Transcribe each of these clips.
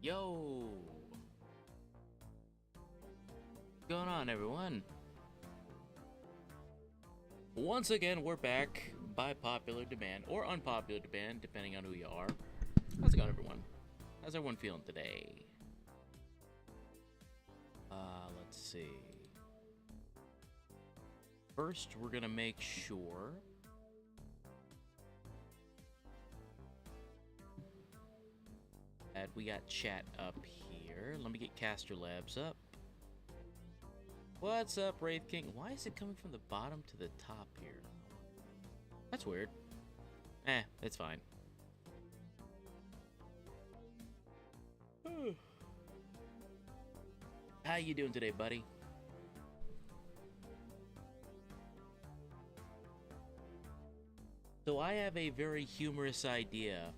Yo! What's going on, everyone? Once again, we're back by popular demand, or unpopular demand, depending on who you are. How's it going, everyone? How's everyone feeling today? Let's see. First, we're gonna make sure that we got chat up here. Let me get Caster Labs up. What's up, Wraith King? Why is it coming from the bottom to the top here? That's weird. It's fine. How you doing today, buddy? So I have a very humorous idea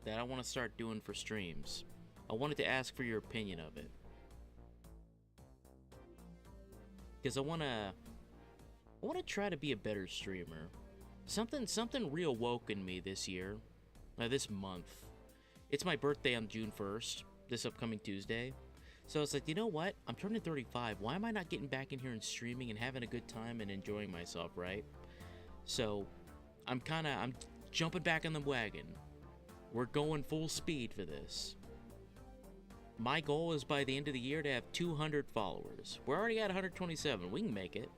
that I want to start doing for streams. I wanted to ask for your opinion of it. Because I want to try to be a better streamer. Something real woke in me this year. This month. It's my birthday on June 1st, this upcoming Tuesday. So it's like, you know what? I'm turning 35. Why am I not getting back in here and streaming and having a good time and enjoying myself, right? So I'm jumping back on the wagon. We're going full speed for this. My goal is by the end of the year to have 200 followers. We're already at 127. We can make it.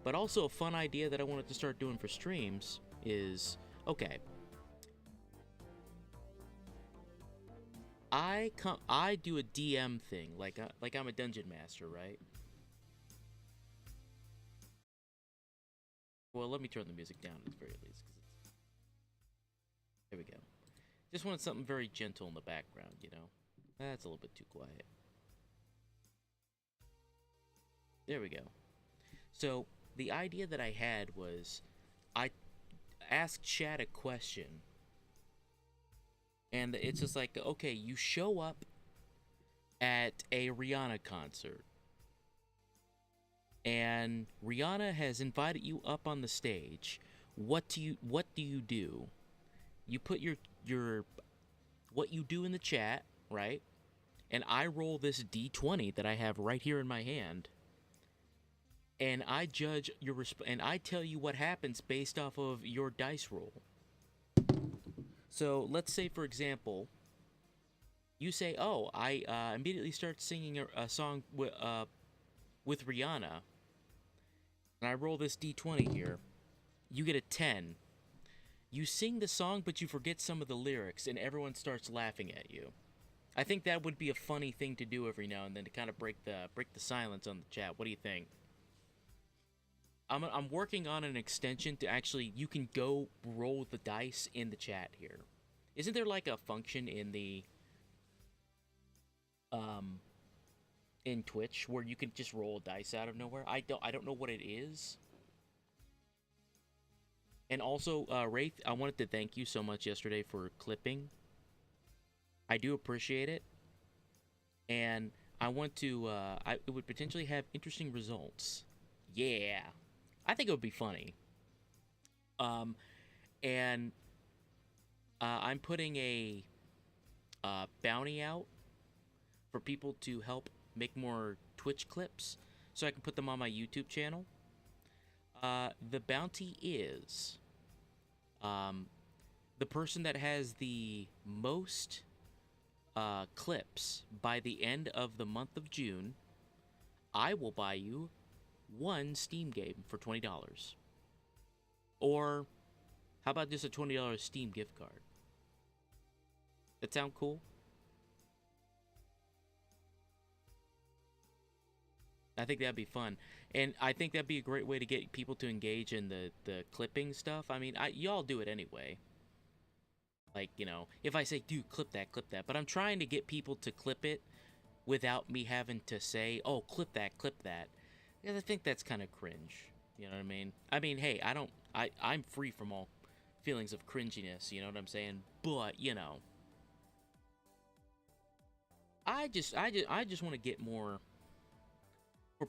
But also a fun idea that I wanted to start doing for streams is, okay, I do a DM thing, like I'm a dungeon master, right? Well, let me turn the music down at the very least, there we go. Just wanted something very gentle in the background, you know? That's a little bit too quiet. There we go. So, the idea that I had was, I asked chat a question, and it's just like, okay, you show up at a Rihanna concert, and Rihanna has invited you up on the stage. What do you do? You put your what you do in the chat, right? And I roll this D20 that I have right here in my hand, and I judge your and I tell you what happens based off of your dice roll. So let's say, for example, you say, "Oh, I immediately start singing a song with Rihanna," and I roll this D20 here. You get a 10. You sing the song, but you forget some of the lyrics, and everyone starts laughing at you. I think that would be a funny thing to do every now and then to kind of break the silence on the chat. What do you think? I'm working on an extension to actually, you can go roll the dice in the chat here. Isn't there like a function in the in Twitch where you can just roll dice out of nowhere? I don't know what it is. And also, Wraith, I wanted to thank you so much yesterday for clipping. I do appreciate it, and I want to. It would potentially have interesting results. Yeah. I think it would be funny. And I'm putting a bounty out for people to help make more Twitch clips so I can put them on my YouTube channel. The bounty is the person that has the most clips by the end of the month of June. I will buy you one Steam game for $20. Or how about just a $20 Steam gift card? That sound cool? I think that'd be fun. And I think that'd be a great way to get people to engage in the clipping stuff. I mean, y'all do it anyway. Like, you know, if I say, dude, clip that. But I'm trying to get people to clip it without me having to say, oh, clip that. Because I think that's kind of cringe. You know what I mean? I mean, hey, I'm free from all feelings of cringiness, you know what I'm saying? But, you know, I just want to get more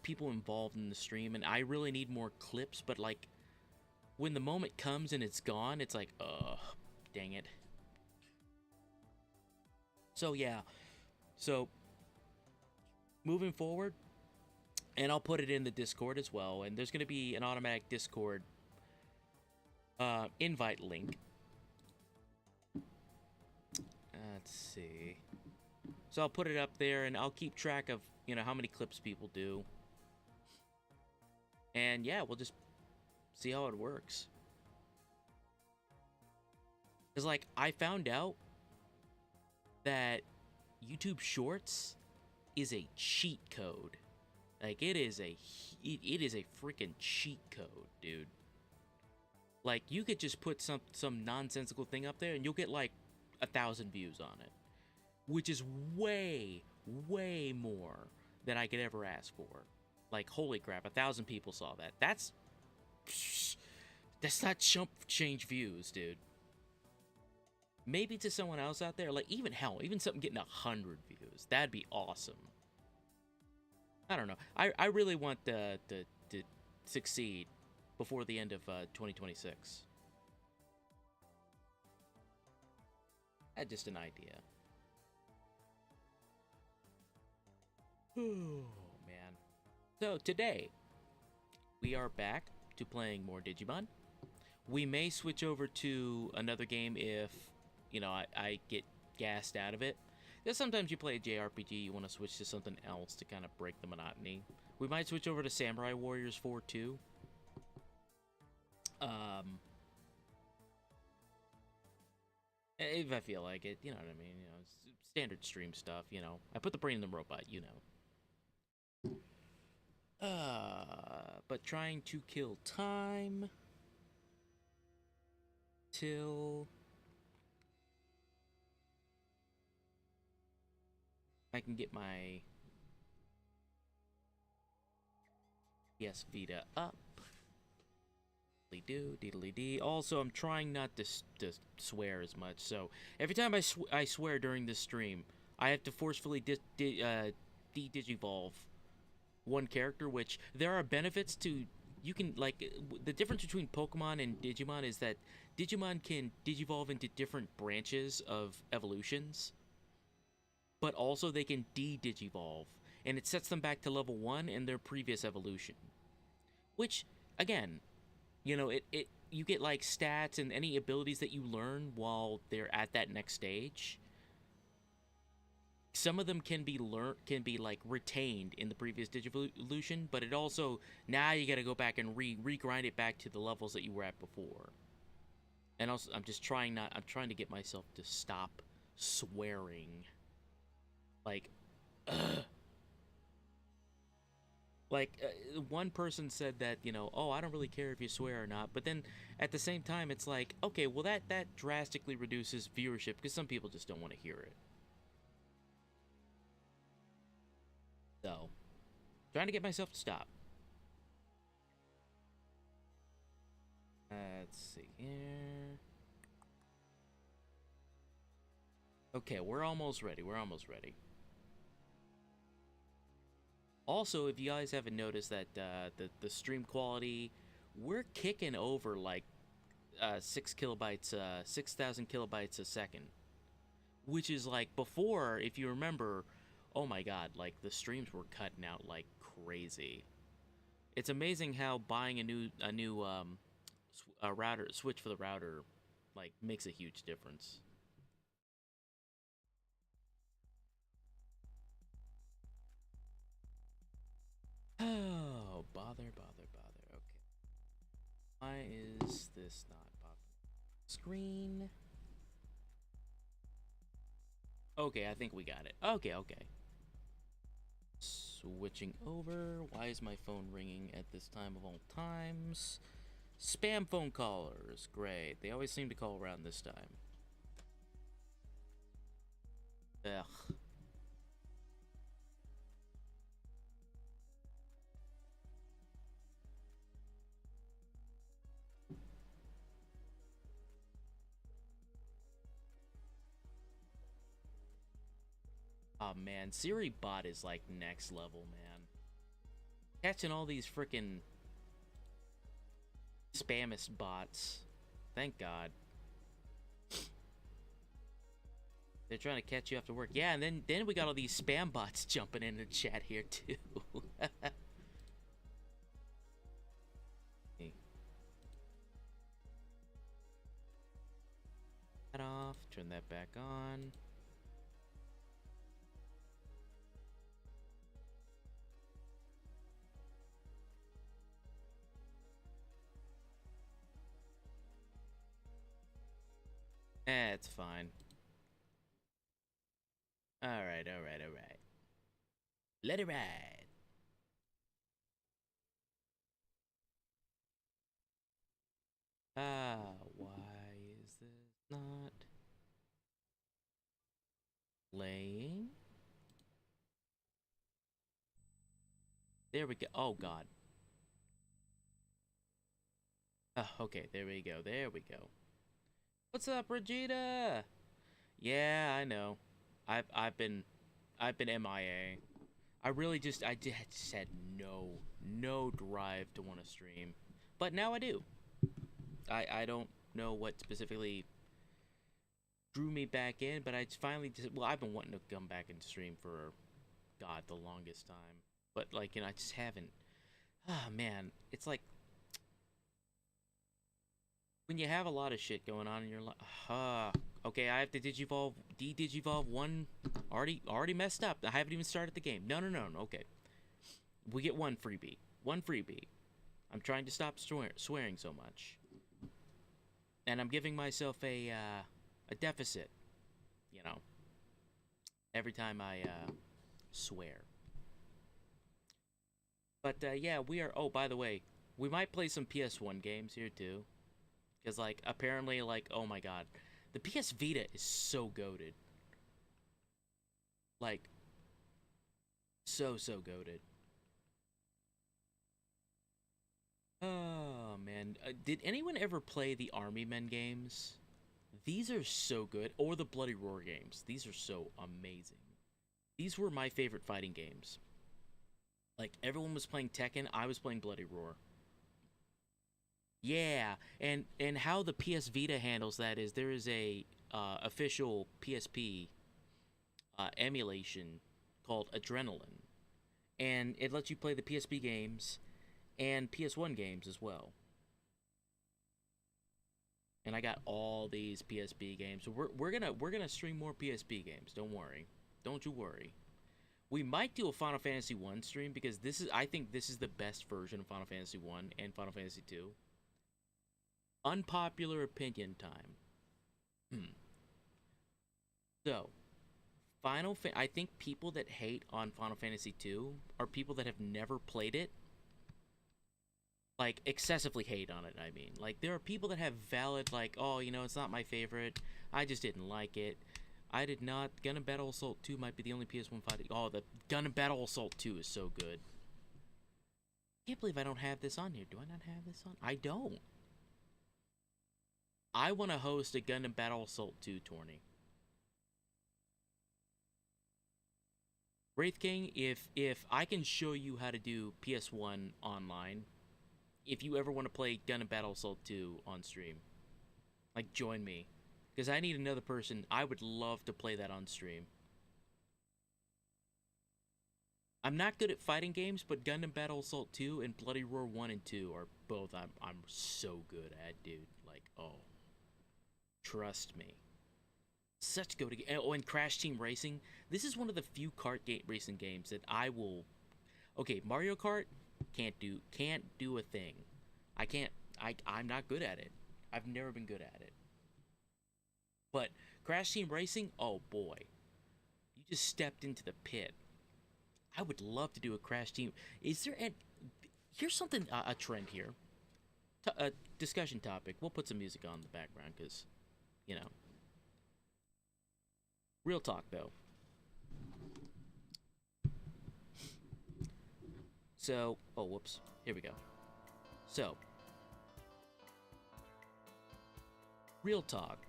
people involved in the stream, and I really need more clips, but like when the moment comes and it's gone, it's like, ugh, dang it. So yeah, So, moving forward, and I'll put it in the Discord as well, and there's going to be an automatic Discord invite link. Let's see. So I'll put it up there, and I'll keep track of, you know, how many clips people do. And yeah, we'll just see how it works. Because, like, I found out that YouTube Shorts is a cheat code. Like, it is a freaking cheat code, dude. Like, you could just put some nonsensical thing up there, and you'll get, like, 1,000 views on it. Which is way, way more than I could ever ask for. Like, holy crap, 1,000 people saw that. That's not chump change views, dude. Maybe to someone else out there, like, even something getting 100 views. That'd be awesome. I don't know. I really want to succeed before the end of 2026. That's just an idea. Oh, man. So, today, we are back to playing more Digimon. We may switch over to another game if, you know, I get gassed out of it. Because sometimes you play a JRPG, you want to switch to something else to kind of break the monotony. We might switch over to Samurai Warriors 4 too. If I feel like it, you know what I mean. You know, standard stream stuff. You know, I put the brain in the robot. You know. But trying to kill time till I can get my PSVITA up. Diddly dee. Also, I'm trying not to swear as much. So every time I swear during this stream, I have to forcefully de-digivolve one character. Which there are benefits to. You can, like, the difference between Pokemon and Digimon is that Digimon can digivolve into different branches of evolutions, but also they can de-digivolve, and it sets them back to level 1 in their previous evolution. Which, again, you know, you get, like, stats and any abilities that you learn while they're at that next stage. Some of them can be like retained in the previous Digivolution, but it also, now you gotta go back and regrind it back to the levels that you were at before. And also, I'm trying to get myself to stop swearing. Like, ugh. Like, one person said that, you know, oh, I don't really care if you swear or not, but then at the same time, it's like, okay, well, that drastically reduces viewership, because some people just don't want to hear it. So, trying to get myself to stop. Let's see here. Okay, we're almost ready. Also, if you guys haven't noticed that the stream quality, we're kicking over like 6,000 kilobytes a second, which is like before, if you remember, oh my god, like the streams were cutting out like crazy. It's amazing how buying a new switch for the router, like, makes a huge difference. Oh, bother. Okay. Why is this not popping? Screen. Okay, I think we got it. Okay. Switching over. Why is my phone ringing at this time of all times? Spam phone callers. Great. They always seem to call around this time. Ugh. Oh man, Siri bot is like next level, man. Catching all these freaking spamist bots. Thank God. They're trying to catch you after work. Yeah, and then we got all these spam bots jumping in the chat here too. That off. Turn that back on. It's fine. Alright. Let it ride. Why is this not playing? There we go. Oh, God. Okay, there we go. What's up, Regina? Yeah, I know. I've been MIA. I just had no drive to want to stream, but now I do. I don't know what specifically drew me back in, but I finally just, well, I've been wanting to come back and stream for, God, the longest time, but like, you know, I just haven't. Ah, man, it's like when you have a lot of shit going on in your life. Okay, I have to Digivolve 1. Already messed up. I haven't even started the game. No. Okay, we get one freebie. I'm trying to stop swearing so much, and I'm giving myself a deficit. You know, every time I swear. But yeah, we are. Oh, by the way, we might play some PS1 games here too. Because, like, apparently, like, oh my god. The PS Vita is so goated. Like, so goated. Oh, man. Did anyone ever play the Army Men games? These are so good. Or the Bloody Roar games. These are so amazing. These were my favorite fighting games. Like, everyone was playing Tekken. I was playing Bloody Roar. Yeah, and how the PS Vita handles that is there is a official PSP emulation called Adrenaline, and it lets you play the PSP games and PS1 games as well. And I got all these PSP games. So we're gonna stream more PSP games. Don't you worry. We might do a Final Fantasy 1 stream because I think this is the best version of Final Fantasy 1 and Final Fantasy 2. Unpopular opinion time. So, I think people that hate on Final Fantasy 2 are people that have never played it. Like, excessively hate on it, I mean. Like, there are people that have valid, like, oh, you know, it's not my favorite. I just didn't like it. I did not. Gundam Battle Assault 2 might be the only PS1 fighting. Oh, the Gundam Battle Assault 2 is so good. I can't believe I don't have this on here. Do I not have this on? I don't. I want to host a Gundam Battle Assault 2 tourney. Wraith King, if I can show you how to do PS1 online, if you ever want to play Gundam Battle Assault 2 on stream, like, join me. Because I need another person. I would love to play that on stream. I'm not good at fighting games, but Gundam Battle Assault 2 and Bloody Roar 1 and 2 are both I'm so good at, dude. Like, oh. Trust me. Such good. Oh, and Crash Team Racing. This is one of the few kart racing games that I will. Okay, Mario Kart can't do a thing. I'm not good at it. I've never been good at it. But Crash Team Racing, oh boy, you just stepped into the pit. I would love to do a Crash Team. Here's something, a trend here. A discussion topic. We'll put some music on in the background because, you know. Real talk, though. So, oh, whoops. Here we go. So, real talk.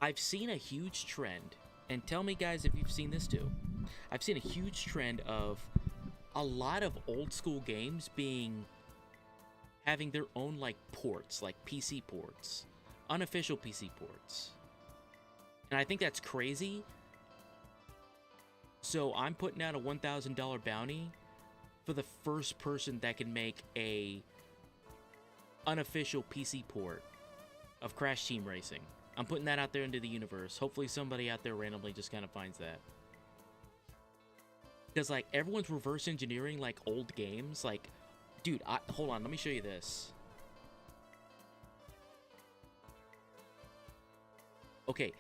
I've seen a huge trend, and tell me, guys, if you've seen this too. I've seen a huge trend of a lot of old school games having their own, like, ports, like PC ports, unofficial PC ports. And I think that's crazy. So I'm putting out a $1,000 bounty for the first person that can make a unofficial PC port of Crash Team Racing. I'm putting that out there into the universe. Hopefully somebody out there randomly just kind of finds that. Because, like, everyone's reverse engineering, like, old games. Like, dude, hold on, let me show you this. Okay,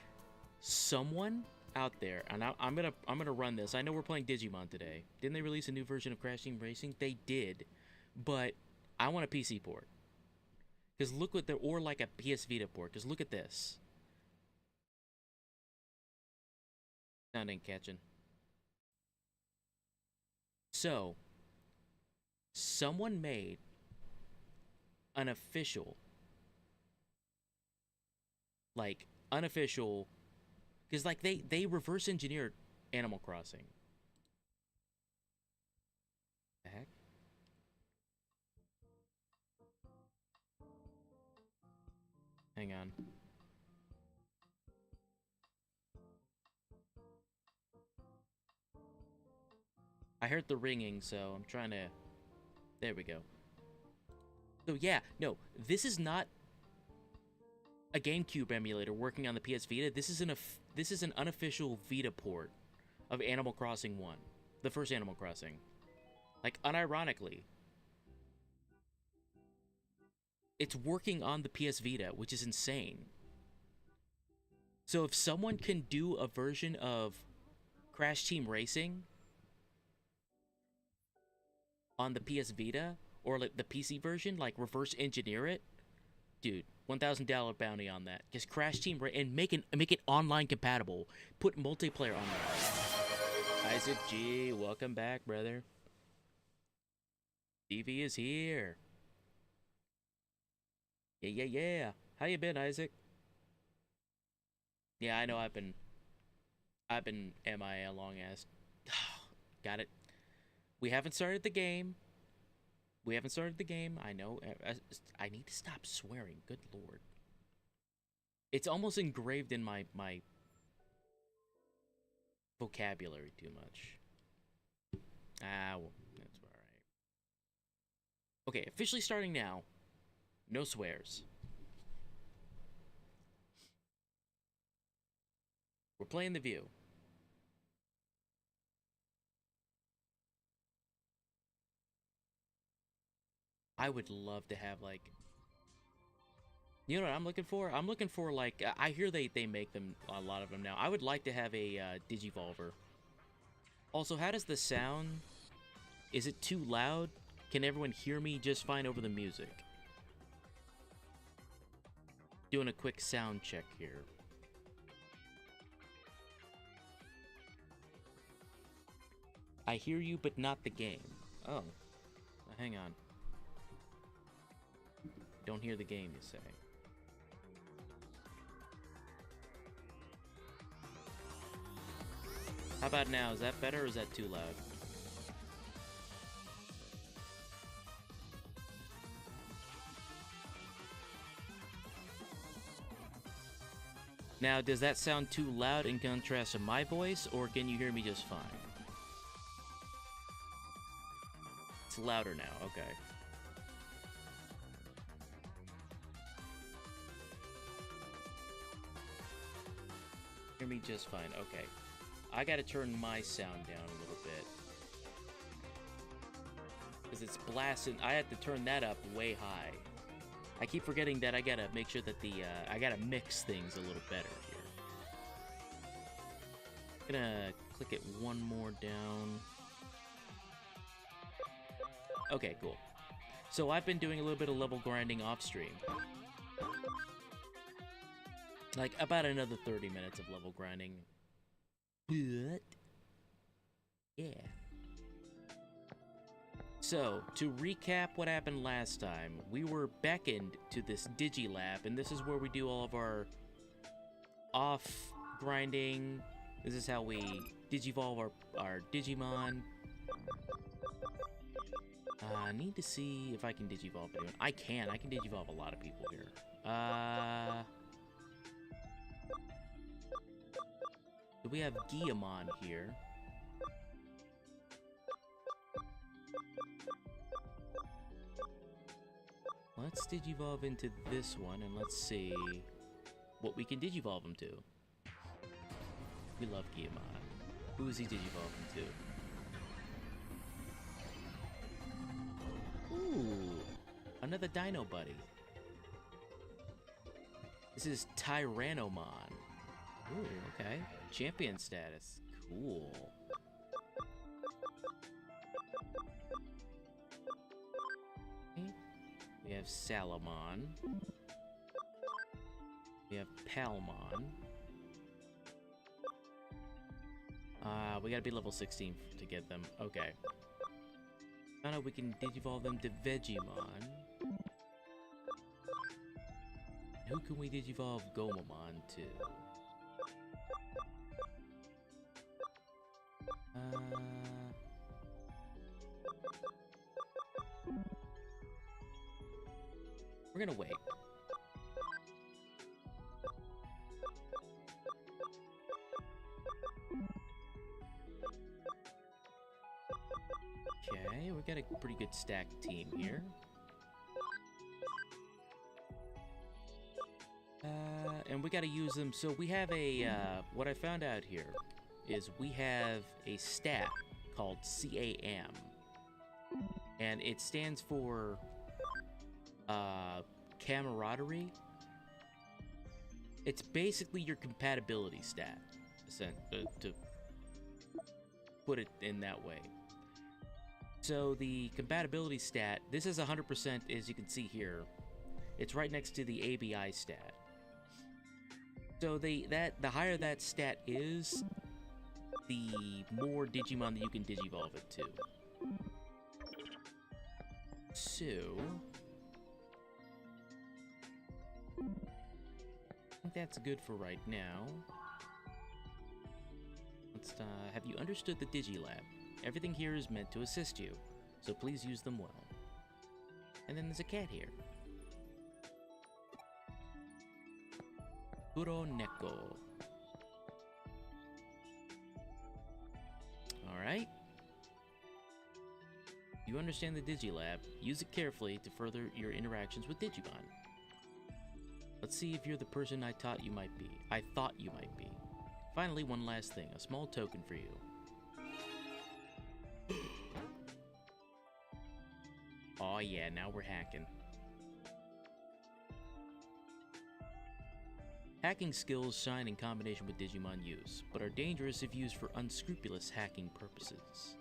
someone out there, and I'm gonna run this. I know we're playing Digimon today. Didn't they release a new version of Crash Team Racing? They did, but I want a PC port. Because look what they're, or like a PSVITA port. Because look at this. Sound ain't catching. So, someone made an official, like, unofficial, because, like, they reverse engineered Animal Crossing. The heck? Hang on. I heard the ringing, so I'm trying to... There we go. So yeah, no, this is not a GameCube emulator working on the PS Vita. This is an unofficial Vita port of Animal Crossing 1. The first Animal Crossing. Like, unironically. It's working on the PS Vita, which is insane. So if someone can do a version of Crash Team Racing on the PS Vita, or like the PC version, like reverse engineer it, dude, $1,000 bounty on that. Just Crash Team and make it online compatible. Put multiplayer on there. Isaac G, welcome back, brother. TV is here. Yeah. How you been, Isaac? Yeah, I know I've been MIA long ass. Got it. We haven't started the game. I know. I need to stop swearing. Good lord. It's almost engraved in my vocabulary too much. Well, that's alright. Okay, officially starting now. No swears. We're playing The View. I would love to have, like... You know what I'm looking for? I'm looking for, like... I hear they make them, a lot of them now. I would like to have a Digivolver. Also, how does the sound... Is it too loud? Can everyone hear me just fine over the music? Doing a quick sound check here. I hear you, but not the game. Oh. Hang on. Don't hear the game, you say. How about now? Is that better or is that too loud? Now, does that sound too loud in contrast to my voice, or can you hear me just fine? It's louder now, okay. Hear me just fine, okay. I gotta turn my sound down a little bit. Because it's blasting, I have to turn that up way high. I keep forgetting that I gotta make sure that I gotta mix things a little better here. I'm gonna click it one more down. Okay, cool. So I've been doing a little bit of level grinding off stream. Like, about another 30 minutes of level grinding. But, yeah. So, to recap what happened last time, we were beckoned to this Digilab, and this is where we do all of our off-grinding. This is how we Digivolve our Digimon. I need to see if I can Digivolve anyone. I can Digivolve a lot of people here. So we have Digimon here. Let's Digivolve into this one, and let's see what we can Digivolve him to. We love Digimon. Who is he Digivolving to? Ooh, another Dino Buddy. This is Tyrannomon. Ooh, okay. Champion status. Cool. Okay. We have Salamon. We have Palmon. We gotta be level 16 to get them. Okay. Found out we can Digivolve them to Vegemon. Who can we Digivolve Gomamon to? We're gonna wait. Okay, we got a pretty good stacked team here. And we gotta use them. So we have a, what I found out here is we have a stat called CAM. And it stands for, camaraderie. It's basically your compatibility stat, to put it in that way. So the compatibility stat, this is 100%, as you can see here. It's right next to the ABI stat. So the higher that stat is, the more Digimon that you can Digivolve it to. So I think that's good for right now. Let's have you understood the Digilab? Everything here is meant to assist you, so please use them well. And then there's a cat here. Kuroneko. Alright. You understand the Digilab. Use it carefully to further your interactions with Digimon. Let's see if you're the person I thought you might be. Finally, one last thing. A small token for you. Oh yeah, now we're hacking. Hacking skills shine in combination with Digimon use, but are dangerous if used for unscrupulous hacking purposes.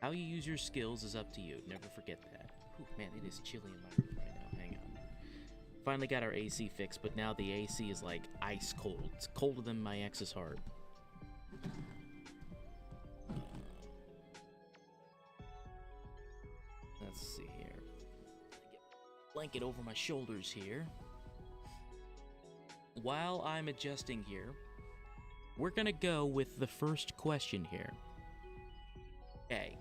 How you use your skills is up to you, never forget that. Whew, man, it is chilly in my room right now, hang on. Finally got our AC fixed, but now the AC is like ice cold. It's colder than my ex's heart. Let's see here. Get a blanket over my shoulders here. While I'm adjusting here, we're gonna go with the first question here. Okay.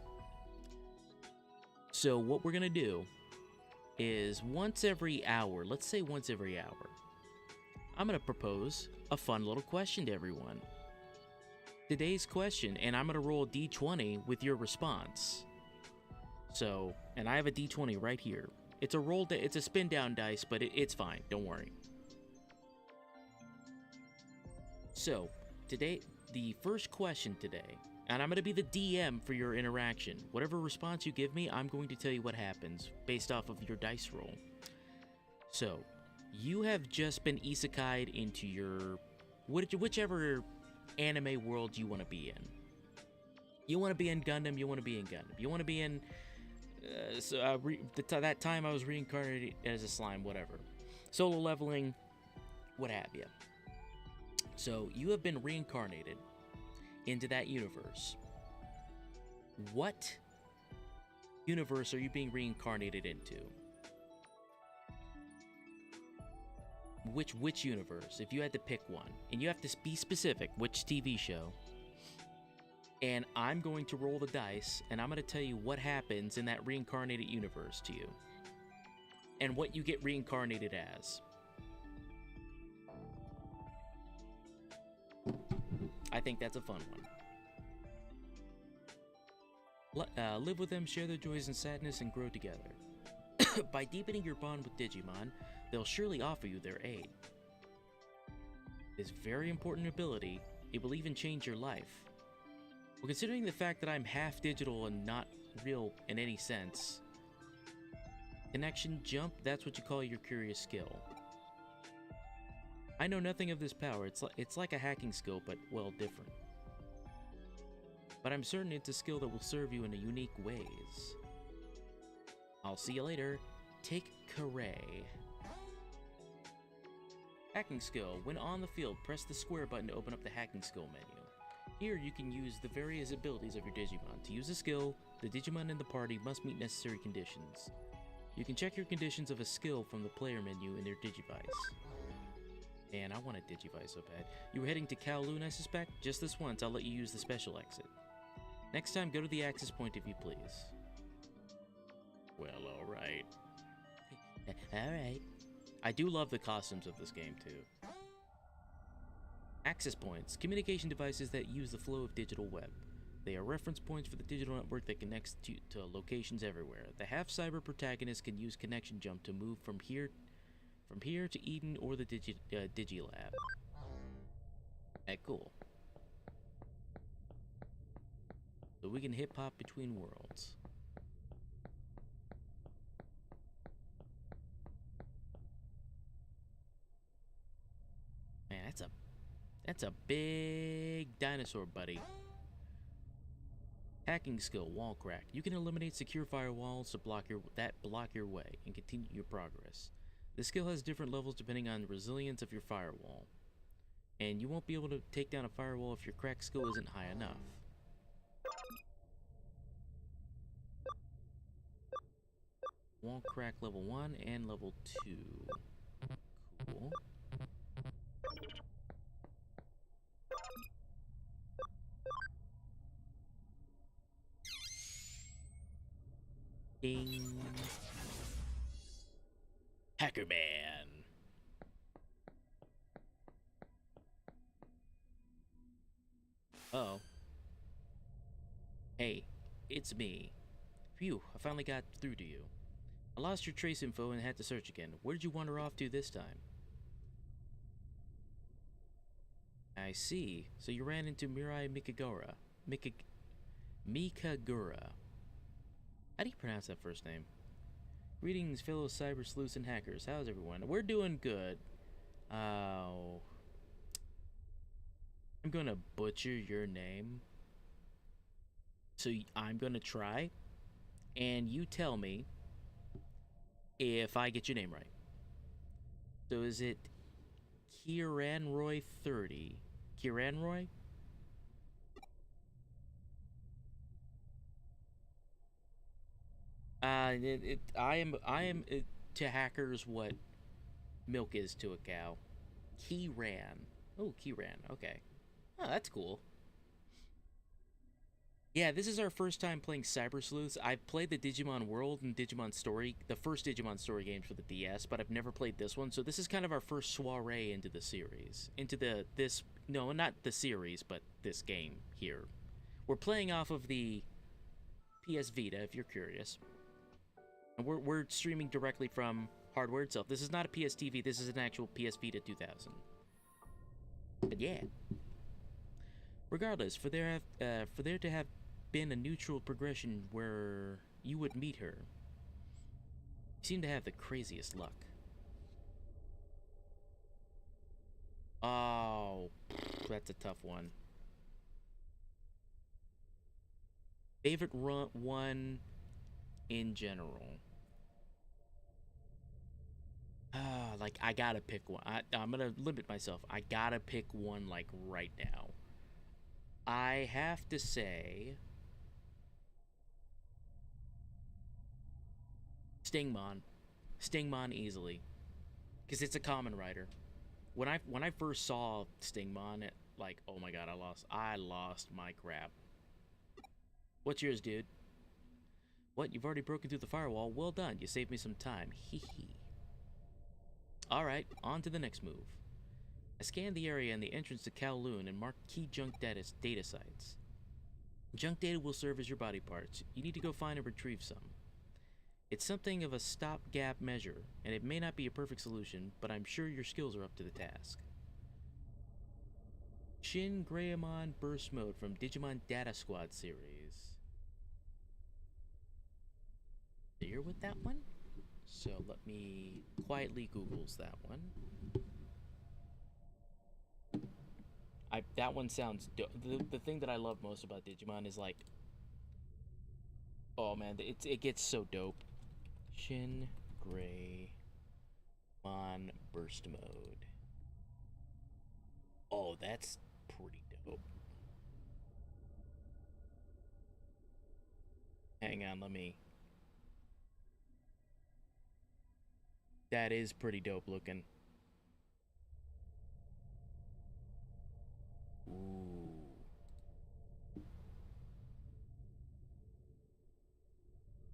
So what we're gonna do is once every hour, let's say once every hour, I'm gonna propose a fun little question to everyone. Today's question, and I'm gonna roll a d20 with your response. So, and I have a d20 right here. It's a roll, it's a spin down dice, but it's fine, don't worry. So, today, the first question today, and I'm going to be the DM for your interaction. Whatever response you give me, I'm going to tell you what happens based off of your dice roll. So, you have just been isekai'd into your, whichever anime world you want to be in. You want to be in Gundam, you want to be in Gundam. You want to be in, that time I was reincarnated as a slime, whatever. Solo leveling, what have you. So, you have been reincarnated into that universe. What universe are you being reincarnated into? Which universe, if you had to pick one? And you have to be specific, which TV show. And I'm going to roll the dice, and I'm going to tell you what happens in that reincarnated universe to you. And what you get reincarnated as. I think that's a fun one. Live with them, share their joys and sadness, and grow together. By deepening your bond with Digimon, they'll surely offer you their aid. This very important ability, it will even change your life. Well, considering the fact that I'm half digital and not real in any sense, connection jump, that's what you call your curious skill. I know nothing of this power. It's like a hacking skill, but, well, different. But I'm certain it's a skill that will serve you in a unique ways. I'll see you later. Take Karay. Hacking skill. When on the field, press the square button to open up the hacking skill menu. Here you can use the various abilities of your Digimon. To use a skill, the Digimon in the party must meet necessary conditions. You can check your conditions of a skill from the player menu in their Digivice. Man, I want a Digivice so bad. You were heading to Kowloon, I suspect? Just this once, I'll let you use the special exit. Next time, go to the access point if you please. Well, alright. Alright. I do love the costumes of this game, too. Access points. Communication devices that use the flow of digital web. They are reference points for the digital network that connects to locations everywhere. The half-cyber protagonist can use connection jump to move from here to Eden or the Digilab. Alright, cool. So we can hip-hop between worlds. Man, that's a big dinosaur, buddy. Hacking skill, wall crack. You can eliminate secure firewalls to block your way and continue your progress. This skill has different levels depending on the resilience of your firewall. And you won't be able to take down a firewall if your crack skill isn't high enough. Wall crack level 1 and level 2. Cool. Ding. Hacker Man. Uh-oh. Hey, it's me. Phew, I finally got through to you. I lost your trace info and had to search again. Where did you wander off to this time? I see. So you ran into Mirai Mikagura. Mikagura. How do you pronounce that first name? Greetings, fellow cyber sleuths and hackers. How's everyone? We're doing good. Oh. I'm gonna butcher your name. So I'm gonna try. And you tell me if I get your name right. So is it Kiranroy 30? Kiranroy? I am to hackers what milk is to a cow. Kiran. Oh, Kiran. Okay. Oh, that's cool. Yeah, this is our first time playing Cyber Sleuths. I've played the Digimon World and Digimon Story, the first Digimon Story games for the DS, but I've never played this one. So this is kind of our first soiree into the series, no, not the series, but this game here. We're playing off of the PSVITA, if you're curious. And we're streaming directly from hardware itself. This is not a PSTV. This is an actual PSVITA 2000. But yeah. Regardless, for there to have been a neutral progression where you would meet her, you seem to have the craziest luck. Oh, that's a tough one. Favorite one in general. Like, I gotta pick one. I'm gonna limit myself. I gotta pick one, like, right now. I have to say Stingmon. Stingmon easily. Because it's a common rider. When I first saw Stingmon, like, oh my god, I lost my crap. What's yours, dude? What, you've already broken through the firewall? Well done, you saved me some time. Hee hee. Alright, on to the next move. I scanned the area and the entrance to Kowloon and marked key junk data sites. Junk data will serve as your body parts. You need to go find and retrieve some. It's something of a stopgap measure, and it may not be a perfect solution, but I'm sure your skills are up to the task. Shin Greymon Burst Mode from Digimon Data Squad series. Familiar with that one? So let me quietly Google's that one. That one sounds dope. The thing that I love most about Digimon is like, oh man, it gets so dope. Shin Greymon Burst Mode. Oh, that's pretty dope. Hang on, let me. That is pretty dope looking. Ooh.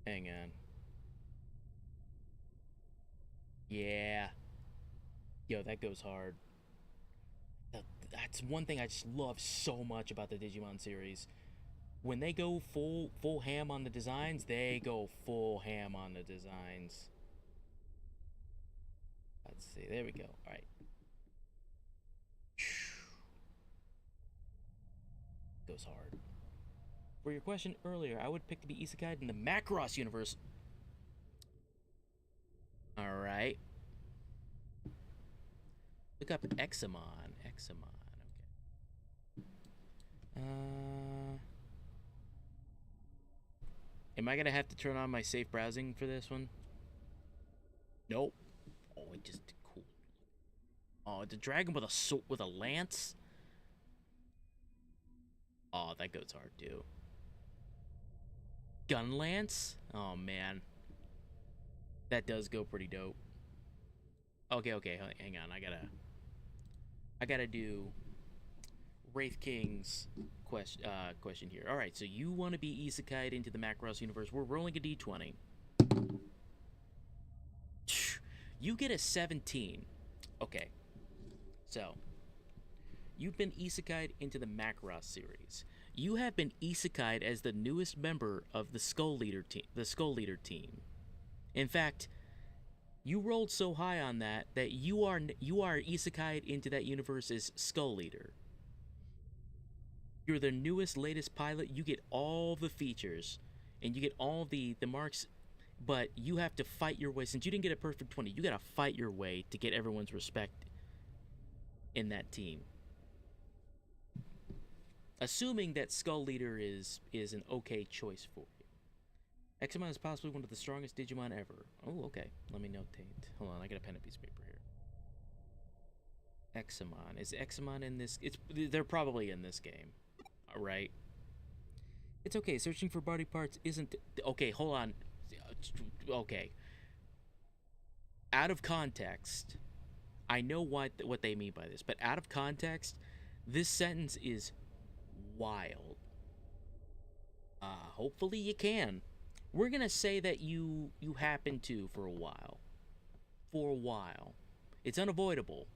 Hang on. Yeah. Yo, that goes hard. That's one thing I just love so much about the Digimon series. When they go full ham on the designs, they go full ham on the designs. Let's see. There we go. All right. Goes hard. For your question earlier, I would pick to be isekai'd in the Macross universe. All right. Look up Examon. Examon. Okay. Am I gonna have to turn on my safe browsing for this one? Nope. Oh, it just cool. Oh, the dragon with a sword with a lance. Oh, that goes hard too. Gun lance. Oh man, that does go pretty dope. Okay, hang on. I gotta do Wraith King's question here. All right, so you want to be isekai'd into the Macross universe? We're rolling a d20. You get a 17. Okay, so you've been isekai'd into the Macross series. You have been isekai'd as the newest member of the Skull Leader team. In fact, you rolled so high on that you are isekai'd into that universe as Skull Leader. You're the newest, latest pilot. You get all the features, and you get all the marks, but you have to fight your way. Since you didn't get a perfect 20, you got to fight your way to get everyone's respect in that team. Assuming that Skull Leader is an okay choice for you. Examon is possibly one of the strongest Digimon ever. Oh, okay. Let me notate. Hold on, I got a pen and piece of paper here. Examon. Is Examon in this? They're probably in this game. Alright. It's okay. Searching for body parts isn't... Okay, hold on. Okay. Out of context, I know what they mean by this, but out of context, this sentence is wild. Hopefully you can. We're gonna say that you happen to for a while. For a while. It's unavoidable,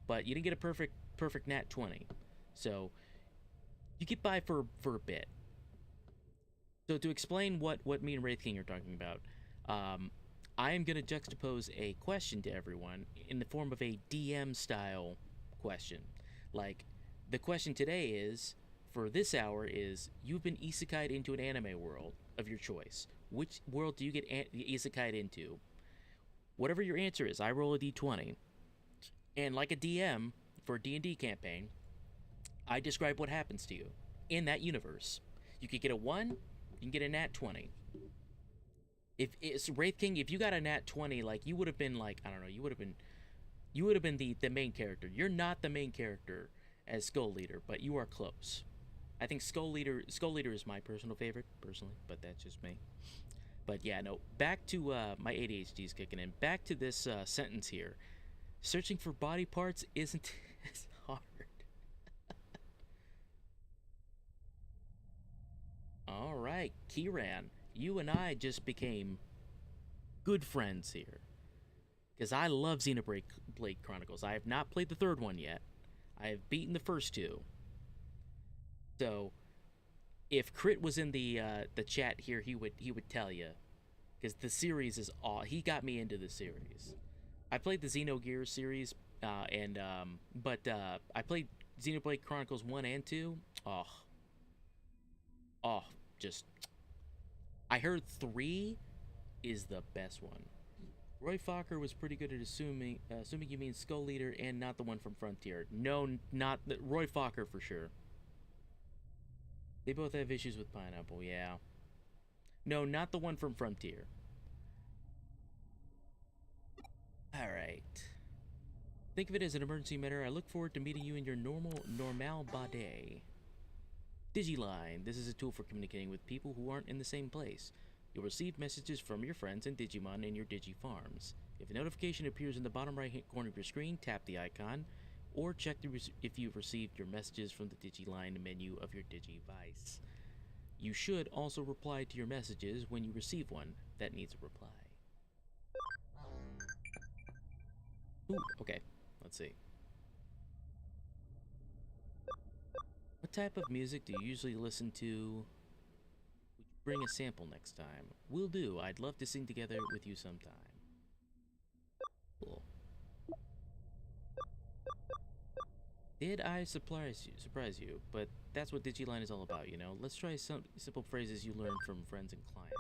but you didn't get a perfect nat 20. So you get by for a bit. So to explain what me and Wraith King are talking about, I am going to juxtapose a question to everyone in the form of a DM style question. Like, the question today is, for this hour, is you've been isekai'd into an anime world of your choice. Which world do you get isekai'd into? Whatever your answer is, I roll a d20. And like a DM for a D&D campaign, I describe what happens to you in that universe. You could get a 1, you can get a nat 20. If it's Wraith King, if you got a nat 20, like, you would have been like, I don't know, you would have been the main character. You're not the main character as Skull Leader, but you are close. I think Skull Leader is my personal favorite, personally, but that's just me. But yeah, no, back to my ADHD's kicking in. Back to this sentence here. Searching for body parts isn't as hard. All right, Kiran, you and I just became good friends here. because I love Xenoblade Chronicles. I have not played the third one yet. I have beaten the first two. So, if Crit was in the chat here, he would tell you, because the series is all. He got me into the series. I played the Xenogears series, but I played Xenoblade Chronicles 1 and 2. Just I heard 3 is the best one. Roy Fokker was pretty good at assuming you mean Skull Leader and not the one from Frontier. No, not Roy Fokker for sure. They both have issues with Pineapple, yeah. No, not the one from Frontier. Alright. Think of it as an emergency matter. I look forward to meeting you in your normal bade. Digiline. This is a tool for communicating with people who aren't in the same place. You'll receive messages from your friends and Digimon in your Digifarms. If a notification appears in the bottom right corner of your screen, tap the icon, or check if you've received your messages from the Digiline menu of your Digivice. You should also reply to your messages when you receive one that needs a reply. Ooh, okay. Let's see. What type of music do you usually listen to? Would you bring a sample next time? Will do. I'd love to sing together with you sometime. Cool. Did I surprise you? But that's what Digiline is all about, you know? Let's try some simple phrases you learned from friends and clients.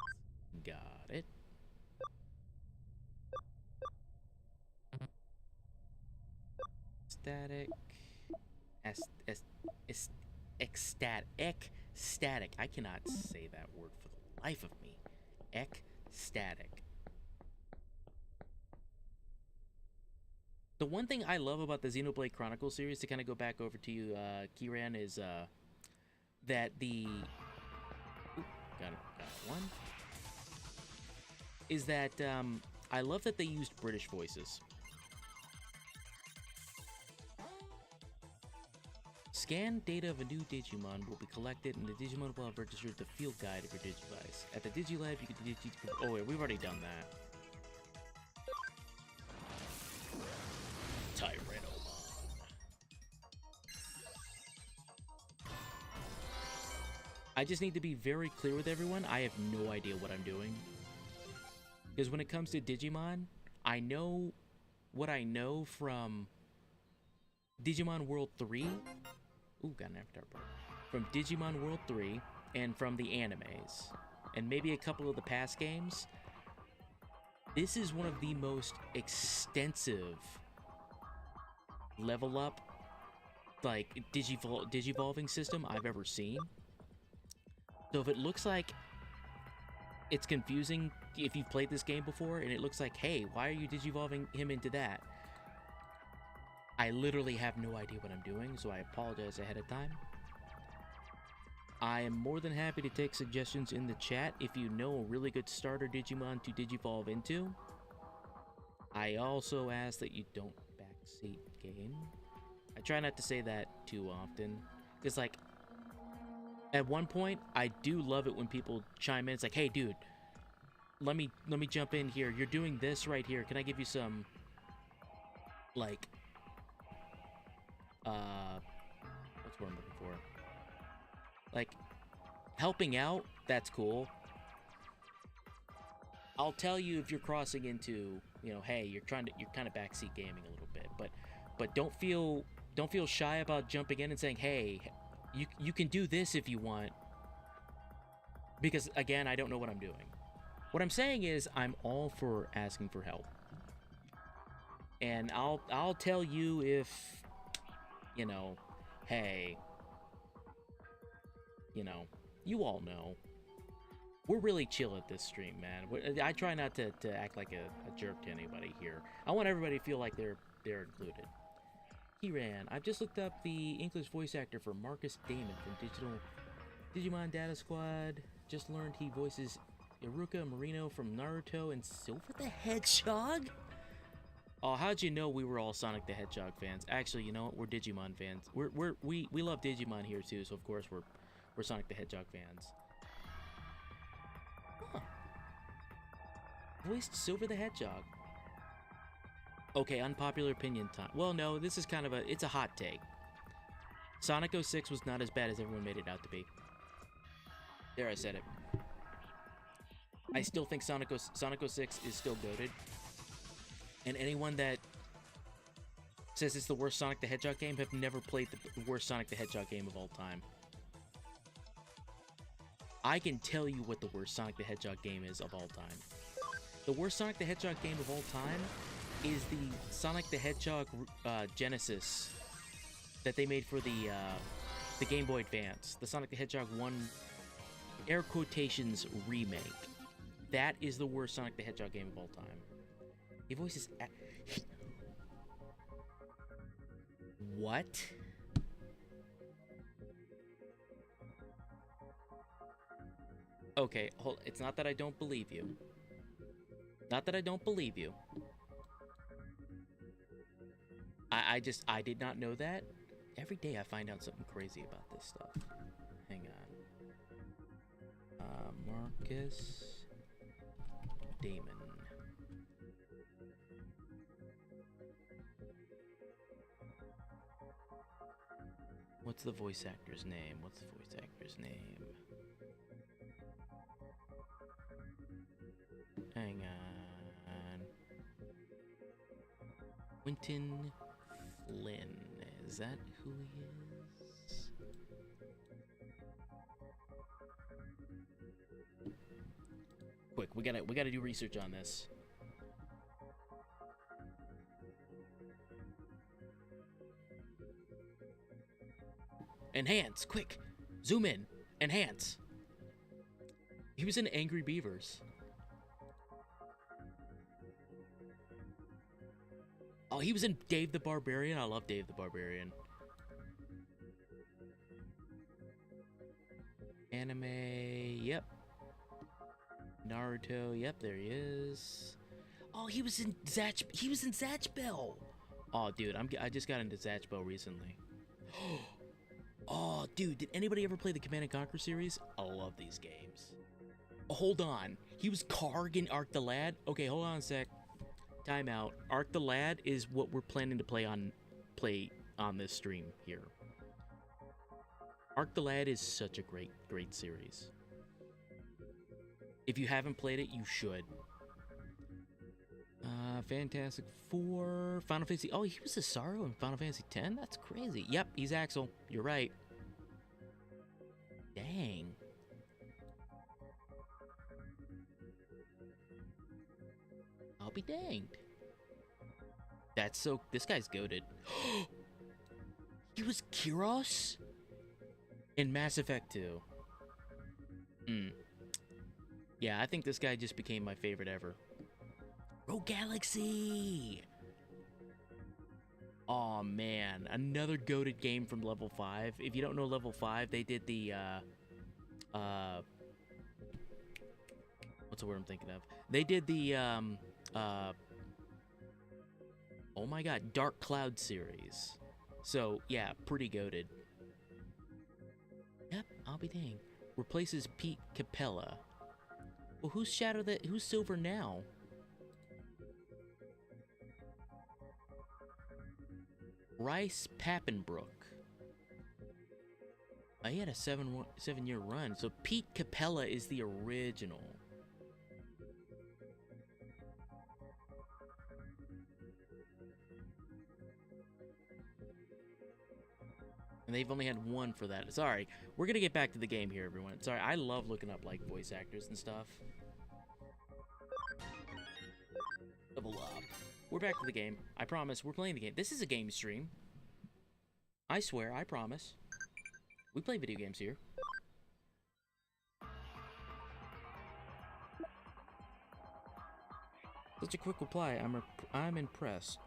Got it. Static. Ecstatic. I cannot say that word for the life of me. Ecstatic. The one thing I love about the Xenoblade Chronicles series, to kind of go back over to you, Kiran, is that the... Ooh, got one. Is that I love that they used British voices. Scan data of a new Digimon will be collected, and the Digimon will have registered the field guide of your Digivice. At the Digilab, you can oh wait, we've already done that. Tyrannomon. I just need to be very clear with everyone. I have no idea what I'm doing. Because when it comes to Digimon, I know what I know from Digimon World 3. Ooh, got an avatar part. From Digimon World 3 and from the animes. And maybe a couple of the past games. This is one of the most extensive level up, like, digivolving system I've ever seen. So if it looks like it's confusing if you've played this game before and it looks like, hey, why are you digivolving him into that? I literally have no idea what I'm doing, so I apologize ahead of time. I am more than happy to take suggestions in the chat if you know a really good starter Digimon to digivolve into. I also ask that you don't backseat game. I try not to say that too often, because like at one point I do love it when people chime in. It's like, hey dude, let me jump in here. You're doing this right here. Can I give you some like what's what I'm looking for? Like helping out, that's cool. I'll tell you if you're crossing into, you know, hey, you're kind of backseat gaming a little bit, but don't feel shy about jumping in and saying, hey, you can do this if you want, because again, I don't know what I'm doing. What I'm saying is I'm all for asking for help, and I'll tell you if, you know, hey, you know, you all know. We're really chill at this stream, man. I try not to act like a jerk to anybody here. I want everybody to feel like they're included. Kiran, I've just looked up the English voice actor for Marcus Damon from Digimon Data Squad. Just learned he voices Iruka Marino from Naruto and Silver the Hedgehog? Oh, how'd you know we were all Sonic the Hedgehog fans? Actually, you know what? We're Digimon fans. We love Digimon here too, so of course we're Sonic the Hedgehog fans. Huh. Voiced Silver the Hedgehog. Okay, unpopular opinion time. Well, no, this is kind of it's a hot take. Sonic 06 was not as bad as everyone made it out to be. There, I said it. I still think Sonic 06 is still goated. And anyone that says it's the worst Sonic the Hedgehog game have never played the worst Sonic the Hedgehog game of all time. I can tell you what the worst Sonic the Hedgehog game is of all time. The worst Sonic the Hedgehog game of all time is the Sonic the Hedgehog Genesis that they made for the Game Boy Advance. The Sonic the Hedgehog 1 air quotations remake. That is the worst Sonic the Hedgehog game of all time. He voices... What? Okay, hold. It's not that I don't believe you. Not that I don't believe you. I did not know that. Every day I find out something crazy about this stuff. Hang on. Marcus Damon. What's the voice actor's name? What's the voice actor's name? Hang on. Quentin Flynn. Is that who he is? Quick, we gotta do research on this. Enhance, quick! Zoom in, enhance. He was in Angry Beavers. Oh, he was in Dave the Barbarian. I love Dave the Barbarian. Anime, yep. Naruto, yep, there he is. Oh, he was in Zatch Bell. Oh, dude, I just got into Zatch Bell recently. Oh, dude, did anybody ever play the Command & Conquer series? I love these games. Oh, hold on. He was Karg in Arc the Lad? Okay, hold on a sec. Time out. Arc the Lad is what we're planning to play on this stream here. Arc the Lad is such a great series. If you haven't played it, you should. Fantastic Four, Final Fantasy. Oh, he was Cesaro in Final Fantasy X? That's crazy. Yep, he's Axel. You're right. Dang. I'll be danged. That's so... This guy's goated. He was Kyros in Mass Effect 2. Yeah, I think this guy just became my favorite ever. Rogue Galaxy! Oh man, another goated game from Level 5. If you don't know Level 5, they did the what's the word I'm thinking of? They did the oh my god, Dark Cloud series. So yeah, pretty goated. Yep, I'll be dang. Replaces Pete Capella. Well, who's Silver now? Rice Pappenbrook. He had a 7-year run. So Pete Capella is the original. And they've only had one for that. Sorry, we're gonna get back to the game here, everyone. Sorry, I love looking up like voice actors and stuff. Level up. We're back to the game. I promise, we're playing the game. This is a game stream. I swear, I promise. We play video games here. Such a quick reply. I'm impressed.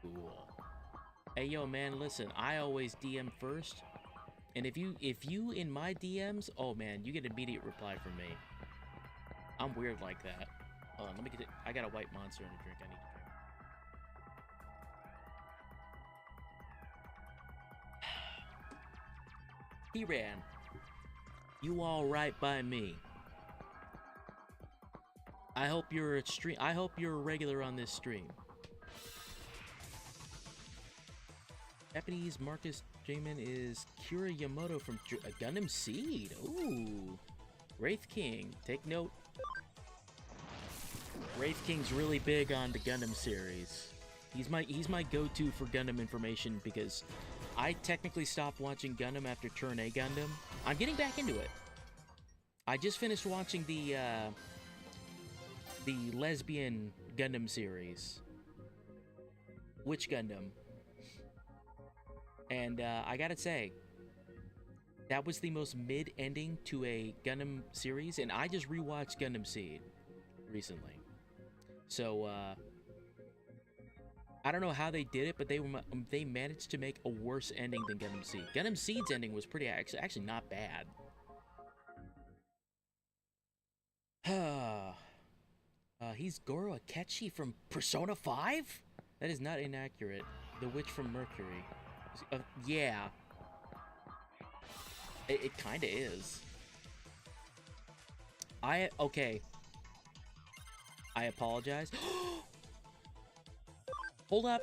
Cool. Hey, yo, man, listen. I always DM first. And if you in my DMs, oh, man, you get an immediate reply from me. I'm weird like that. Hold on, let me get it. I got a white monster and a drink I need to drink. He ran. You all right by me? I hope you're a stream. I hope you're a regular on this stream. Japanese Marcus Jamin is Kira Yamato from Gundam Seed. Ooh. Wraith King. Take note. Wraith King's really big on the Gundam series. He's my go-to for Gundam information because I technically stopped watching Gundam after Turn A Gundam. I'm getting back into it. I just finished watching the lesbian Gundam series. Witch Gundam. And I gotta say, that was the most mid-ending to a Gundam series, and I just rewatched Gundam Seed recently. So, I don't know how they did it, but they managed to make a worse ending than Gundam Seed. Gundam Seed's ending was pretty actually not bad. He's Goro Akechi from Persona 5? That is not inaccurate. The Witch from Mercury. Yeah. It kinda is. Okay. I apologize. Hold up.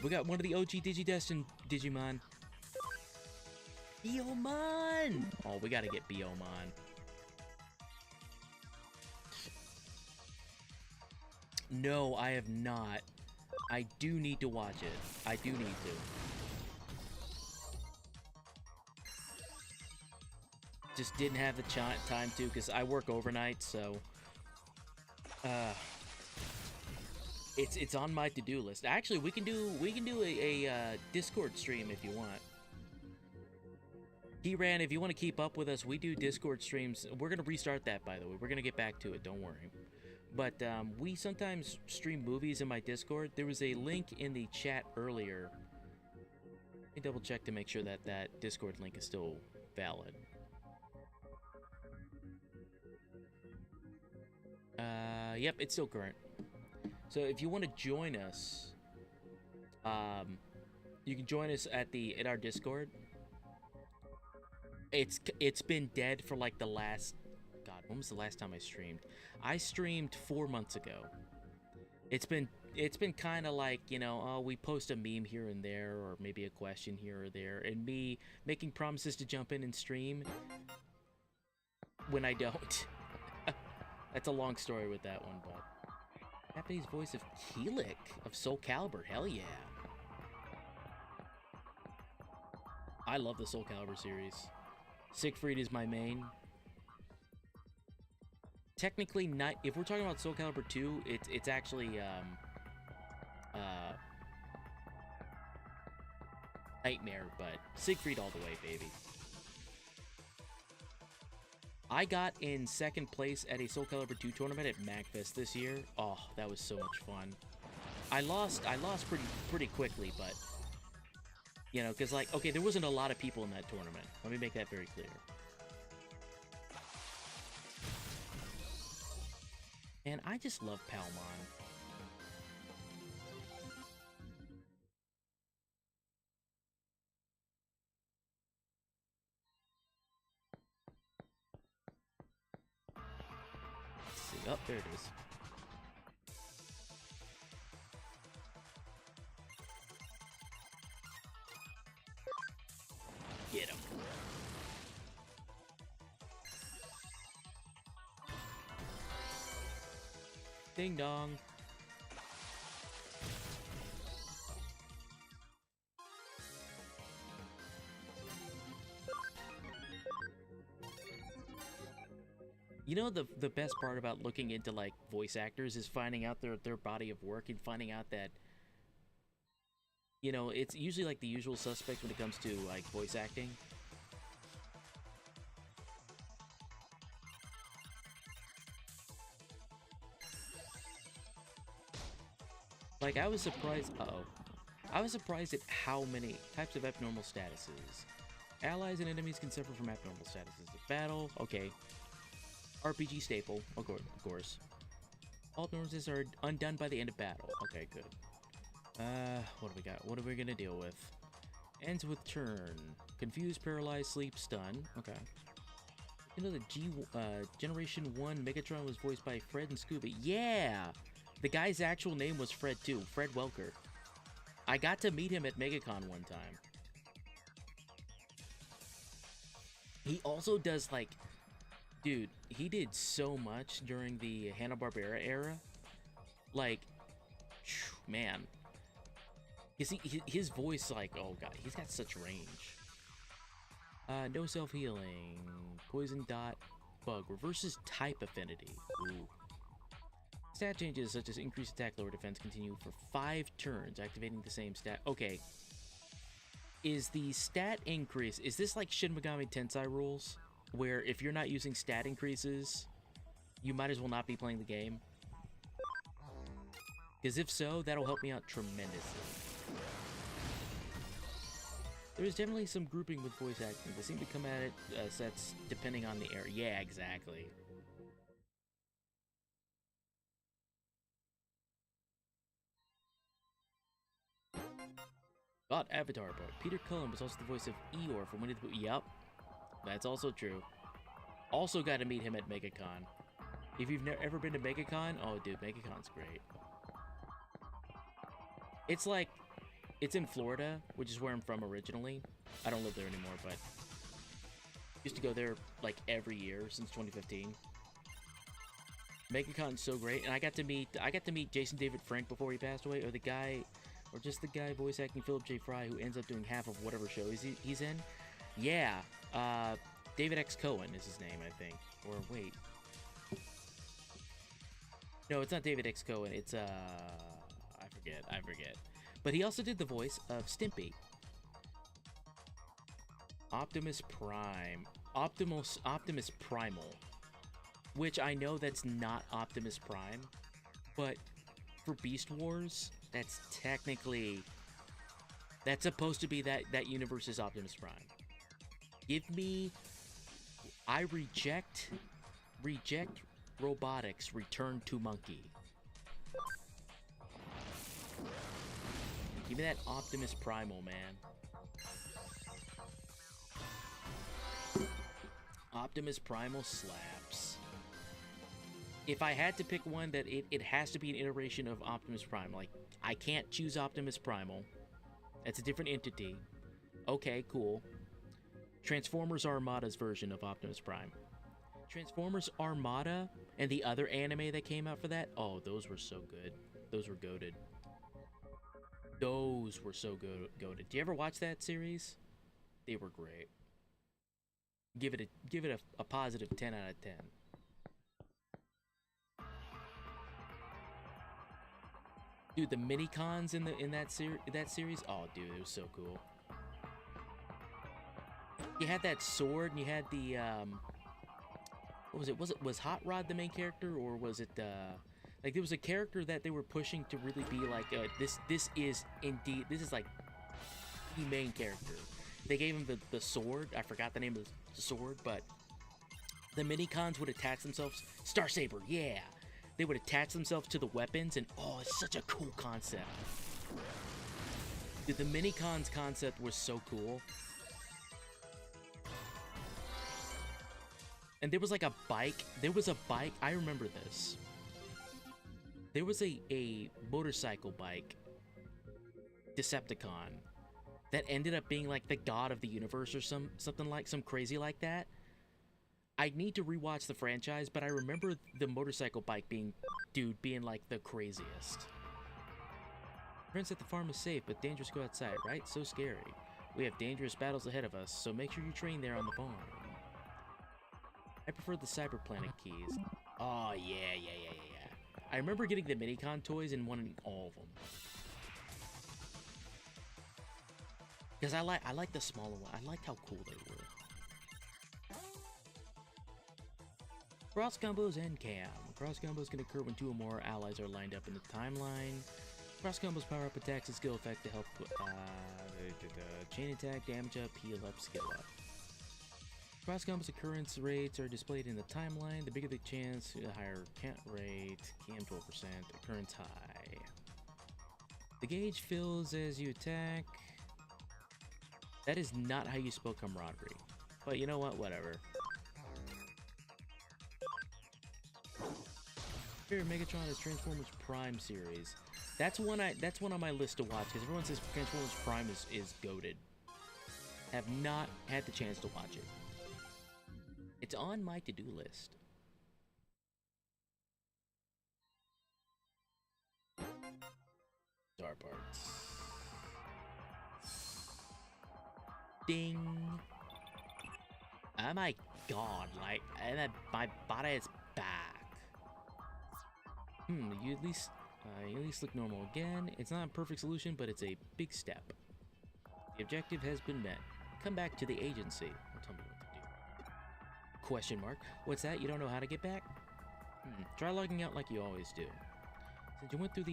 We got one of the OG Digidestin Digimon. Biomon! Oh, we gotta get Biomon. No, I have not. I do need to watch it. I do need to. Just didn't have the time to because I work overnight, so it's on my to-do list. Actually, we can do a Discord stream if you want. D-Ran, if you want to keep up with us, we do Discord streams. We're gonna restart that, by the way. We're gonna get back to it. Don't worry. But we sometimes stream movies in my Discord. There was a link in the chat earlier. Let me double check to make sure that that Discord link is still valid. Yep, it's still current. So if you want to join us, you can join us at our Discord. It's been dead for like the last, God, when was the last time I streamed? I streamed 4 months ago. It's been kind of like, you know, oh, we post a meme here and there, or maybe a question here or there, and me making promises to jump in and stream when I don't. That's a long story with that one, but Japanese voice of Keelik of Soul Calibur, hell yeah. I love the Soul Calibur series. Siegfried is my main. Technically, not if we're talking about Soul Calibur 2, it's actually Nightmare, but Siegfried all the way, baby. I got in second place at a Soul Calibur 2 tournament at MagFest this year. Oh, that was so much fun. I lost pretty quickly, but you know, because like, okay, there wasn't a lot of people in that tournament. Let me make that very clear. And I just love Palmon. Let's see. Oh, there it is. Get him. Ding dong. You know, the best part about looking into like voice actors is finding out their body of work and finding out that, you know, it's usually like the usual suspects when it comes to like voice acting. Like, I was surprised, I was surprised at how many types of abnormal statuses. Allies and enemies can suffer from abnormal statuses. Battle, okay. RPG staple, of course. All abnormalities are undone by the end of battle. Okay, good. What do we got? What are we gonna deal with? Ends with turn. Confused, paralyzed, sleep, stun. Okay. You know, the Generation 1 Megatron was voiced by Fred and Scooby. Yeah! The guy's actual name was Fred, too. Fred Welker. I got to meet him at MegaCon one time. He also does, like... Dude, he did so much during the Hanna-Barbera era. Like, man. His voice, like, oh god, he's got such range. No self-healing. Poison dot. Bug. Reverses type affinity. Ooh. Stat changes such as increased attack, lower defense continue for 5 turns, activating the same stat. Okay. Is the stat increase... Is this like Shin Megami Tensei rules? Where if you're not using stat increases, you might as well not be playing the game? Because if so, that'll help me out tremendously. There is definitely some grouping with voice acting. They seem to come at it sets depending on the area. Yeah, exactly. God, Avatar, but Peter Cullen was also the voice of Eeyore from Winnie the Pooh. Yep, that's also true. Also got to meet him at MegaCon. If you've ever been to MegaCon, oh dude, MegaCon's great. It's like, it's in Florida, which is where I'm from originally. I don't live there anymore, but used to go there like every year since 2015. MegaCon's so great, and I got to meet Jason David Frank before he passed away, or the guy, or just the guy voice acting Philip J. Fry, who ends up doing half of whatever show he's in. Yeah, David X. Cohen is his name, I think. Or wait, no, it's not David X. Cohen. It's I forget. But he also did the voice of Stimpy. Optimus Prime. Optimus Primal. Which I know that's not Optimus Prime, but for Beast Wars, that's technically... That's supposed to be that universe's Optimus Prime. Give me... I reject robotics, return to monkey. Give me that Optimus Primal, man. Optimus Primal slaps. If I had to pick one, that it has to be an iteration of Optimus Prime. Like, I can't choose Optimus Primal. That's a different entity. Okay, cool. Transformers Armada's version of Optimus Prime. Transformers Armada and the other anime that came out for that, oh, those were so good. Those were goated. Those were so goated. Do you ever watch that series? They were great. Give it a positive 10 out of 10. Dude, the mini cons in that series, oh dude, it was so cool. You had that sword, and you had the what was it? Was Hot Rod the main character, or was it like there was a character that they were pushing to really be like this is indeed, this is like the main character. They gave him the sword. I forgot the name of the sword, but the mini cons would attach themselves. Star Saber, yeah. They would attach themselves to the weapons, and oh, it's such a cool concept. Dude, the mini cons concept was so cool. And there was like a bike. There was a bike. I remember this. There was a motorcycle bike Decepticon that ended up being like the god of the universe or something like some crazy like that. I need to rewatch the franchise, but I remember the motorcycle bike being like the craziest. Friends at the farm is safe, but dangerous to go outside, right? So scary. We have dangerous battles ahead of us, so make sure you train there on the farm. I prefer the Cyber Planet keys. Oh, yeah. I remember getting the Minicon toys and wanting all of them. Because I like the smaller one. I liked how cool they were. Cross combos and cam. Cross combos can occur when 2 or more allies are lined up in the timeline. Cross combos power up attacks and skill effect to help chain attack, damage up, heal up, skill up. Cross combos occurrence rates are displayed in the timeline. The bigger the chance, the higher count rate. Cam 12%, occurrence high. The gauge fills as you attack. That is not how you spell camaraderie. But you know what? Whatever. Here, Megatron is Transformers Prime series. That's one on my list to watch because everyone says Transformers Prime is goated. Have not had the chance to watch it. It's on my to-do list. Star parts. Ding. Oh my god, like, and my body is back. You at least look normal again. It's not a perfect solution, but it's a big step. The objective has been met. Come back to the agency. Don't tell me what to do. Question mark. What's that? You don't know how to get back? Try logging out like you always do. Since you went through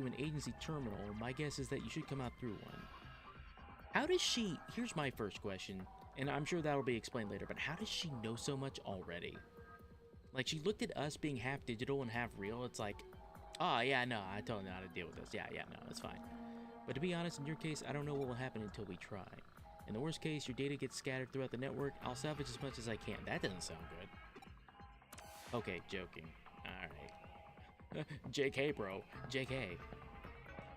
an agency terminal, my guess is that you should come out through one. How does she... Here's my first question, and I'm sure that'll be explained later, but how does she know so much already? Like, she looked at us being half digital and half real. It's like, oh, yeah, no, I totally know how to deal with this. Yeah, no, that's fine. But to be honest, in your case, I don't know what will happen until we try. In the worst case, your data gets scattered throughout the network. I'll salvage as much as I can. That doesn't sound good. Okay, joking. Alright. JK, bro. JK.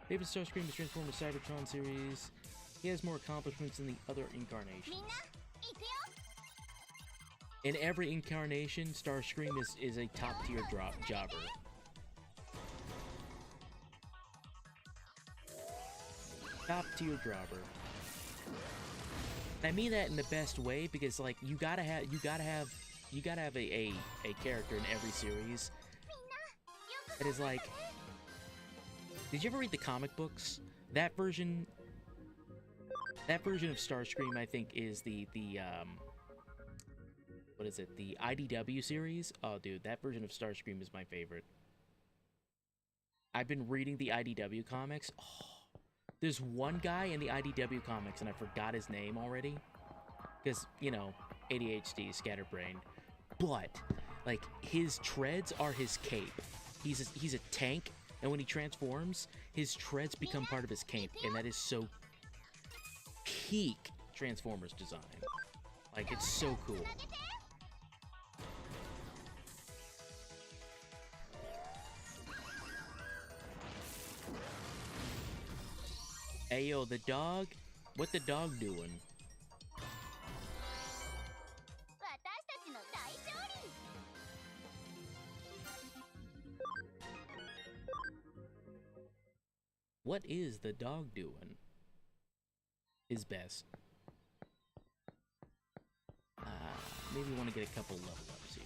David Starscream is Transformers Cybertron series. He has more accomplishments than the other incarnations. In every incarnation, Starscream is a top-tier jobber. Top-tier jobber. I mean that in the best way because, like, you gotta have a character in every series that is like. Did you ever read the comic books? That version of Starscream, I think, is the what is it? The IDW series? Oh, dude, that version of Starscream is my favorite. I've been reading the IDW comics. Oh, there's one guy in the IDW comics, and I forgot his name already. Because, you know, ADHD, scatterbrain. But, like, his treads are his cape. He's a tank, and when he transforms, his treads become part of his cape, and that is so peak Transformers design. Like, it's so cool. Hey, yo, the dog? What the dog doing? What is the dog doing? His best. Maybe want to get a couple level ups here.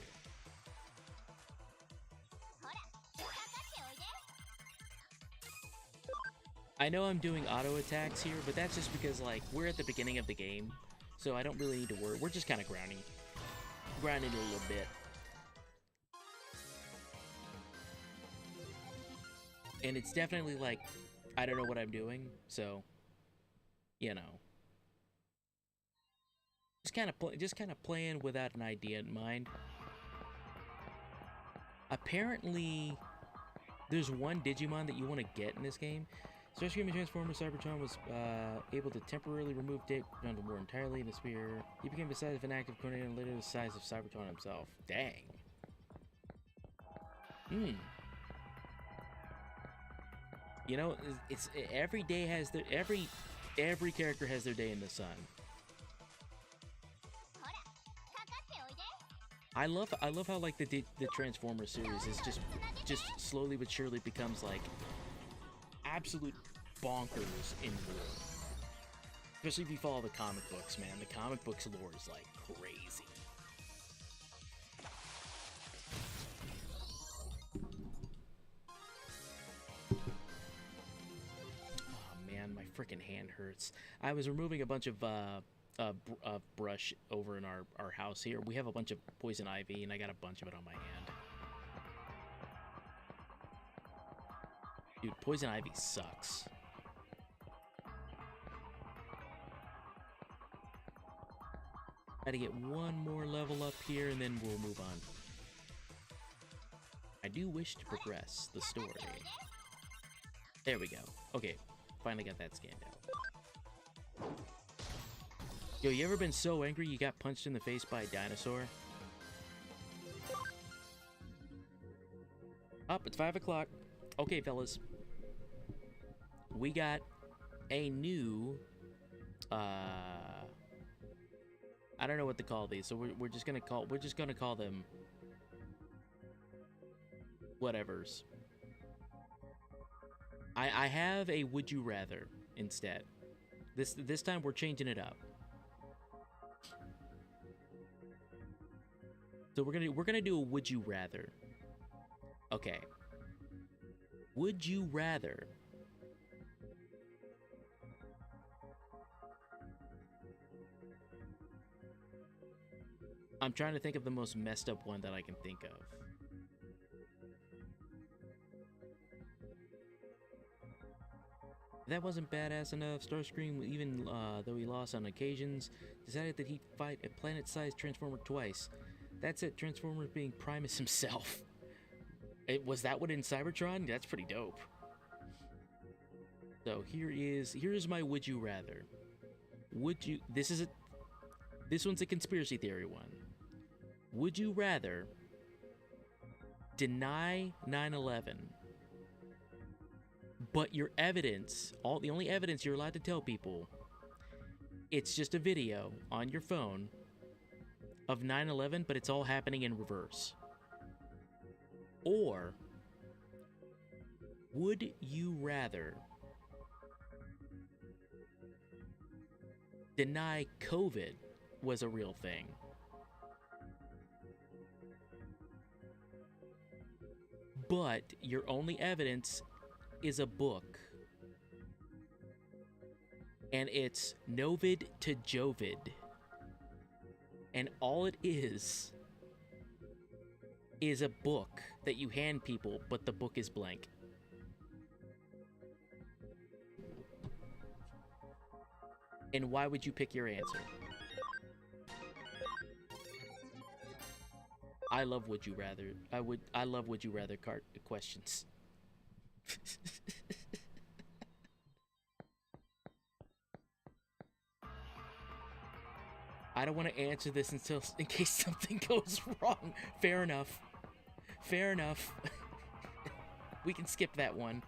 I know I'm doing auto attacks here, but that's just because, like, we're at the beginning of the game, so I don't really need to worry. We're just kind of grinding a little bit. And it's definitely like, I don't know what I'm doing, so, you know. Just kind of playing without an idea in mind. Apparently, there's one Digimon that you want to get in this game. Starscream and Transformers Cybertron was able to temporarily remove Dick down to more entirely in the sphere. He became the size of an active coordinator and later the size of Cybertron himself. Dang. You know, it's every day has their every character has their day in the sun. I love how like the Transformers series is just slowly but surely becomes like absolute bonkers in lore. Especially if you follow the comic books, man. The comic books lore is like crazy. Oh man, my freaking hand hurts. I was removing a bunch of brush over in our house here. We have a bunch of poison ivy, and I got a bunch of it on my hand. Dude, poison ivy sucks. Gotta get one more level up here, and then we'll move on. I do wish to progress the story. There we go. Okay, finally got that scanned out. Yo, you ever been so angry you got punched in the face by a dinosaur? Up, it's 5 o'clock. Okay, fellas. We got a new, I don't know what to call these, so we're just gonna call them whatevers. I have a would you rather instead. This time we're changing it up. So we're gonna do a would you rather. Okay. Would you rather I'm trying to think of the most messed up one that I can think of. That wasn't badass enough. Starscream, even though he lost on occasions, decided that he'd fight a planet-sized Transformer twice. That's it, Transformers being Primus himself. Was that one in Cybertron? That's pretty dope. So here's my would you rather. This one's a conspiracy theory one. Would you rather deny 9/11, but your evidence, the only evidence you're allowed to tell people, it's just a video on your phone of 9/11, but it's all happening in reverse? Or would you rather deny COVID was a real thing, but your only evidence is a book, and it's Novid to Jovid, and all it is a book that you hand people, but the book is blank? And why would you pick your answer? I love would you rather. I love would you rather questions. I don't want to answer this in case something goes wrong. Fair enough. Fair enough. We can skip that one.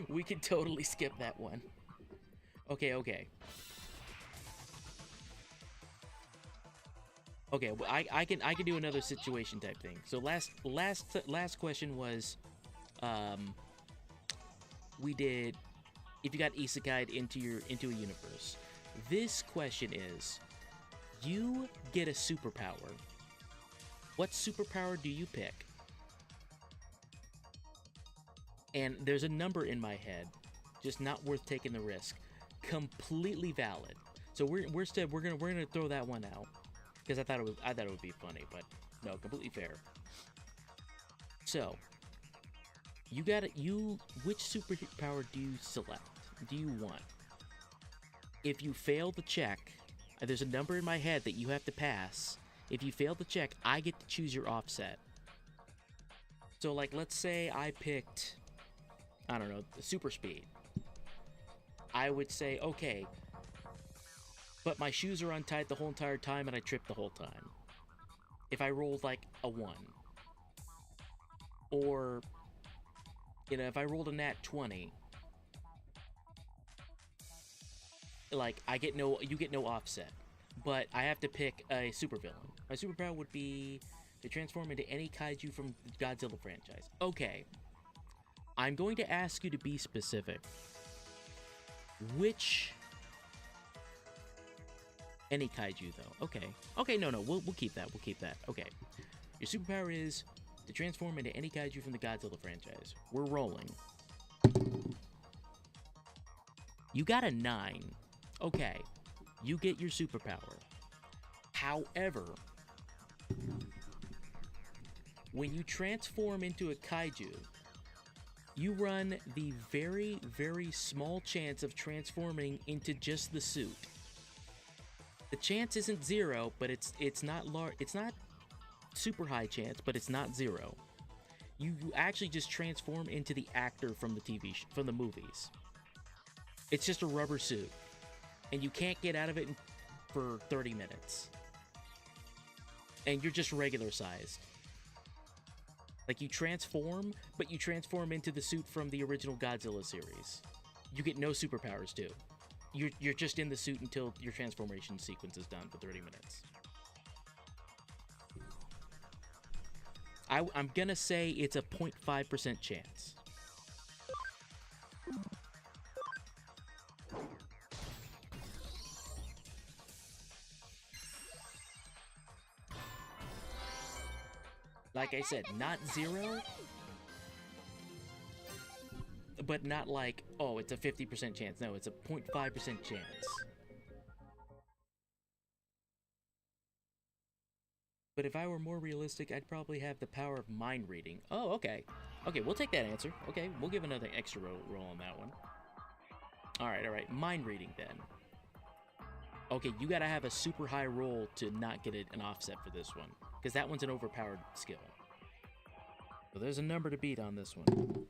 We can totally skip that one. Okay. Okay, well, I can do another situation type thing. So last question was, we did if you got isekai'd into a universe. This question is, you get a superpower. What superpower do you pick? And there's a number in my head, just not worth taking the risk. Completely valid. So we're gonna throw that one out because I thought it would be funny, but no, completely fair. So which superpower do you select? Do you want? If you fail the check, there's a number in my head that you have to pass. If you fail the check, I get to choose your offset. So like, let's say I picked, I don't know, the super speed. I would say, okay, but my shoes are untied the whole entire time and I trip the whole time. If I rolled like a 1. Or, if I rolled a nat 20, like, you get no offset. But I have to pick a supervillain. My superpower would be to transform into any kaiju from the Godzilla franchise. Okay. I'm going to ask you to be specific. Which... Any kaiju, though. Okay. Okay, no, we'll keep that. We'll keep that. Okay. Your superpower is to transform into any kaiju from the Godzilla franchise. We're rolling. You got a 9. Okay. You get your superpower. However, when you transform into a kaiju, you run the very, very small chance of transforming into just the suit. The chance isn't 0, but it's not large. It's not super high chance, but it's not 0. You actually just transform into the actor from the from the movies. It's just a rubber suit, and you can't get out of it for 30 minutes. And you're just regular sized. Like, you transform, but you transform into the suit from the original Godzilla series. You get no superpowers, too. You're just in the suit until your transformation sequence is done for 30 minutes. I'm gonna say it's a 0.5% chance. Like I said, not 0, but not like, oh, it's a 50% chance. No, it's a 0.5% chance. But if I were more realistic, I'd probably have the power of mind reading. Oh, okay. Okay, we'll take that answer. Okay, we'll give another extra roll on that one. Alright. Mind reading, then. Okay, you gotta have a super high roll to not get an offset for this one, because that one's an overpowered skill. So there's a number to beat on this one.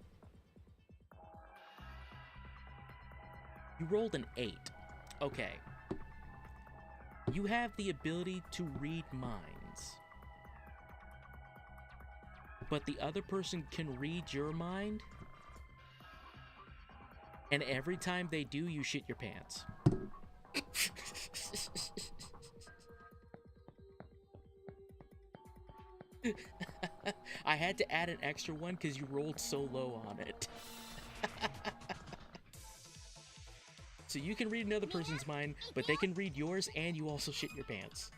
You rolled an 8. Okay. You have the ability to read minds. But the other person can read your mind. And every time they do, you shit your pants. I had to add an extra one because you rolled so low on it. So you can read another person's mind, but they can read yours, and you also shit your pants.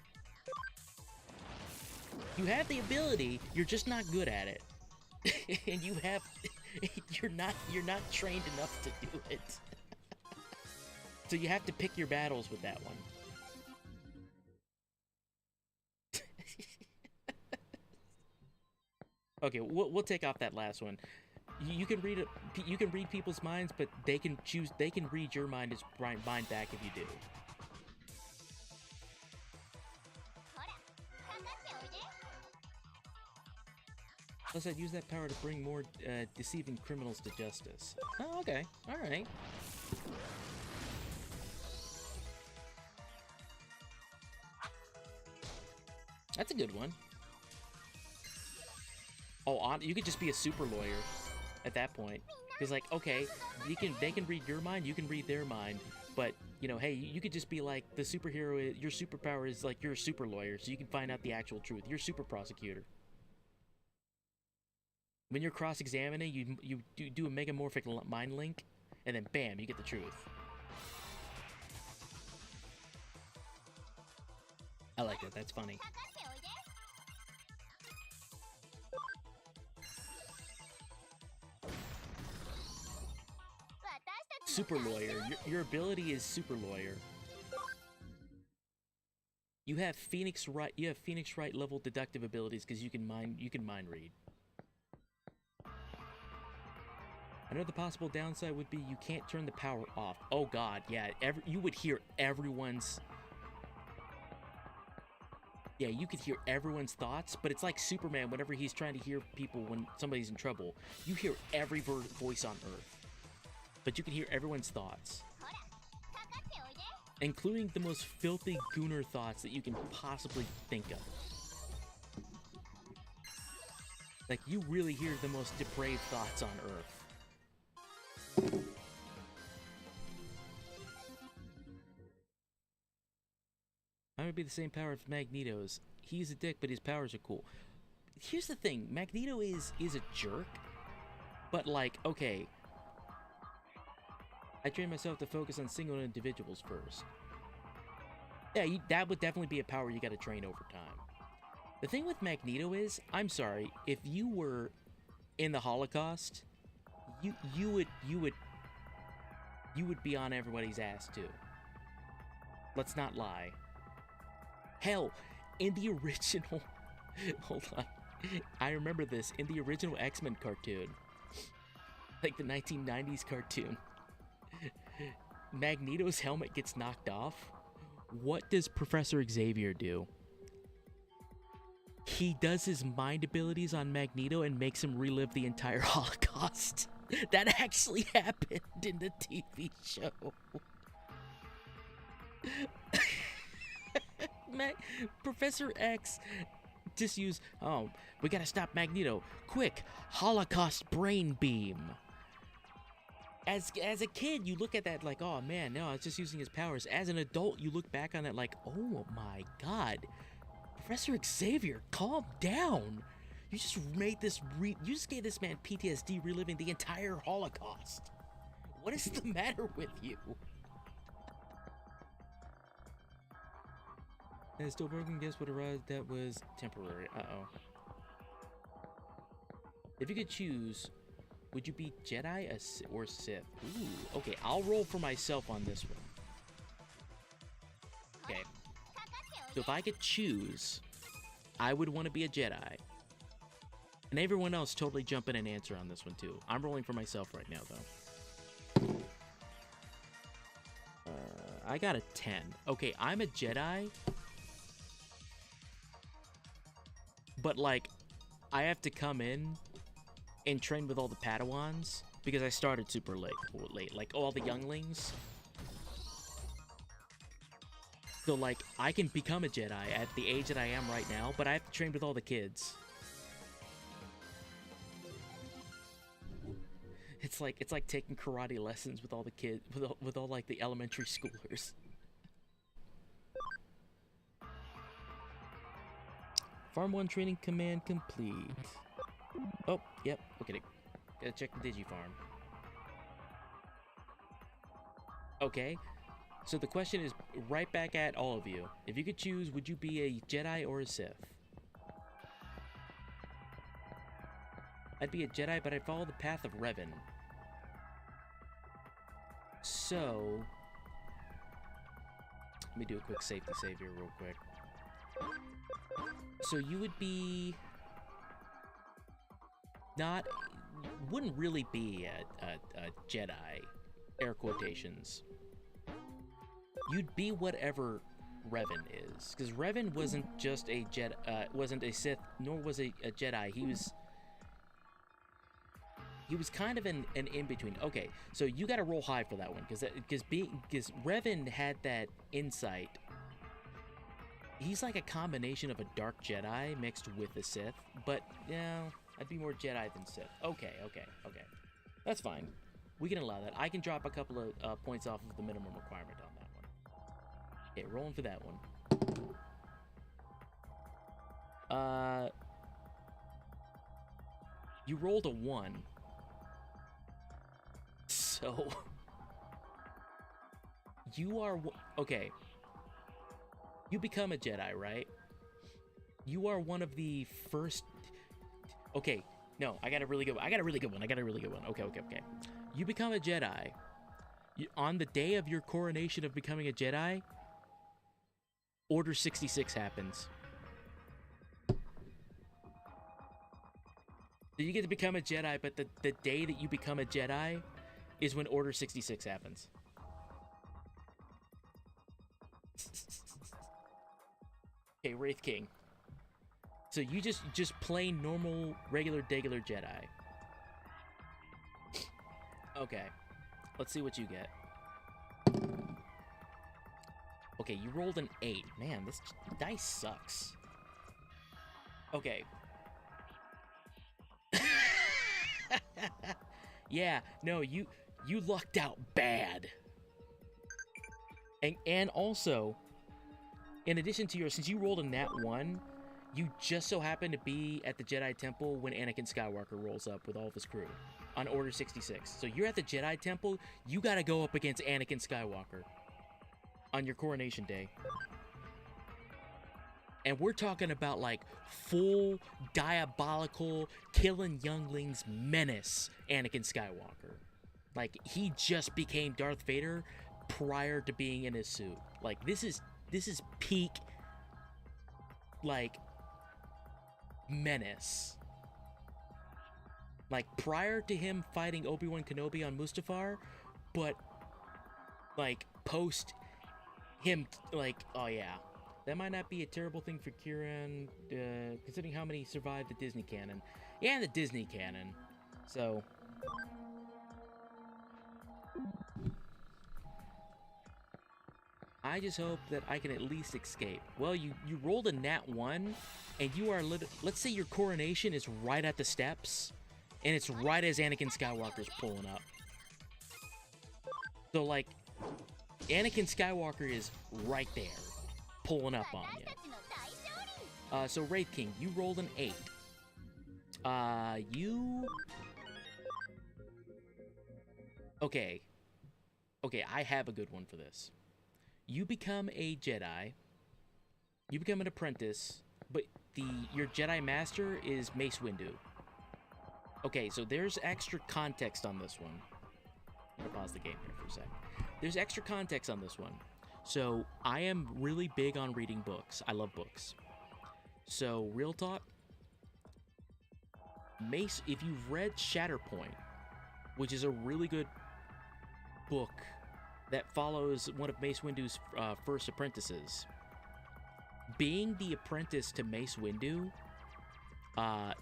You have the ability, you're just not good at it. And you're not trained enough to do it. So you have to pick your battles with that one. Okay, we'll take off that last one. You can read people's minds, but they can read your mind back if you do. Plus, I'd use that power to bring more deceiving criminals to justice. Oh, okay. All right. That's a good one. Oh, you could just be a super lawyer at that point. Because, like, okay, they can read your mind, you can read their mind, but, you know, hey, you could just be like, the superhero, your superpower is, like, you're a super lawyer, so you can find out the actual truth. You're a super prosecutor. When you're cross-examining, you do a megamorphic mind link, and then bam, you get the truth. I like that, that's funny. Super lawyer. Your ability is super lawyer. You have Phoenix Wright level deductive abilities because you can mind read. Another possible downside would be you can't turn the power off. Oh god, yeah. You would hear everyone's. Yeah, you could hear everyone's thoughts, but it's like Superman whenever he's trying to hear people when somebody's in trouble. You hear every voice on Earth. But you can hear everyone's thoughts. Including the most filthy gooner thoughts that you can possibly think of. Like, you really hear the most depraved thoughts on Earth. Mine would be the same power as Magneto's. He's a dick, but his powers are cool. Here's the thing, Magneto is a jerk, but like, okay, I train myself to focus on single individuals first. Yeah, that would definitely be a power you gotta train over time. The thing with Magneto is, I'm sorry, if you were in the Holocaust, you would be on everybody's ass too. Let's not lie. Hell, in the original, hold on, I remember this, in the original X-Men cartoon, like the 1990s cartoon, Magneto's helmet gets knocked off. What does Professor Xavier do? He does his mind abilities on Magneto and makes him relive the entire Holocaust. That actually happened in the TV show. Professor X Just use, oh, we gotta stop Magneto. Quick, Holocaust brain beam. As a kid, you look at that like, oh man, no, I was just using his powers. As an adult, you look back on it like, oh my god, Professor Xavier, calm down. You just made this, you just gave this man PTSD reliving the entire Holocaust. What is the matter with you? And still broken, guess what arrived that was temporary. Uh-oh. If you could choose, would you be Jedi or Sith? Ooh, okay, I'll roll for myself on this one. Okay. So if I could choose, I would want to be a Jedi. And everyone else totally jump in and answer on this one too. I'm rolling for myself right now though. I got a 10. Okay, I'm a Jedi. But like, I have to come in and train with all the Padawans because I started super late, like all the younglings. So like, I can become a Jedi at the age that I am right now, but I have to train with all the kids. It's like taking karate lessons with all the kids, with all like the elementary schoolers. Farm 1 training command complete. Oh, yep, okay. Gotta check the Digifarm. Okay, so the question is right back at all of you. If you could choose, would you be a Jedi or a Sith? I'd be a Jedi, but I'd follow the path of Revan. So, let me do a quick safety save here real quick. So you would be not, wouldn't really be a Jedi, air quotations. You'd be whatever Revan is, because Revan wasn't just a Jedi, wasn't a Sith, nor was a Jedi. He was kind of an in-between. Okay, so you got to roll high for that one, because Revan had that insight. He's like a combination of a dark Jedi mixed with a Sith, but yeah, I'd be more Jedi than Sith. Okay. That's fine. We can allow that. I can drop a couple of points off of the minimum requirement on that one. Okay, rolling for that one. You rolled a 1. So, you are, okay. You become a Jedi, right? You are one of the first... Okay, no, I got a really good one. Okay. You become a Jedi. On the day of your coronation of becoming a Jedi, Order 66 happens. So you get to become a Jedi, but the day that you become a Jedi is when Order 66 happens. Okay, Wraith King. So you just plain normal, regular, degular Jedi. Okay. Let's see what you get. Okay, you rolled an 8. Man, this dice sucks. Okay. Yeah, no, you lucked out bad. And also, in addition to since you rolled a nat 1, you just so happen to be at the Jedi Temple when Anakin Skywalker rolls up with all of his crew on Order 66. So you're at the Jedi Temple, you gotta go up against Anakin Skywalker on your coronation day. And we're talking about like full diabolical killing younglings menace Anakin Skywalker. Like he just became Darth Vader prior to being in his suit. Like this is peak like menace. Like prior to him fighting Obi-Wan Kenobi on Mustafar, but like post him, like, oh yeah, that might not be a terrible thing for Kieran, considering how many survived the Disney canon. Yeah, the Disney canon. So I just hope that I can at least escape. Well, you rolled a nat 1, and you are let's say your coronation is right at the steps, and it's right as Anakin Skywalker's pulling up. So, like, Anakin Skywalker is right there, pulling up on you. So Wraith King, you rolled an 8. Okay, I have a good one for this. You become a Jedi. You become an apprentice, but your Jedi Master is Mace Windu. Okay, so there's extra context on this one. I'm gonna pause the game here for a sec. There's extra context on this one. So I am really big on reading books. I love books. So real talk, Mace, if you've read Shatterpoint, which is a really good book that follows one of Mace Windu's first apprentices. Being the apprentice to Mace Windu,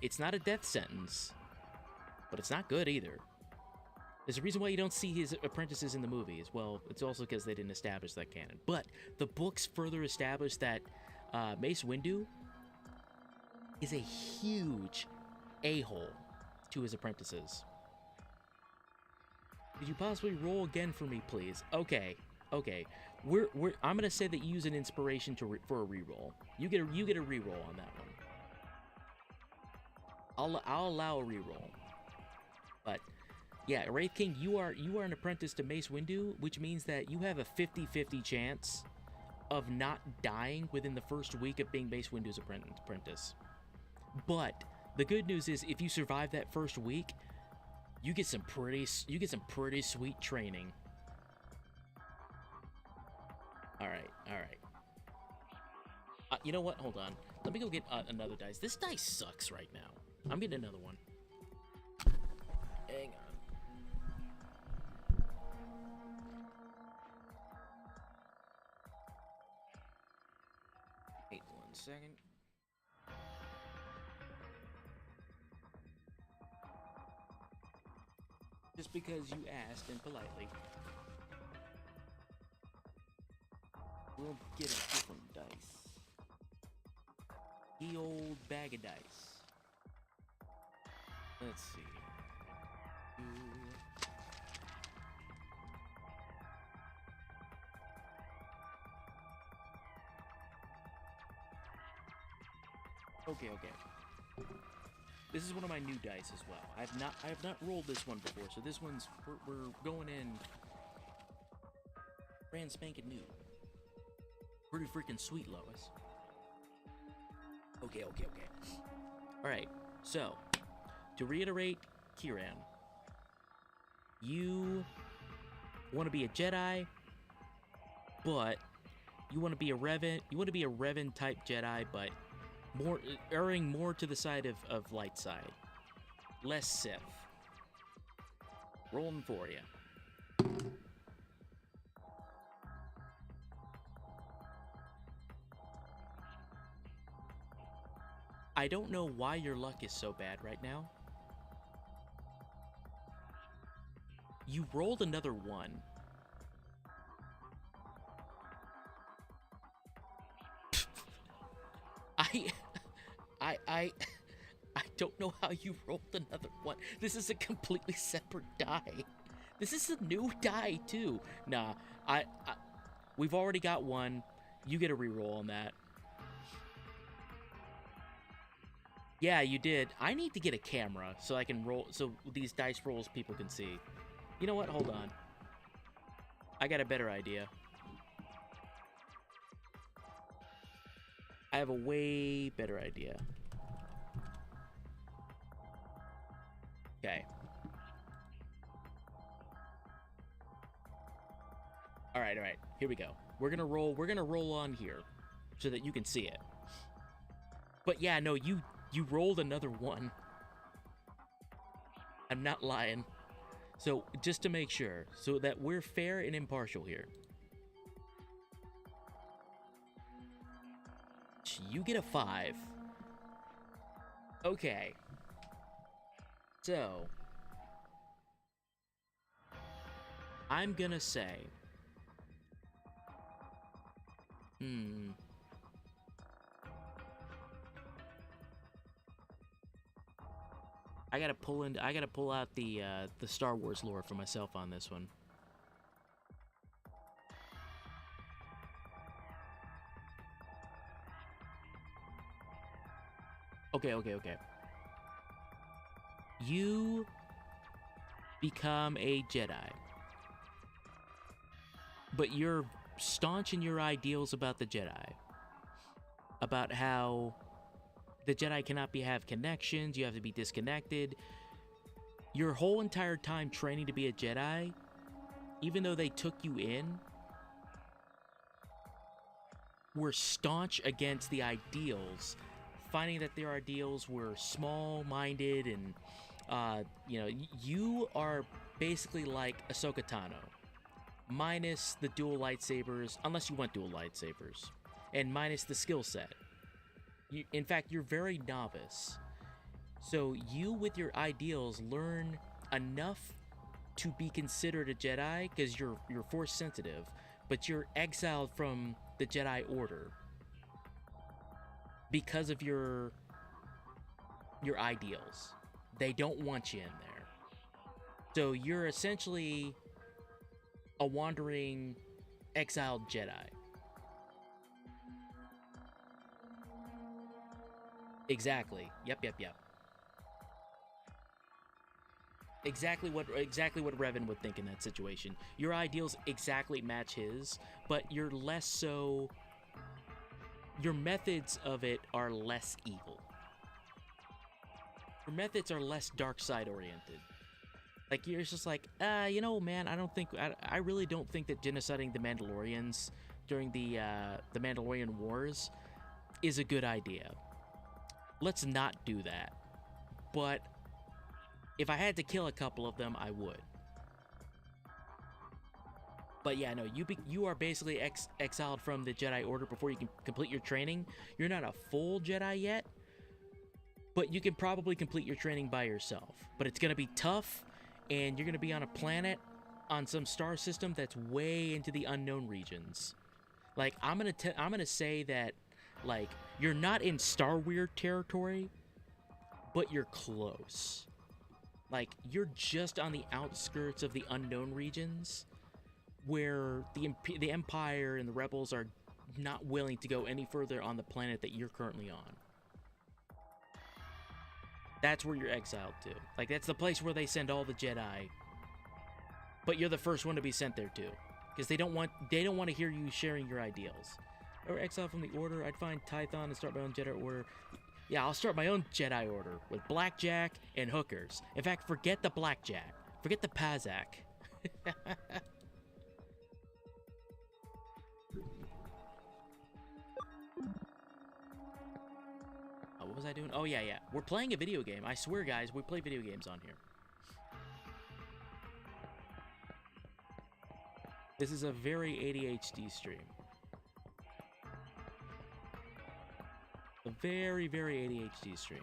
it's not a death sentence, but it's not good either. There's a reason why you don't see his apprentices in the movies. Well, it's also because they didn't establish that canon. But the books further establish that Mace Windu is a huge a-hole to his apprentices. Could you possibly roll again for me, please? Okay. I'm gonna say that you use an inspiration for a reroll. You get a reroll on that one. I'll allow a reroll. But yeah, Wraith King, you are an apprentice to Mace Windu, which means that you have a 50-50 chance of not dying within the first week of being Mace Windu's apprentice. But the good news is, if you survive that first week, you get some pretty sweet training. All right. You know what? Hold on. Let me go get another dice. This dice sucks right now. I'm getting another one. Hang on. Wait 1 second. Just because you asked and politely. We'll get a different dice. The old bag of dice. Let's see. Okay. This is one of my new dice as well. I have not rolled this one before, so this one's we're going in brand spanking new. Pretty freaking sweet, Lois. Okay. Alright, so to reiterate, Kieran, you want to be a Jedi, but you want to be a Revan type Jedi, but erring more to the side of light side. Less Sith. Rolling for you. I don't know why your luck is so bad right now. You rolled another 1. I don't know how you rolled another 1. This is a completely separate die. This is a new die too. Nah, we've already got 1. You get a reroll on that. Yeah, you did. I need to get a camera so I can roll, so these dice rolls people can see. You know what? Hold on. I got a better idea. I have a way better idea. Okay. All right. Here we go. We're gonna roll on here so that you can see it. But yeah, no, you rolled another 1. I'm not lying. So just to make sure, so that we're fair and impartial here. You get a 5. Okay. So I'm gonna say Hmm. I gotta pull out the Star Wars lore for myself on this one. Okay. You become a Jedi, but you're staunch in your ideals about the Jedi, about how the Jedi cannot have connections, you have to be disconnected. Your whole entire time training to be a Jedi, even though they took you in, were staunch against the ideals, finding that their ideals were small-minded and, you are basically like Ahsoka Tano, minus the dual lightsabers, unless you want dual lightsabers, and minus the skill set. In fact, you're very novice. So you, with your ideals, learn enough to be considered a Jedi because you're force sensitive, but you're exiled from the Jedi Order because of your ideals. They don't want you in there. So you're essentially a wandering, exiled Jedi. Exactly. Yep. Exactly what Revan would think in that situation. Your ideals exactly match his, but you're less so. Your methods of it are less evil. Your methods are less dark side oriented. Like, you're just like, man, I really don't think that genociding the Mandalorians during the Mandalorian Wars is a good idea. Let's not do that. But if I had to kill a couple of them, I would. But yeah, no, you are basically exiled from the Jedi Order before you can complete your training. You're not a full Jedi yet, but you can probably complete your training by yourself. But it's gonna be tough, and you're gonna be on a planet on some star system that's way into the unknown regions. Like, I'm gonna say that, like, you're not in Star Weird territory, but you're close. Like, you're just on the outskirts of the unknown regions, where the Empire and the Rebels are not willing to go any further on the planet that you're currently on. That's where you're exiled to. Like, that's the place where they send all the Jedi. But you're the first one to be sent there too, because they don't want to hear you sharing your ideals. Or exiled from the Order, I'd find Tython and start my own Jedi Order. Yeah, I'll start my own Jedi Order with blackjack and hookers. In fact, forget the blackjack. Forget the Pazak. What was I doing? Oh, yeah. We're playing a video game. I swear, guys, we play video games on here. This is a very ADHD stream. A very, very ADHD stream.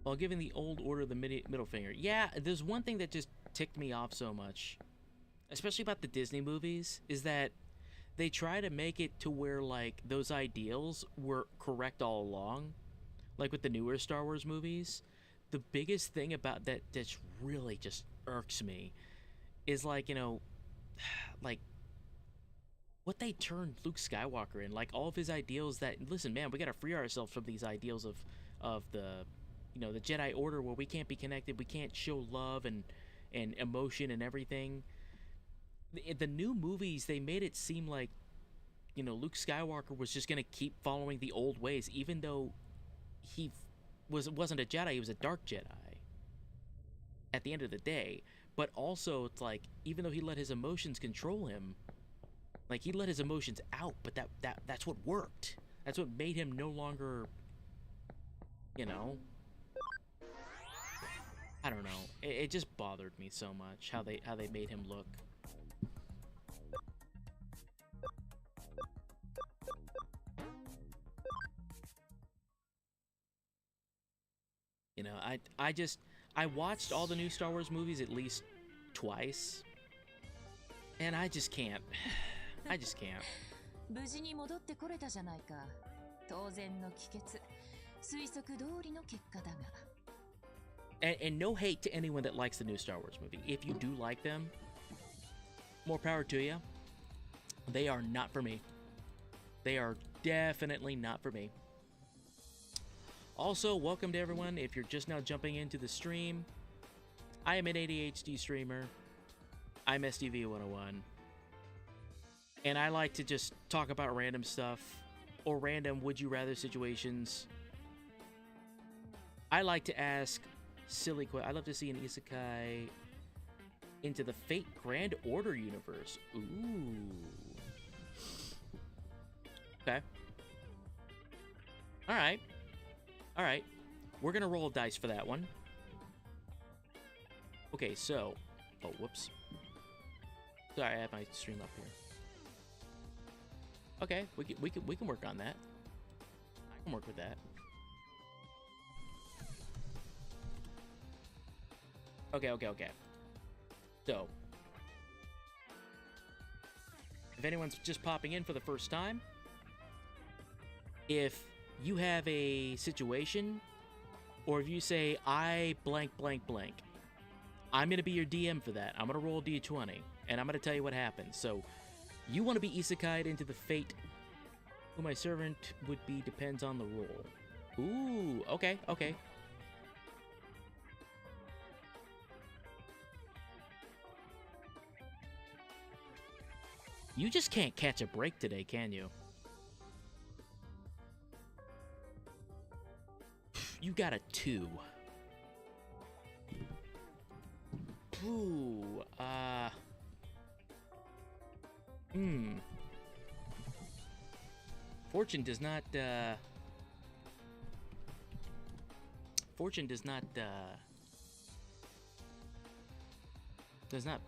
While giving the old order the middle finger. Yeah, there's one thing that just ticked me off so much, especially about the Disney movies, is that they try to make it to where, like, those ideals were correct all along. Like with the newer Star Wars movies, the biggest thing about that that's really just irks me is, like, like, what they turned Luke Skywalker in. Like, all of his ideals that, listen, man, we gotta free ourselves from these ideals of the, the Jedi Order, where we can't be connected, we can't show love and emotion and everything. In the new movies, they made it seem like, Luke Skywalker was just gonna keep following the old ways, even though he wasn't a Jedi, he was a dark Jedi at the end of the day. But also, it's like, even though he let his emotions control him, like, he let his emotions out, but that's what worked. That's what made him no longer, I don't know. It just bothered me so much how they made him look. I watched all the new Star Wars movies at least twice, and I just can't. I just can't. 無事に戻ってこれたじゃないか。当然の帰結、推測通りの結果だが。And no hate to anyone that likes the new Star Wars movie. If you do like them, more power to you. They are not for me. They are definitely not for me. Also, welcome to everyone. If you're just now jumping into the stream, I am an ADHD streamer. I'm STV101. And I like to just talk about random stuff or random would you rather situations. I like to ask silly questions. I love to see an isekai into the Fate Grand Order universe. Ooh. Okay. Alright. Alright. We're gonna roll dice for that one. Okay, so... Oh, whoops. Sorry, I have my stream up here. Okay, we can work on that. I can work with that. Okay. So, if anyone's just popping in for the first time, if you have a situation, or if you say, I blank blank blank, I'm gonna be your DM for that. I'm gonna roll a d20, and I'm gonna tell you what happens. So, you want to be isekai'd into the fate who my servant would be depends on the role. Ooh, okay. You just can't catch a break today, can you? You got a 2. Ooh, Fortune does not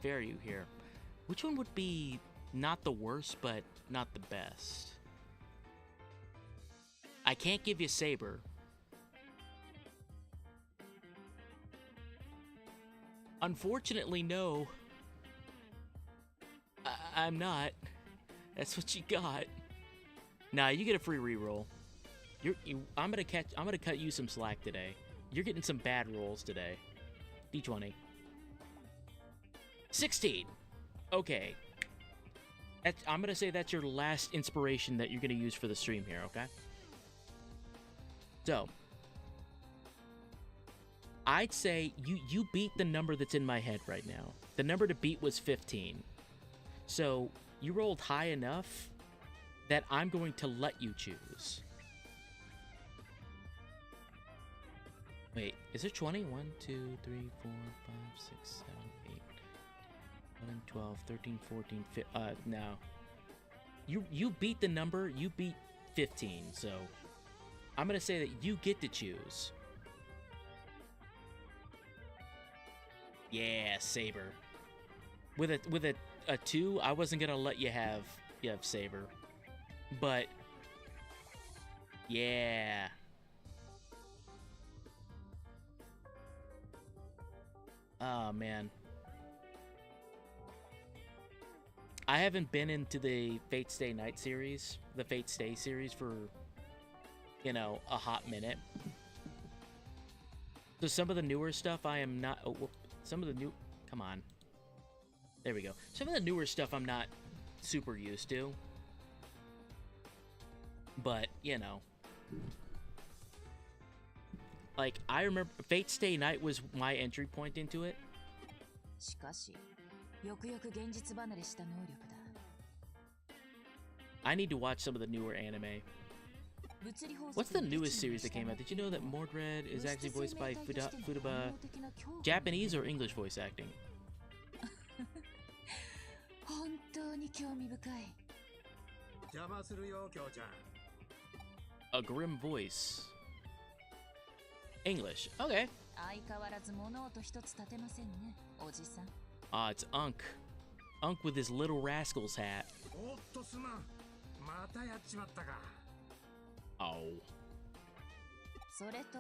fare you here. Which one would be not the worst, but not the best? I can't give you Saber. Unfortunately, no. I'm not. That's what you got. Nah, you get a free reroll. I'm gonna cut you some slack today. You're getting some bad rolls today. D20. 16. Okay. I'm gonna say that's your last inspiration that you're gonna use for the stream here. Okay. So, I'd say you beat the number that's in my head right now. The number to beat was 15. So, you rolled high enough that I'm going to let you choose. Wait, is it 20? 1, 2, 3, 4, 5, 6, 7, 8, 11, 12, 13, 14, 15. No. You beat the number, you beat 15, so I'm gonna say that you get to choose. Yeah, Saber. With a 2, I wasn't gonna let you have Saber. But yeah. Oh man. I haven't been into the Fate Stay Night series, the Fate Stay series for, you know, a hot minute. So some of the newer stuff I am not, some of the new, come on. There we go. Some of the newer stuff I'm not super used to. But, you know. Like, I remember Fate Stay Night was my entry point into it. しかし、よくよく現実離れした能力だ。I need to watch some of the newer anime. What's the newest series that came out? Did you know that Mordred is actually voiced by Futaba? Japanese or English voice acting? 本当に興味深い。邪魔するよ、京ちゃん。 A grim voice. English. Okay. 相変わらず物音一つ立てませんね、おじさん。It's Unk. Unk with his little rascal's hat. おっとすまん。またやっちまったか。Oh. それと、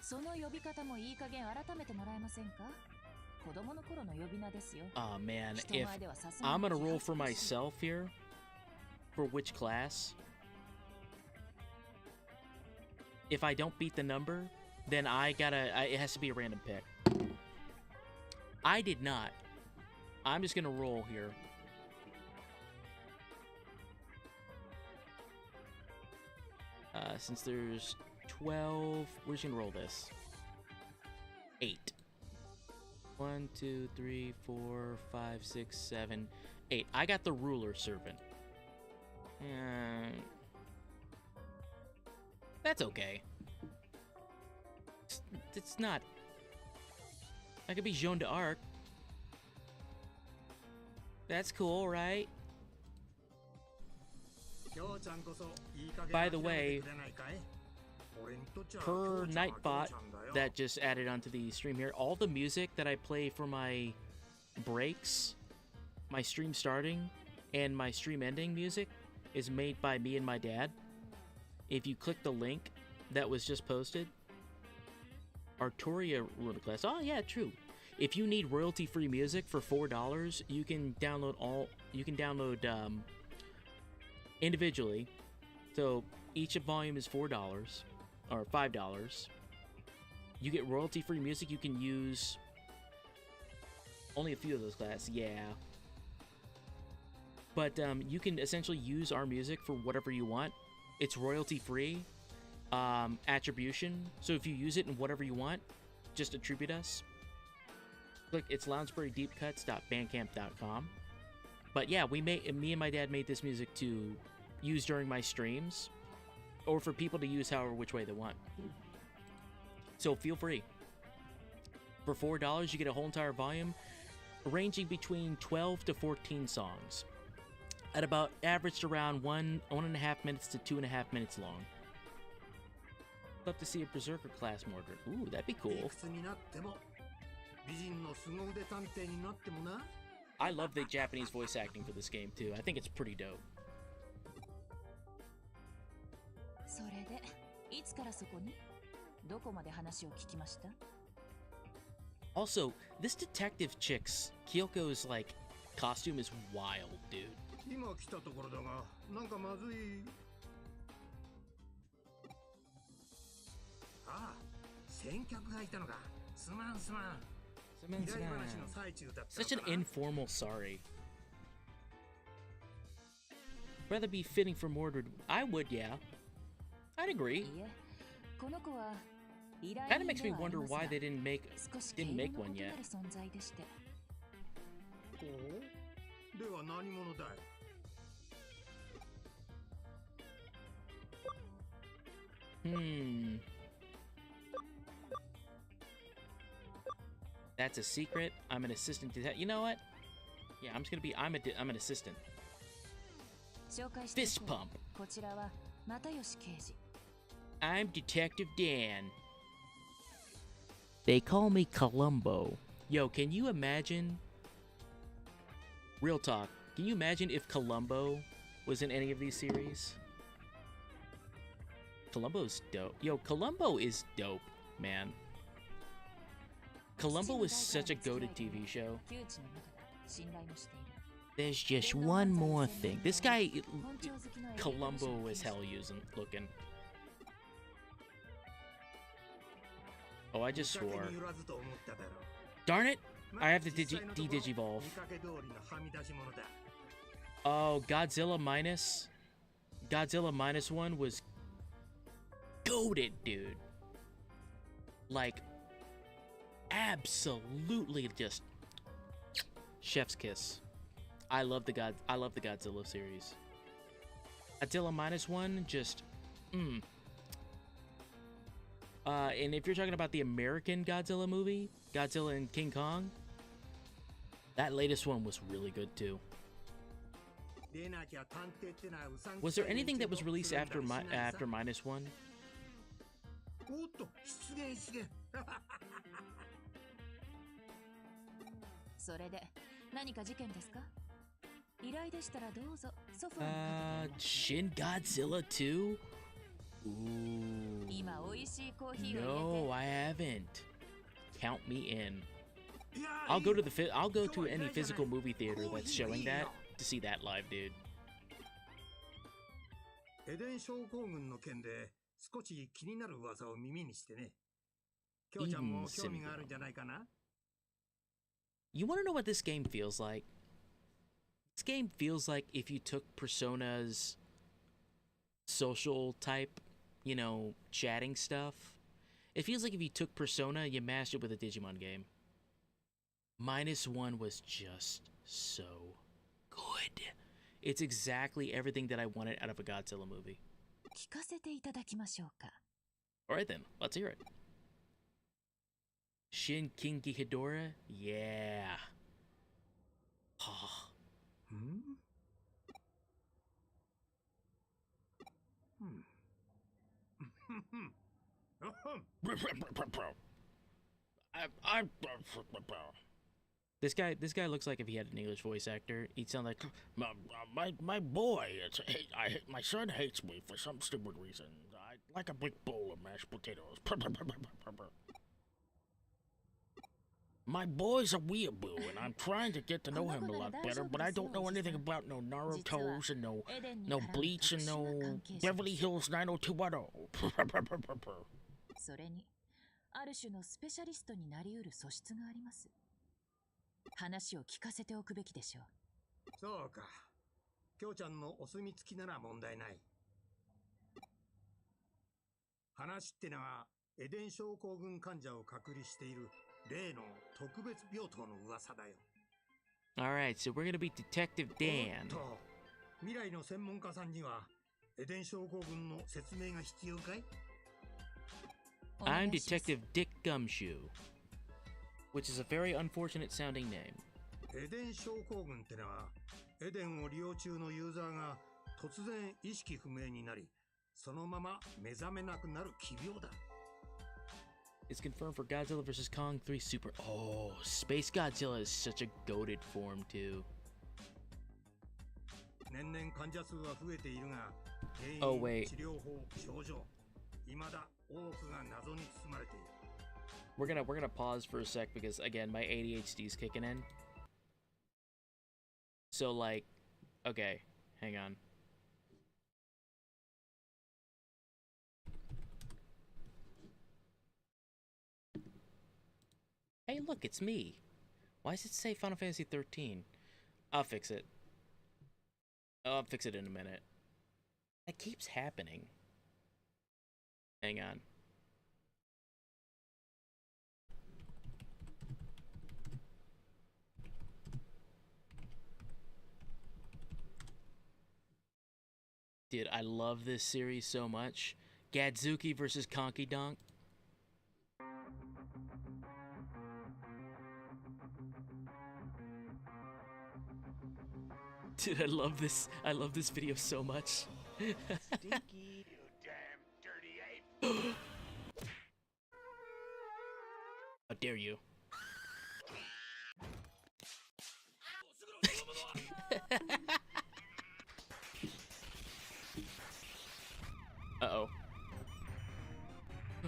その呼び方もいい加減改めてもらえませんか？子供の頃の呼び名ですよ。 Oh man, 人 if 前ではさすがに I'm gonna roll 気 for 恥ずかしい。 myself here, for which class, if I don't beat the number, then it has to be a random pick. I did not. I'm just gonna roll here. Since there's 12, we're just gonna roll this. 8. 1, 2, 3, 4, 5, 6, 7, 8. I got the ruler servant. That's okay. It's not. I could be Joan d'Arc. That's cool, right? By the way, per Nightbot that just added onto the stream here, all the music that I play for my breaks, my stream starting, and my stream ending music is made by me and my dad. If you click the link that was just posted, Arturia ruler class. Oh yeah, true. If you need royalty-free music for $4, you can download individually. So each volume is $4 or $5. You get royalty-free music. You can use only a few of those classes, yeah. But you can essentially use our music for whatever you want. It's royalty-free, attribution. So if you use it in whatever you want, just attribute us. Click it's lounsburydeepcuts.bandcamp.com. But yeah, me and my dad made this music to use during my streams, or for people to use however which way they want. So feel free. For $4, you get a whole entire volume, ranging between 12 to 14 songs, at about averaged around 1.5 minutes to 2.5 minutes long. Love to see a Berserker class Mordred. Ooh, that'd be cool. I love the Japanese voice acting for this game too. I think it's pretty dope. それでいつからそこに？どこまで話を聞きました？ Also, this detective chick's Kyoko's like costume is wild, dude. 今来たところだが、なんかまずい。ああ、先客がいたのか。すまんすまん。依頼話の最中だったのかな。 Such an informal sorry. Rather be fitting for Mordred. I would, yeah. I'd agree. いえ、この子は依頼 Kind of 人 makes で me はあり wonder ますが、 why they didn't make 少し敬語 one の異 yet. なる存在でして。おうでは何者だい。 That's a secret. I'm an assistant detective. You know what? Yeah, I'm just gonna be. I'm an assistant. 紹介してい Fist こう。 pump. こちらは又吉刑事。 I'm Detective Dan. They call me Columbo. Yo, can you imagine? Real talk. Can you imagine if Columbo was in any of these series? Columbo's dope. Yo, Columbo is dope, man. Columbo was such a goated TV show. 旧知の中で信頼もしている。 There's just one more thing. This guy, Columbo as hell looking. Oh, I just swore. Darn it! I have to de-digivolve. Oh, Godzilla minus one was goated, dude. Like, absolutely just chef's kiss. I love the Godzilla series. Godzilla minus one, just And if you're talking about the American Godzilla movie, Godzilla and King Kong, that latest one was really good too. Was there anything that was released after minus one? おっと、出現出現。それで何か事件ですか？依頼でしたらどうぞソファーにかけて。 Shin Godzilla 2? Ooh. 今美味しいコーヒーを入れて No, I haven't. Count me in. いや I'll い go い to the I'll go to 今日は any 偉いじゃない physical movie theater コー that's ヒーはい showing い that よ to see that live, dude. エデン症候群の件で少し気になる噂を耳にしてね。きょうちゃんも興味があるんじゃないかな。 You want to know what this game feels like? This game feels like if you took Persona's social type, you know, chatting stuff. It feels like if you took Persona, you mashed it with a Digimon game. -1 was just so good. It's exactly everything that I wanted out of a Godzilla movie. 聞かせていただきましょうか。 Alright then, let's hear it. Shin Kingi Hidora? Yeah. Oh. うんうんThis guy looks like if he had an English voice actor, he'd sound like my boy. My son hates me for some stupid reason. I like a big bowl of mashed potatoes. My boy's a weeaboo, and I'm trying to get to know him a lot better, but I don't know anything about no Naruto's and no Bleach and no Beverly Hills 90210. それに、ある種のスペシャリストになり得る素質があります。話を聞かせておくべきでしょう。そうか。きょうちゃんのお墨付きなら問題ない。話ってのは、エデン症候群患者を隔離している例の特別病棟の噂だよ。Alright, so we're gonna be Detective Dan. おっと、未来の専門家さんには、エデン症候群の説明が必要かい？ I'm Detective Dick Gumshoe, which is a very unfortunate sounding name. エデン症候群ってのは、エデンを利用中のユーザーが突然意識不明になり、そのまま目覚めなくなる奇病だ。It's confirmed for Godzilla vs. Kong 3 Super. Oh, Space Godzilla is such a goated form, too. 年々患者数は増えているが、原因、 Oh, wait. 治療法、症状、未だ多くが謎に包まれている。We're gonna pause for a sec because again my ADHD is kicking in. So like, okay, hang on. Hey, look, it's me. Why does it say Final Fantasy 13? I'll fix it. I'll fix it in a minute. That keeps happening. Hang on. Dude, I love this series so much. Gadzuki versus Conky Donk. Dude, I love this. I love this video so much. Stinky, you damn dirty ape! How dare you? Uh-oh.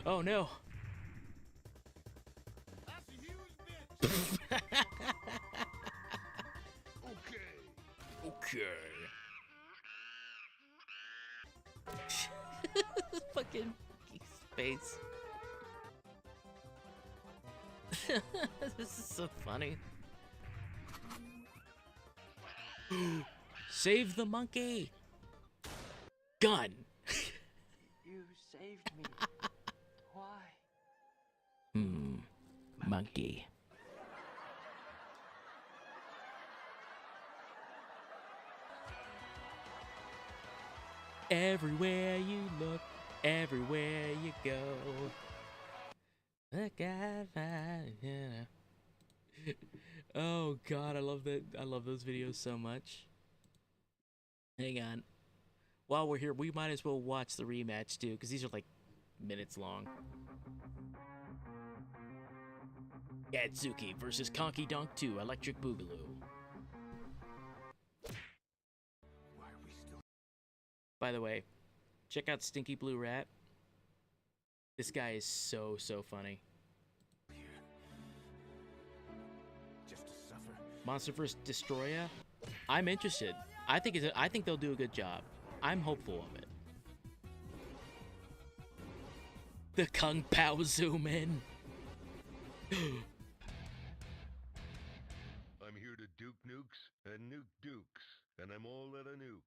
Oh no. That's a huge bitch! Okay. Fucking space. This is so funny. Save the monkey. Gun. You saved me. Why? Monkey. Everywhere you look, everywhere you go. Look at that. Oh god, I love that. I love those videos so much. Hang on. While we're here, we might as well watch the rematch too, because these are like minutes long. Gadzuki versus Conky Donk 2 Electric Boogaloo. By the way, Check out Stinky Blue Rat. This guy is so funny. Just to suffer. Monster vs. Destroya. I'm interested. I think they'll do a good job. I'm hopeful of it. The Kung Pao zoom in. I'm here to duke nukes and nuke dukes, and I'm all at a nuke.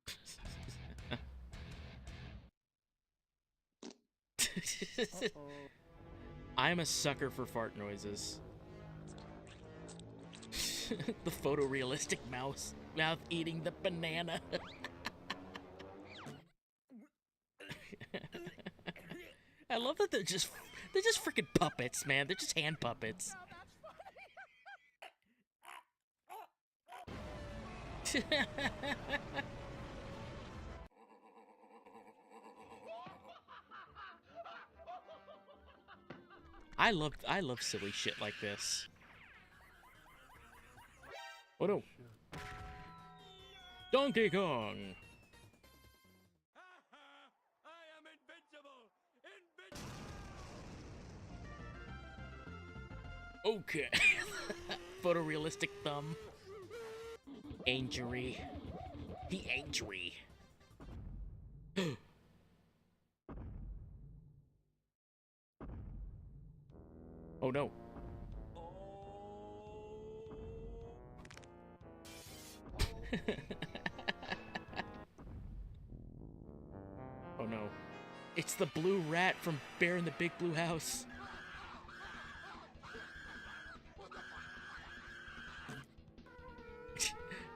I'm a sucker for fart noises. The photorealistic mouth eating the banana. I love that they're just freaking puppets, man. They're just hand puppets. I love silly shit like this. Oh no. Donkey Kong. I am invincible. Okay. Photorealistic thumb. Angery. The Angery. Oh no. Oh no. It's the blue rat from Bear in the Big Blue House.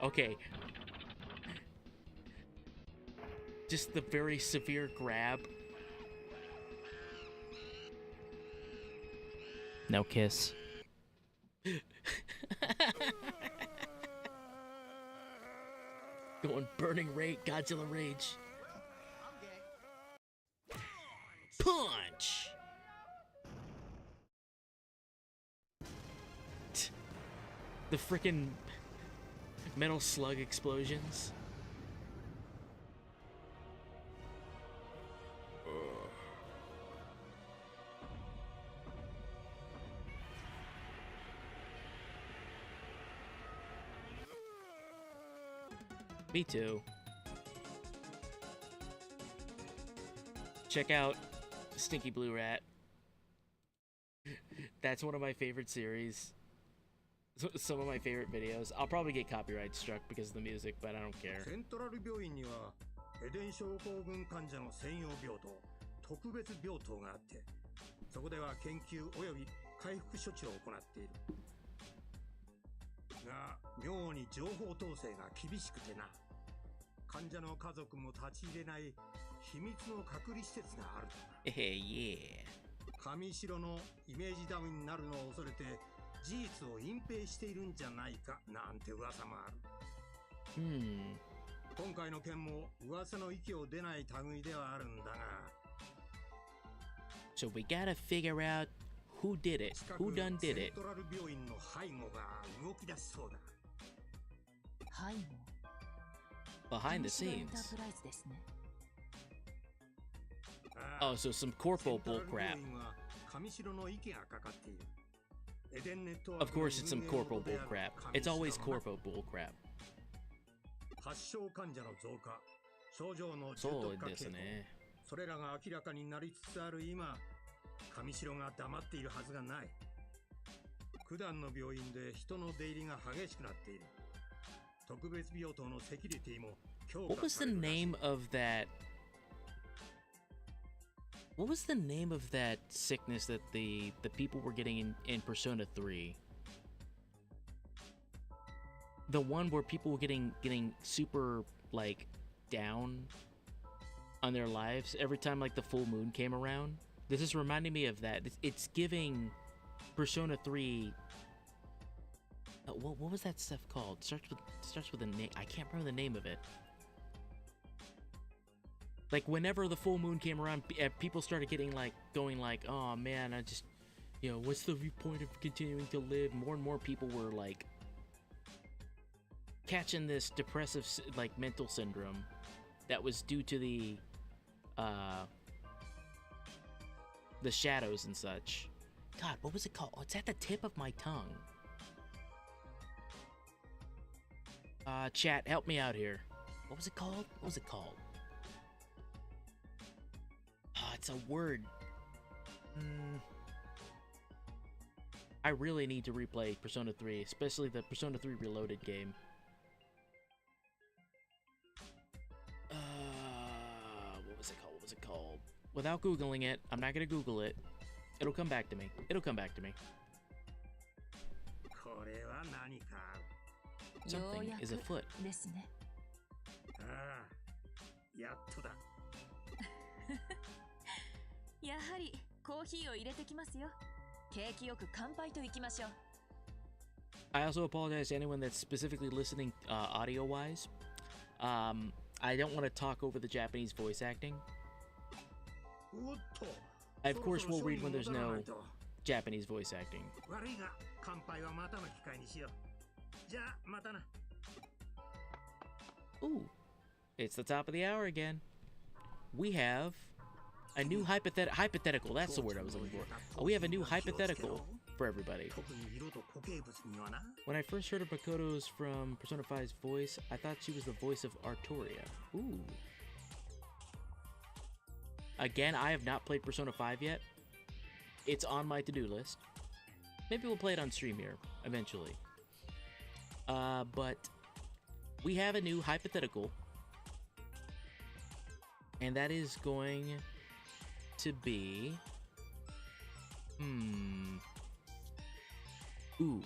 Okay. Just the very severe grab. No kiss. Going burning rate, Godzilla rage. Punch! The frickin' metal slug explosions. Me too. Check out Stinky Blue Rat. That's one of my favorite series. Some of my favorite videos. I'll probably get copyright struck because of the music, but I don't care. セントラル病院にはエデン症候群患者の専用病棟、特別病棟があって、そこでは研究および回復処置を行っている。が、妙に情報統制が厳しくてな。患者の家族も立ち入れない秘密の隔離施設があるとな。Yeah. 上白のイメージダウンになるのを恐れて事実を隠蔽しているんじゃないかなんて噂もある。今回の件も噂の息を出ない類ではあるんだが。So we gotta figure out who did it, who done did it. セントラル病院の背後が動き出しそうだ。背後 Behind the エンタ scenes. ープライズですね。Oh, so some corpo bullcrap. Of course it's some corpo bullcrap. It's always corpo bullcrap. 発症患者の増加、症状の重そう篤化傾向、ですね。それらが明らかになりつつある今、上白が黙っているはずがない。普段の病院で人の出入りが激しくなっている。特別病棟のセキュリティも強 What 化 was さ the れるらしい。 name of that? What was the name of that sickness that the people were getting in Persona 3? The one where people were getting super like down on their lives every time like the full moon came around. This is reminding me of that. It's giving Persona 3. What was that stuff called? Starts with a name. I can't remember the name of it. Like whenever the full moon came around, people started going like, oh man, I just, what's the point of continuing to live? More and more people were like catching this depressive like mental syndrome that was due to the uh, the shadows and such. God, what was it called? Oh, it's at the tip of my tongue. Chat, help me out here. What was it called? What was it called? It's a word. I really need to replay Persona 3, especially the Persona 3 Reloaded game. What was it called? What was it called? Without Googling it, I'm not gonna Google it. It'll come back to me. It'll come back to me. これは何か。Something is afoot. ですね。ああ、やっとだ。やはりコーヒーを入れてきますよ。景気よく乾杯といきましょう。I also apologize to anyone that's specifically listening audio-wise. I don't want to talk over the Japanese voice acting. おっと。 I of course will read when there's そろそろ no 商品戻らないと。 Japanese voice acting. 悪いが、乾杯はまたの機会にしよう。じゃあ、またな。 Ooh, it's the top of the hour again. We have a new hypothetical. That's the word I was looking for. We have a new hypothetical for everybody. 特に色と固形物にはな。 When I first heard of Makoto's from Persona 5's voice, I thought she was the voice of Artoria. Ooh. Again, I have not played Persona 5 yet. It's on my to-do list. Maybe we'll play it on stream here, eventually. But we have a new hypothetical. And that is going to be... Ooh.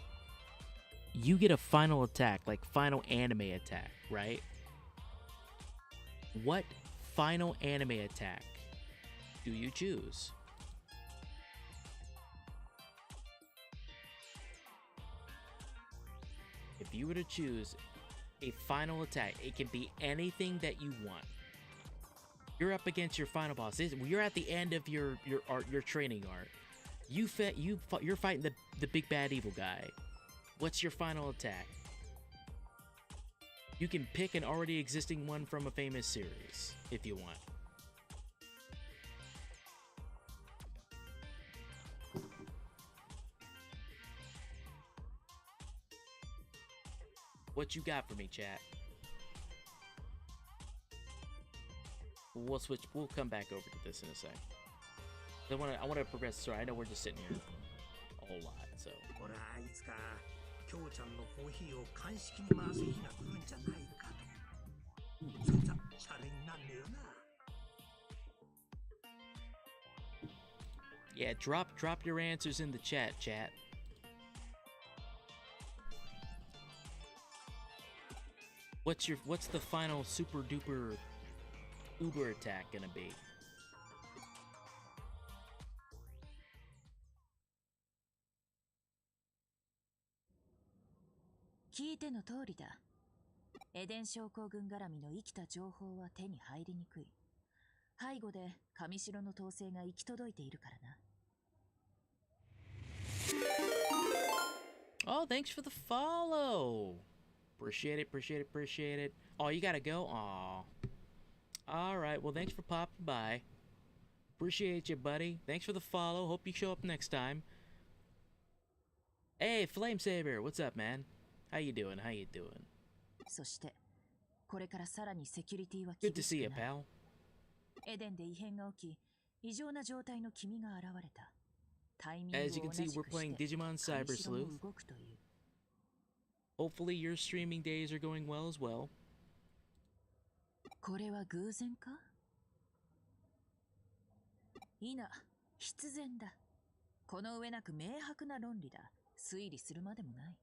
You get a final attack, like final anime attack, right? What final anime attack do you choose? If you were to choose a final attack, it can be anything that you want. You're up against your final boss. You're at the end of your training arc. You're fighting the big bad evil guy. What's your final attack? You can pick an already existing one from a famous series if you want. What you got for me, chat? We'll come back over to this in a sec. I want to progress the story. I know we're just sitting here a whole lot, so. ほら、いつか、京ちゃんのコーヒーを鑑識に回す日が来るんじゃないかと。そんなシャレになんねえよな。Yeah, drop your answers in the chat. What's the final super duper uber attack gonna be? Kite no tori da. Eden Shoukogun garami no ikita jouhou wa te ni hairi nikui. Haigo de Kamishiro no tousei ga ikitodoite iru kara na. Oh, thanks for the follow. Appreciate it. Oh, you gotta go? Aw. Alright, well, thanks for popping by. Appreciate you, buddy. Thanks for the follow. Hope you show up next time. Hey, Flame Saber, what's up, man? How you doing? そしてこれからさらにセキュリティは Good 厳 to し see you, くなる。 pal. エデンで異変が起き、異常な状態の君が現れた。タイミングを As you 同 can じ see, く we're playing して Digimon Cyber 神城も Sleuth. 動くという。 Hopefully your streaming days are going well as well. これは偶然か？いな、必然だ。この上なく明白な論理だ。推理するまでもない。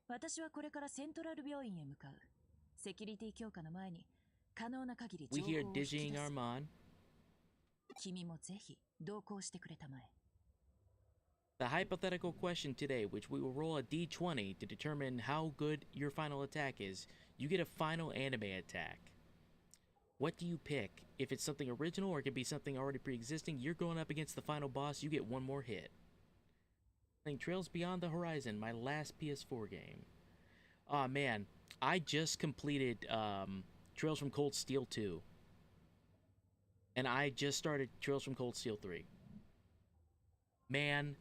私はこれからセントラル病院へ向かう。セキュリティ強化の前に可能な限り情 We 報を hear 引き出 Diging す。 Armand. 君もぜひ同行してくれたまえ。 The hypothetical question today, which we will roll a d20 to determine how good your final attack is. You get a final anime attack. What do you pick? If it's something original or it could be something already pre-existing, you're going up against the final boss, you get one more hit. Playing Trails Beyond the Horizon, my last PS4 game. Aw, man, I just completed Trails from Cold Steel 2. And I just started Trails from Cold Steel 3. Man,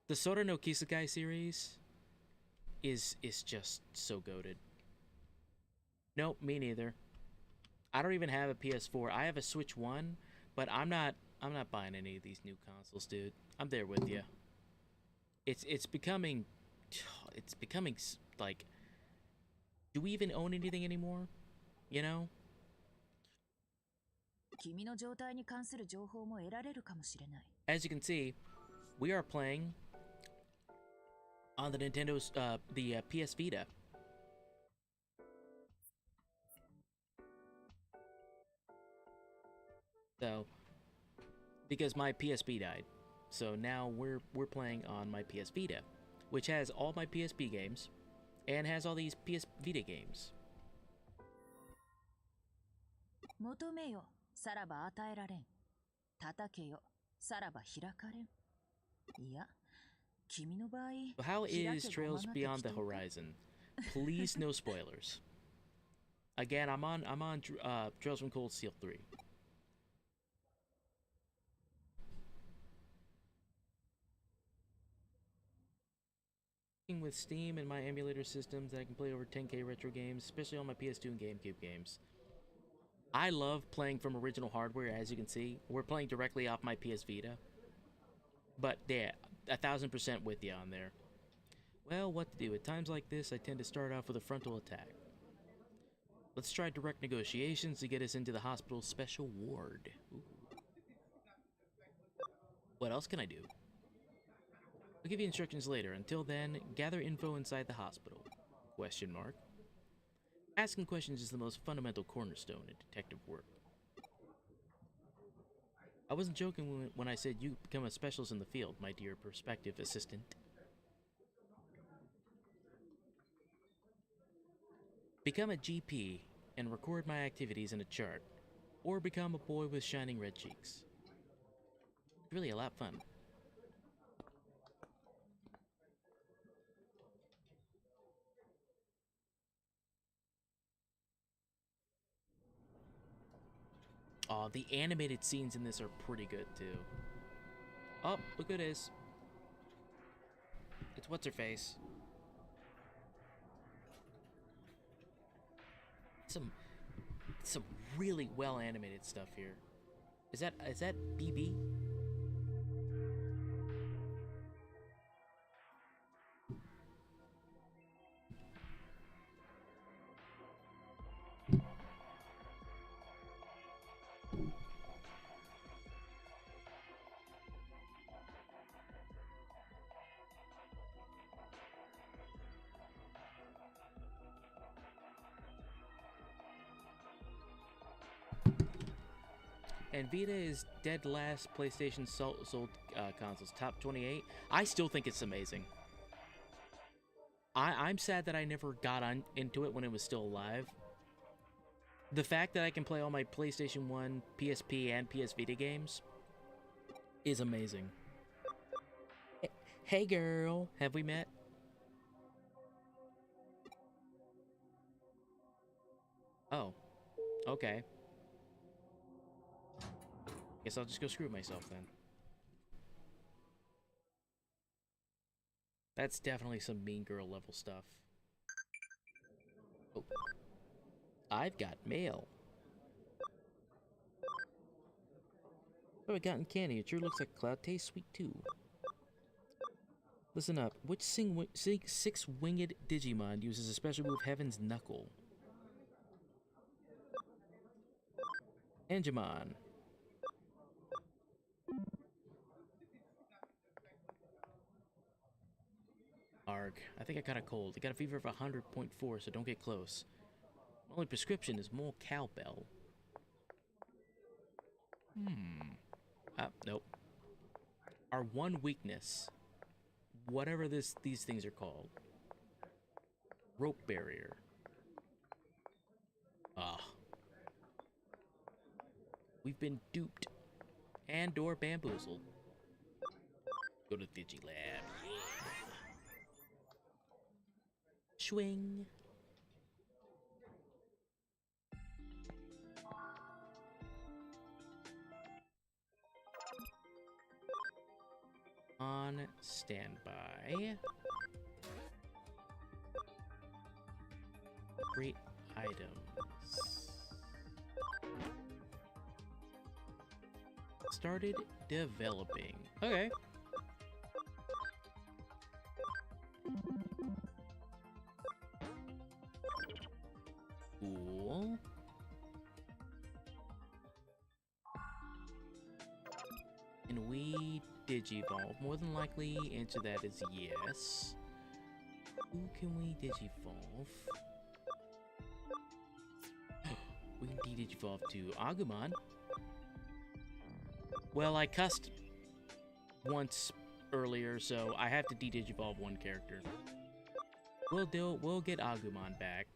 the Sora no Kisekai series is just so goated. Nope, me neither. I don't even have a PS4. I have a Switch 1, but I'm not buying any of these new consoles, dude. I'm there with you. It's becoming like, do we even own anything anymore? You know? 君の状態に関する情報も得られるかもしれない。 As you can see, we are playing on the Nintendo's the PS Vita. So, because my PSP died, so now we're playing on my PS Vita, which has all my PSP games, and has all these PS Vita games. 求めよ、さらば与えられん。叩けよ、さらば開かれん。いや、君の場合、 So how 開け is ご Trails まがて Beyond the 人か Horizon? Please, no spoilers. Again, I'm on Trails from Cold Steel 3. With Steam and my emulator systems, I can play over 10K retro games, especially on my PS2 and GameCube games. I love playing from original hardware, as you can see. We're playing directly off my PS Vita. But yeah, 1000% with you on there. Well, what to do? At times like this, I tend to start off with a frontal attack. Let's try direct negotiations to get us into the hospital's special ward. Ooh. What else can I do? I'll give you instructions later. Until then, gather info inside the hospital. Question mark. Asking questions is the most fundamental cornerstone in detective work. I wasn't joking when I said you become a specialist in the field, my dear prospective assistant. Become a GP and record my activities in a chart, or become a boy with shining red cheeks. It's really a lot of fun. Aw, the animated scenes in this are pretty good too. Oh, look at this. It's what's her face. Some really well animated stuff here. Is that BB? And Vita is dead last PlayStation sold consoles, top 28. I still think it's amazing. I'm sad that I never got into it when it was still alive. The fact that I can play all my PlayStation 1, PSP, and PS Vita games is amazing. Hey girl, have we met? Oh, okay. Guess I'll just go screw myself then. That's definitely some Mean Girl level stuff. Oh. I've got mail. Oh, I gotten candy. It sure looks like cloud tastes sweet too. Listen up. Which six-winged Digimon uses a special move Heaven's Knuckle? Angemon. Arg. I think I got a cold. I got a fever of 100.4, so don't get close. My only prescription is more cowbell. Nope. Our one weakness, whatever these things are called. Rope barrier. Ah. We've been duped and or bamboozled. Go to Digilab. Swing. on standby. Great items. Started developing. Okay. Cool. Can we digivolve? More than likely, answer that is yes. Who can we digivolve? We can digivolve to Agumon. Well, I cussed once earlier, so I have to de-digivolve one character. We'll get Agumon back.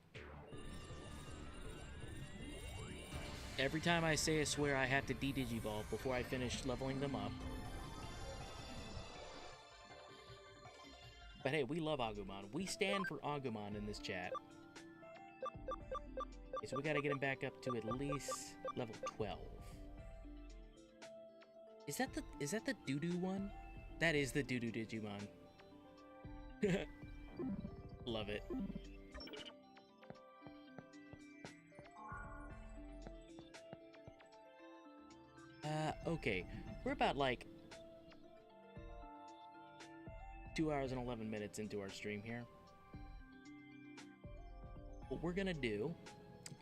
Every time I say a swear, I have to de-digivolve before I finish leveling them up. But hey, we love Agumon. We stand for Agumon in this chat. Okay, so we gotta get him back up to at least level 12. Is that the doo-doo one? That is the doo-doo Digimon. Love it. Okay. We're about like 2 hours and 11 minutes into our stream here. What we're gonna do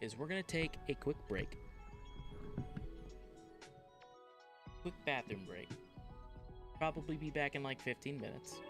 is we're gonna take a quick break. Quick bathroom break. Probably be back in like 15 minutes.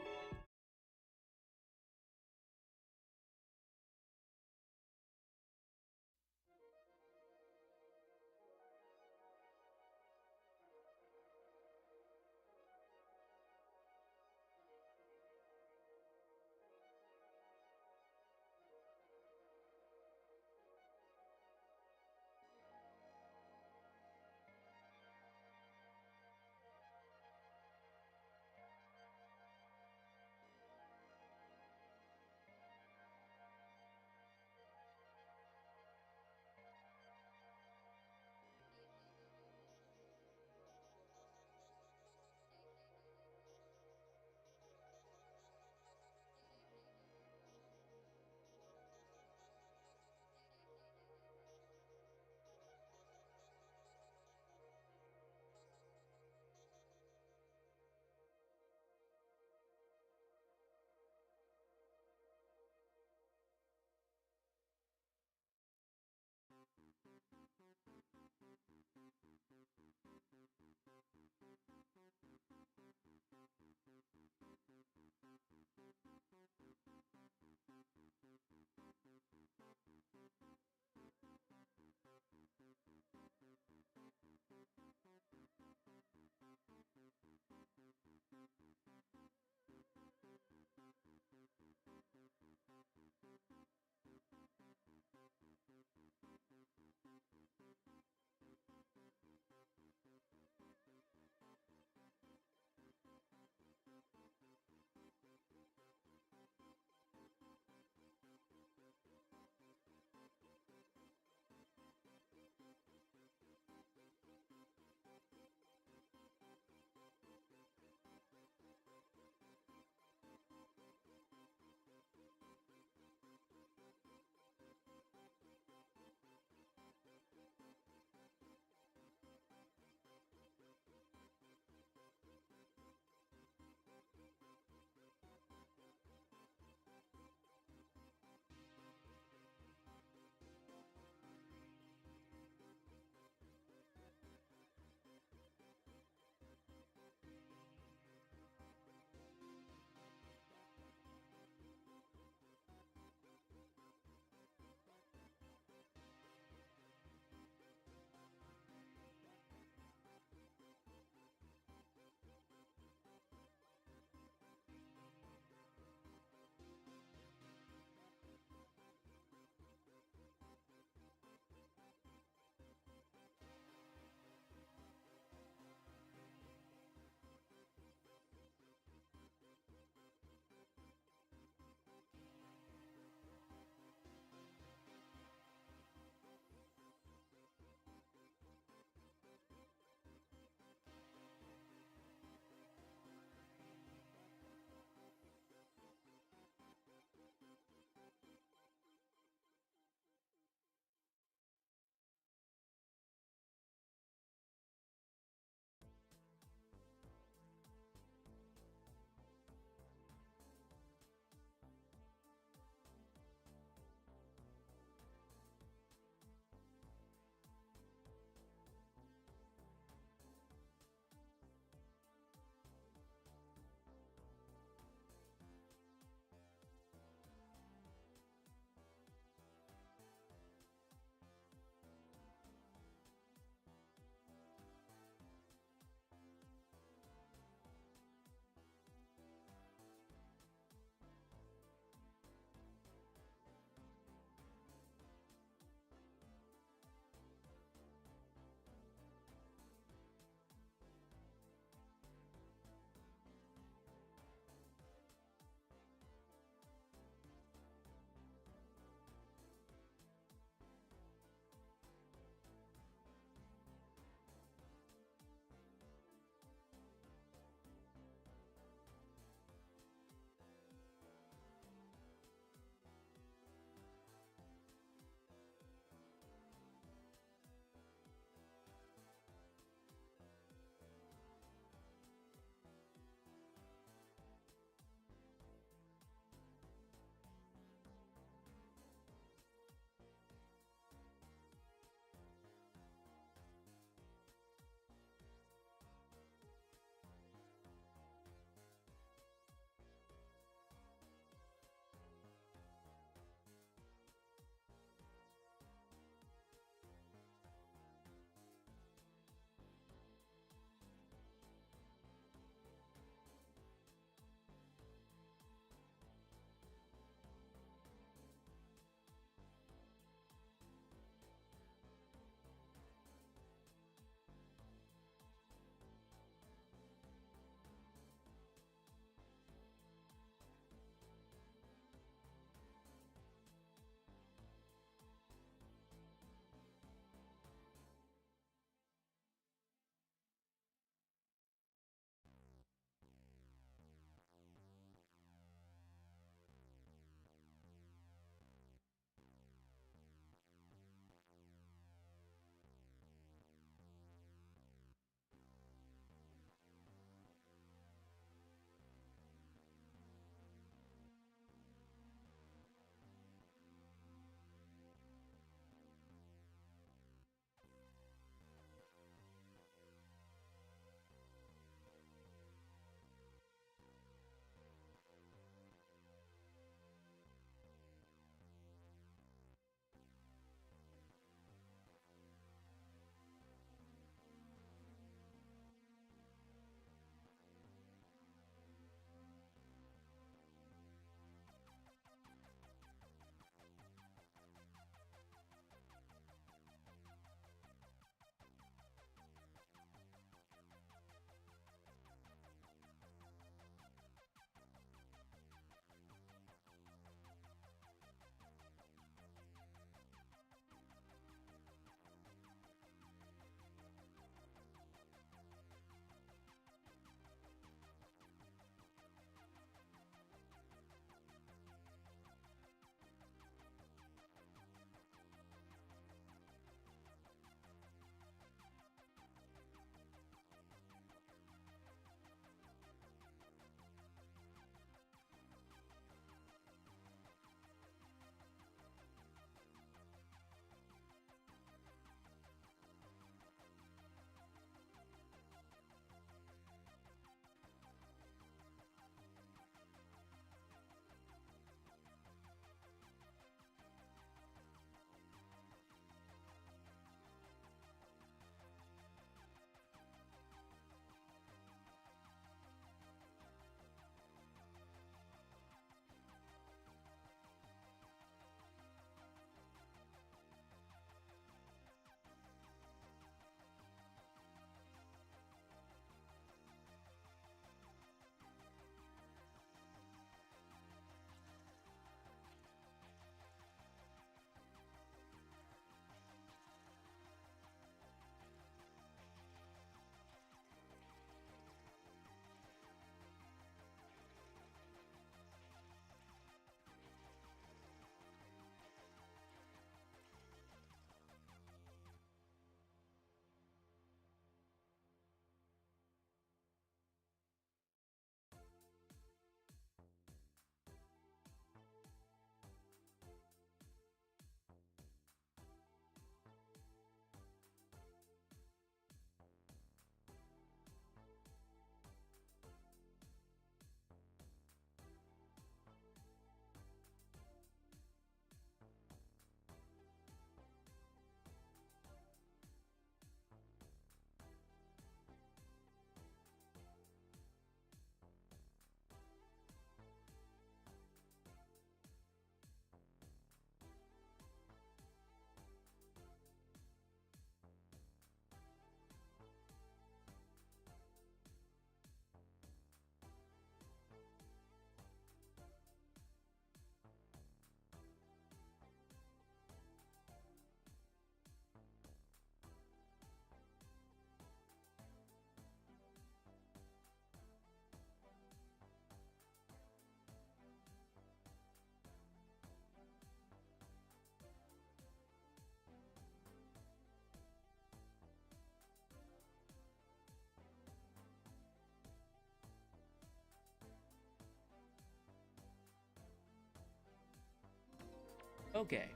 Okay.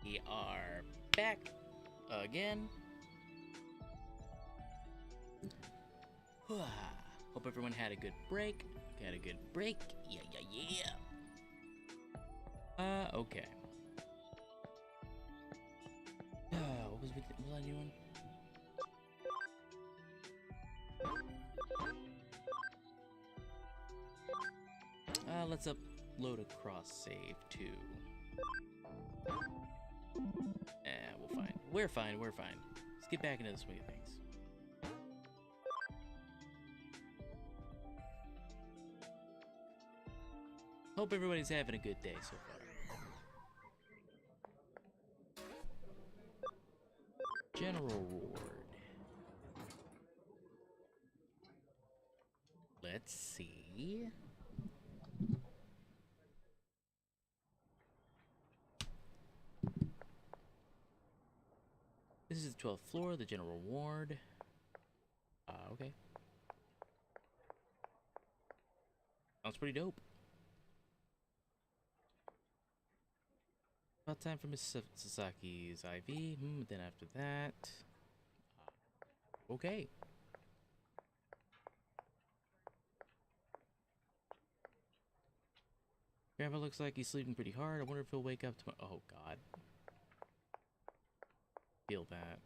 We are back again. Hope everyone had a good break. Had a good break. Yeah, yeah, yeah. Okay. What was I doing? Let's upload a cross save too. We'll find. We're fine. We're fine. Let's get back into the swing of things. Hope everybody's having a good day so far. General Ward. Let's see. This is the 12th floor, the General Ward. Okay. Sounds pretty dope. About time for Miss Sasaki's IV. Then after that... okay. Grandpa looks like he's sleeping pretty hard. I wonder if he'll wake up tomorrow. Oh, God. Feel that.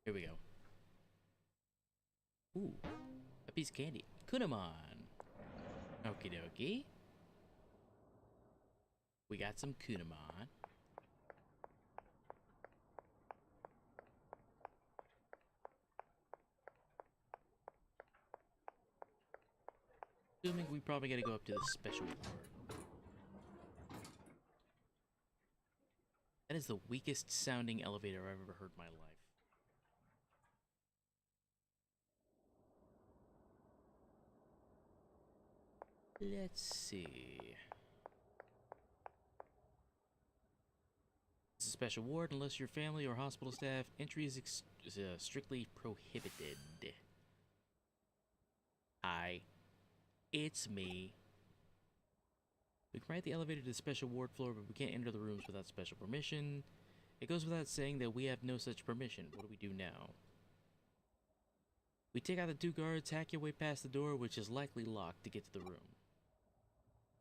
Here we go. Ooh. A piece of candy. Kunamon. Okie dokie. We got some Kunamon. Assuming we probably gotta go up to the special ward. That is the weakest sounding elevator I've ever heard in my life. Let's see. It's a special ward unless your family or hospital staff. Entry is strictly prohibited. Hi. It's me. We can ride the elevator to the special ward floor, but we can't enter the rooms without special permission. It goes without saying that we have no such permission. What do we do now? We take out the 2 guards, hack your way past the door, which is likely locked, to get to the room.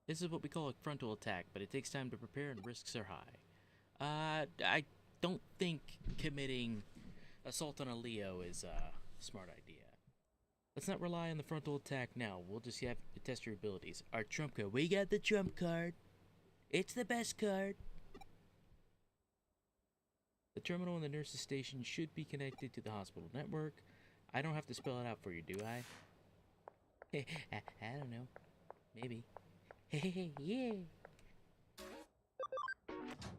This is what we call a frontal attack, but it takes time to prepare and risks are high. I don't think committing assault on a Leo is a smart idea. Let's not rely on the frontal attack now. We'll just have to test your abilities. Our trump card. We got the trump card. It's the best card. The terminal in the nurse's station should be connected to the hospital network. I don't have to spell it out for you, do I? I don't know. Maybe. Yeah.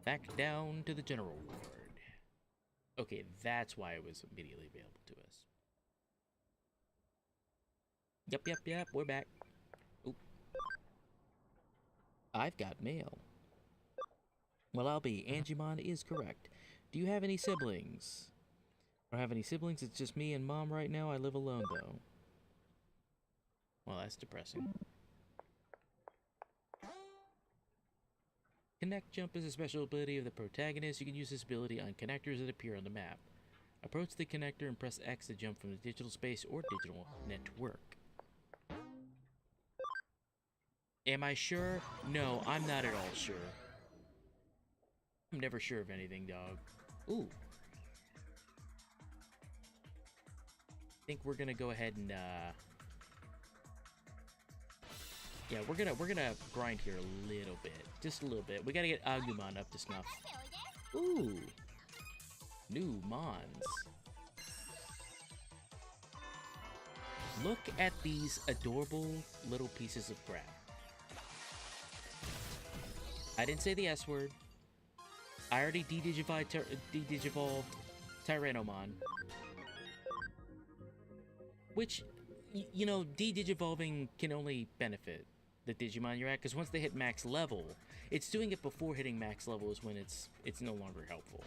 Back down to the general ward. Okay, that's why it was immediately available to us. Yep, we're back. Oop. I've got mail. Well, I'll be. Digimon is correct. Do you have any siblings? I don't have any siblings, it's just me and Mom right now. I live alone, though. Well, that's depressing. Connect Jump is a special ability of the protagonist. You can use this ability on connectors that appear on the map. Approach the connector and press X to jump from the digital space or digital network. Am I sure? No, I'm not at all sure. I'm never sure of anything, dog. Ooh. I think we're gonna go ahead and yeah, we're gonna grind here a little bit. Just a little bit. We gotta get Agumon up to snuff. Ooh. New Mons. Look at these adorable little pieces of crap. I didn't say the S word. I already de-digivolved Tyrannomon. Which, you know, de-digivolving can only benefit the Digimon you're at, because once they hit max level, it's doing it before hitting max level is when it's no longer helpful.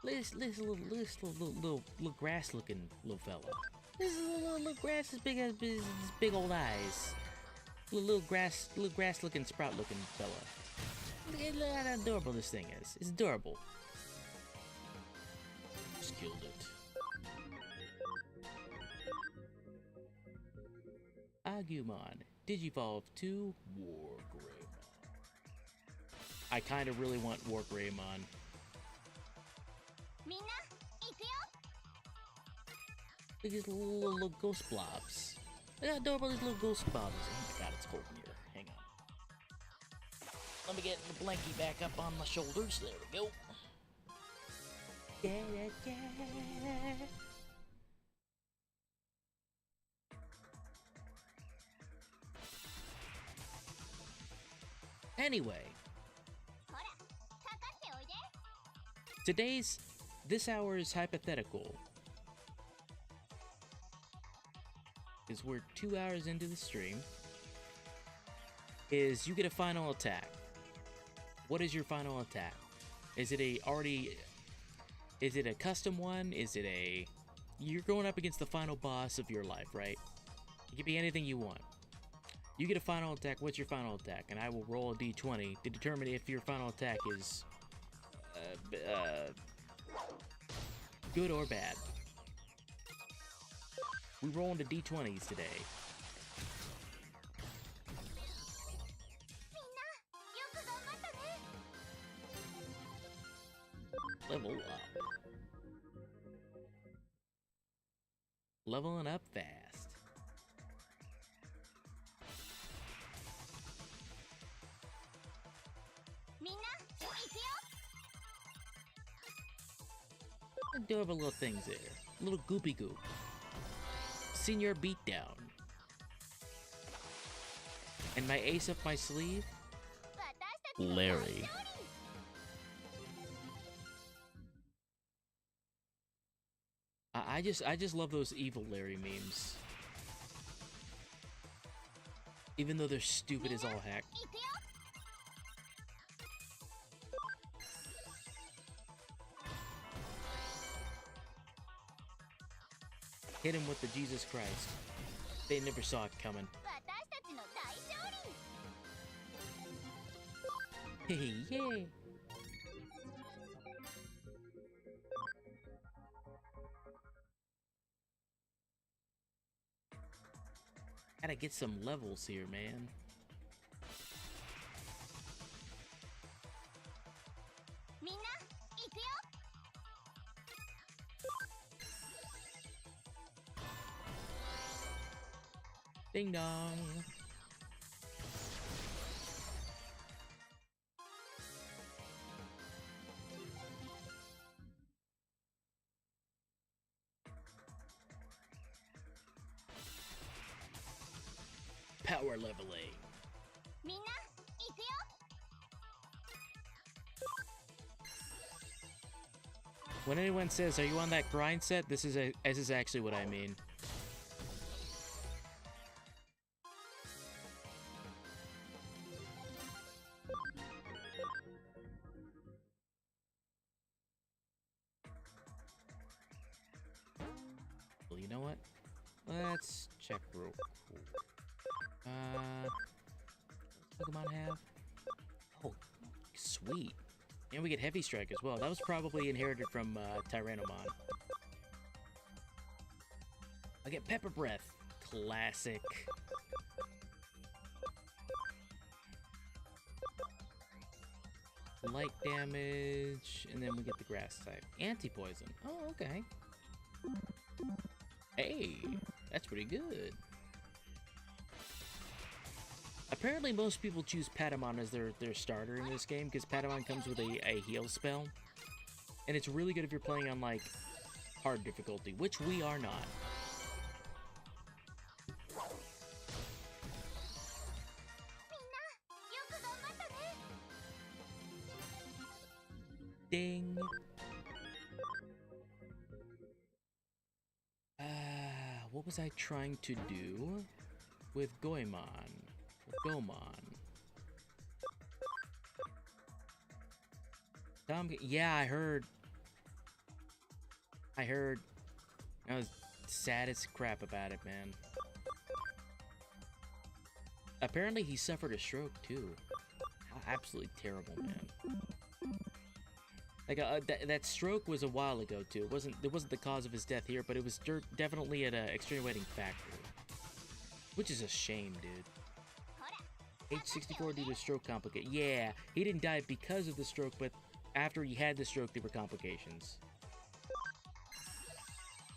Little grass looking little fella. This is a little grass as big as his big old eyes. Little grass looking sprout looking fella. Look at how adorable this thing is. It's adorable. Just killed it. Agumon, Digivolve to Wargreymon. I kind of really want Wargreymon. Look at these little ghost blobs. Look how adorable these little ghost blobs. Oh my god, it's cold in here. Hang on. Let me get the blankie back up on my shoulders. There we go. Anyway, this hour's hypothetical is we're 2 hours into the stream, is you get a final attack. What is your final attack? Is it a custom one? You're going up against the final boss of your life, right? It could be anything you want. You get a final attack. What's your final attack? And I will roll a d20 to determine if your final attack is good or bad. We roll into d20s today. Level up. Leveling up fast. Adorable little things there. Little goopy goop. Senior beatdown. And my ace up my sleeve? Larry. I just love those evil Larry memes. Even though they're stupid as all heck. Hit him with the Jesus Christ. They never saw it coming. Hey, yay! Gotta get some levels here, man. Ding dong. Power leveling. When anyone says, "Are you on that grind set?" This is actually what I mean. Well, you know what? Let's check real quick. What's Pokemon have? Oh, sweet. And we get Heavy Strike as well. That was probably inherited from Tyrannomon. I get Pepper Breath. Classic. Light damage, and then we get the grass type. Anti-poison. Oh, okay. Hey, that's pretty good. Apparently most people choose Patamon as their starter in this game, because Patamon comes with a heal spell. And it's really good if you're playing on, like, hard difficulty, which we are not. Ding! What was I trying to do with Goemon? Yeah, I heard I heard. I was sad as crap about it, man. Apparently he suffered a stroke too. How absolutely terrible, man. Like that stroke was a while ago too. It wasn't the cause of his death here, but it was definitely an extenuating factor, which is a shame, dude. Age 64 due to stroke complication. Yeah, he didn't die because of the stroke, but after he had the stroke, there were complications.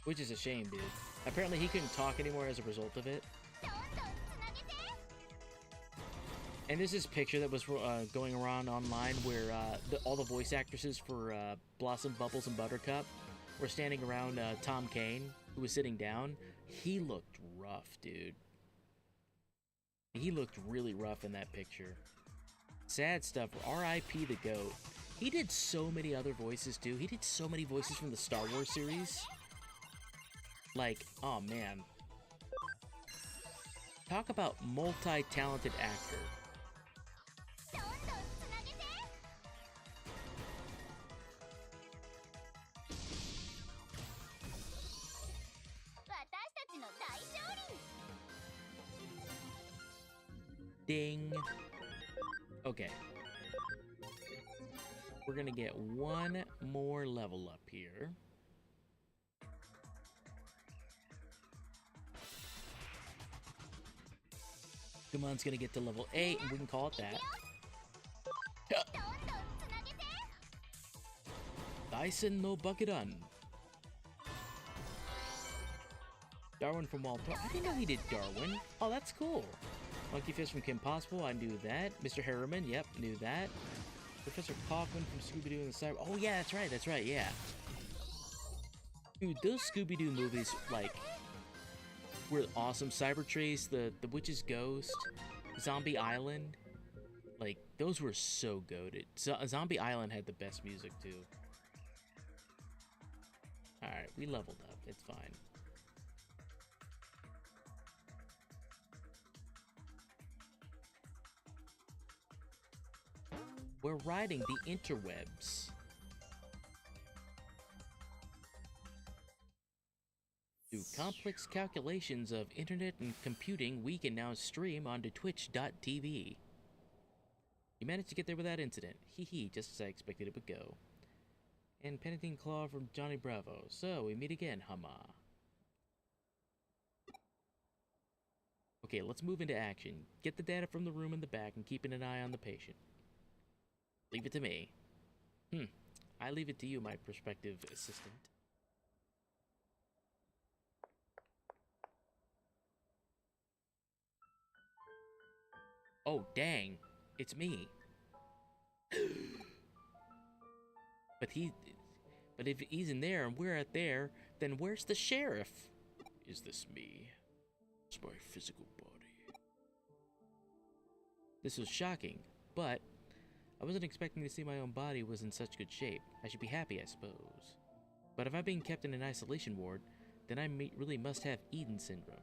Which is a shame, dude. Apparently he couldn't talk anymore as a result of it. And there's this picture that was going around online where all the voice actresses for Blossom, Bubbles, and Buttercup were standing around Tom Kane, who was sitting down. He looked rough, dude. He looked really rough in that picture. Sad stuff. R.I.P. the GOAT. He did so many other voices, too. He did so many voices from the Star Wars series. Like, oh, man. Talk about multi-talented actor. Ding. Okay. We're gonna get one more level up here. Digimon's gonna get to level 8, and we can call it that. Dyson no Bakudan. Darwin from Walter. I didn't know he did Darwin. Oh, that's cool. Monkey Fist from Kim Possible, I knew that. Mr. Harriman, yep, knew that. Professor Kaufman from Scooby-Doo and the Cyber... Oh, yeah, that's right, yeah. Dude, those Scooby-Doo movies, like, were awesome. Cybertrace, the Witch's Ghost, Zombie Island. Like, those were so goated. Zombie Island had the best music, too. Alright, we leveled up. It's fine. We're riding the interwebs. Through complex calculations of internet and computing, we can now stream onto twitch.tv. You managed to get there without incident. Hee hee, just as I expected it would go. And Penitent Claw from Johnny Bravo. So, we meet again, Hama. Okay, let's move into action. Get the data from the room in the back and keeping an eye on the patient. Leave it to me. I leave it to you, my prospective assistant. Oh, dang. It's me. But if he's in there and we're out there, then where's the sheriff? Is this me? It's my physical body. This was shocking, but I wasn't expecting to see my own body was in such good shape. I should be happy, I suppose. But if I'm being kept in an isolation ward, then I really must have Eden syndrome.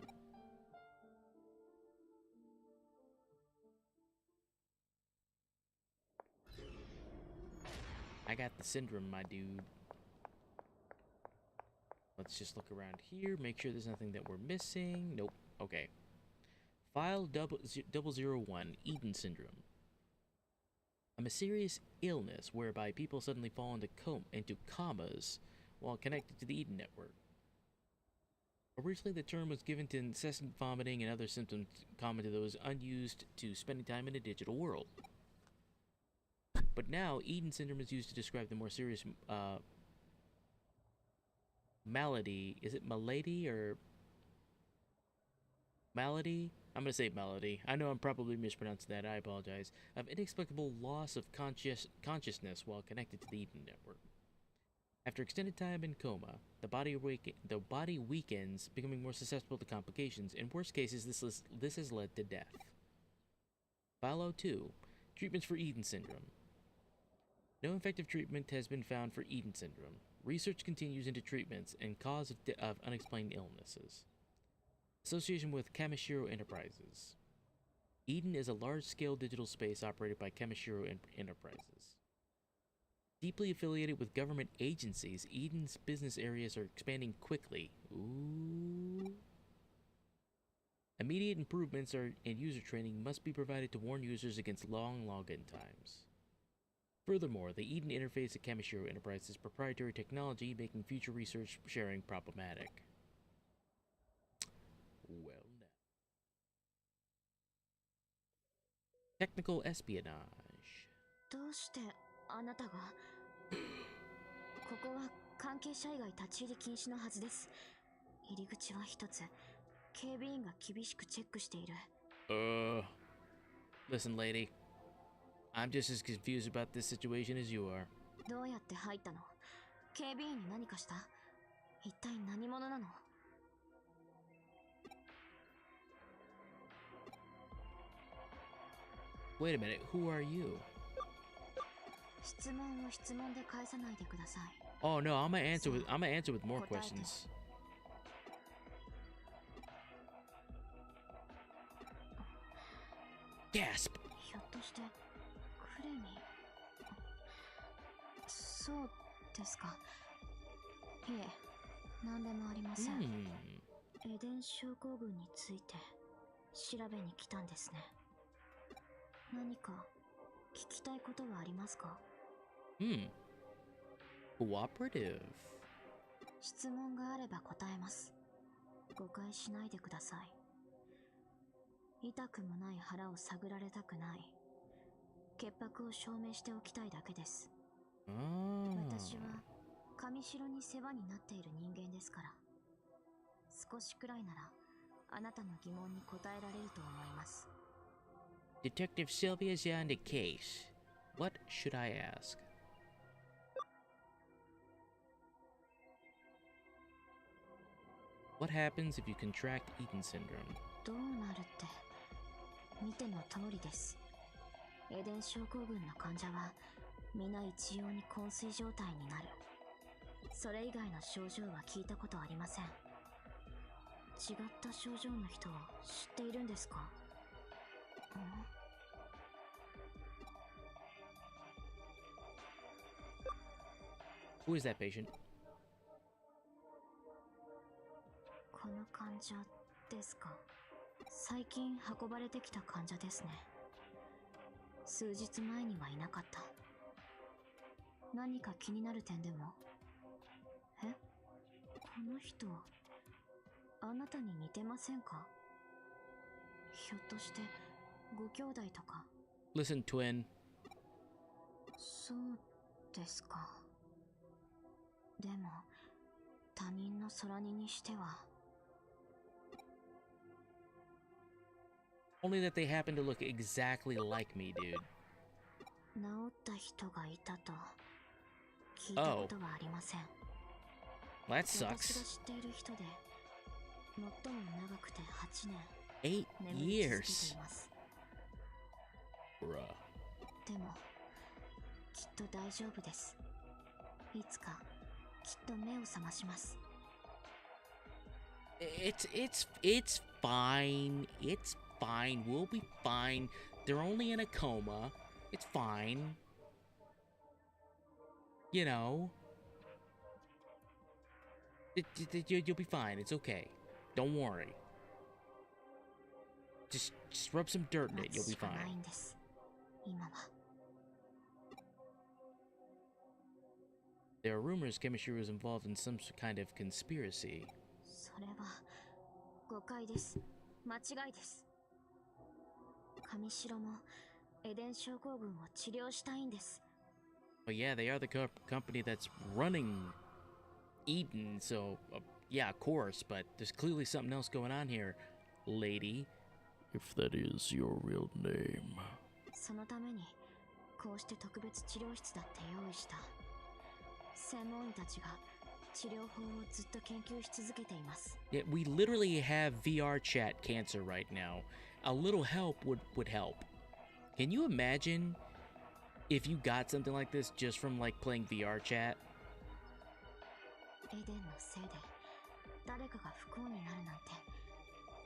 I got the syndrome, my dude. Let's just look around here, make sure there's nothing that we're missing. Nope. Okay. File 001, Eden syndrome. A mysterious illness whereby people suddenly fall into comas while connected to the Eden network. Originally, the term was given to incessant vomiting and other symptoms common to those unused to spending time in a digital world. But now, Eden syndrome is used to describe the more serious malady. Is it malady or malady? I'm gonna say malady. I know I'm probably mispronouncing that. I apologize. Of inexplicable loss of consciousness while connected to the Eden network. After extended time in coma, the body weakens, becoming more susceptible to complications. In worst cases, this has led to death. File 02, treatments for Eden syndrome. No effective treatment has been found for Eden syndrome. Research continues into treatments and cause of unexplained illnesses. Association with Kamishiro Enterprises. Eden is a large-scale digital space operated by Kamishiro Enterprises. Deeply affiliated with government agencies, Eden's business areas are expanding quickly. Ooh. Immediate improvements and user training must be provided to warn users against long login times. Furthermore, the Eden interface at Kamishiro Enterprises proprietary technology, making future research sharing problematic. Well, now. Technical espionage. どうしてあなたがここは関係者以外立ち入り禁止のはずです。入り口は一つ、警備員が厳しくチェックしている。Listen, lady. I'm just as confused about this situation as you are. どうやって入ったの？警備員に何かした？一体何者なの？ Wait a minute, who are you? 質問を質問で返さないでください。 Oh no, I'm gonna answer with more questions. Gasp! ひょっとしてクレミ？そうですか。いえ、何でもありません。エデン症候群について調べに来たんですね。何か聞きたいことはありますか？ Cooperative. 質問があれば答えます。誤解しないでください。痛くもない腹を探られたくない。潔白を証明しておきたいだけです。私は上城に世話になっている人間ですから、少しくらいならあなたの疑問に答えられると思います。 Detective Sylvia's on the case. What should I ask? What happens if you contract Eden syndrome? どうなるって見ての通りです。エデン症候群の患者は皆一様に昏睡状態になる。それ以外の症状は聞いたことありません。違った症状の人を知っているんですか？ Who is that patient? この患者ですか？最近運ばれてきた患者ですね。数日前にはいなかった。何か気になる点でも？え？この人、あなたに似てませんか？ひょっとしてご兄弟とか？ Listen, twin. そうですか。でも他人の空似にしては。 Only that they happen to look exactly like me, dude. 治った人がいたと聞いたことはありません。 Well, that 私が sucks. 知っている人で最も長くて8年 8 眠り続けて years. います。 Bruh. でもきっと大丈夫です。いつかきっと目を覚まします。 It's fine. It's fine. We'll be fine. They're only in a coma. It's fine. You know. You'll be fine. It's okay. Don't worry. Just rub some dirt in 待 it. つ You'll be しかない fine. んです。今は。 There are rumors Kamishiro is involved in some kind of conspiracy. それは誤解です。間違いです。上城もエデン症候群を治療したいんです。 But yeah, they are the company that's running Eden, so yeah, of course, but there's clearly something else going on here, lady. If that is your real name. そのためにこうして特別治療室だって用意した。専門医たちが治療法をずっと研究し続けています。 Yeah, we literally have VR chat cancer right now. A little help would help. Can you imagine if you got something like this just from like playing VR chat? エデンのせいで誰かが不幸になるなんて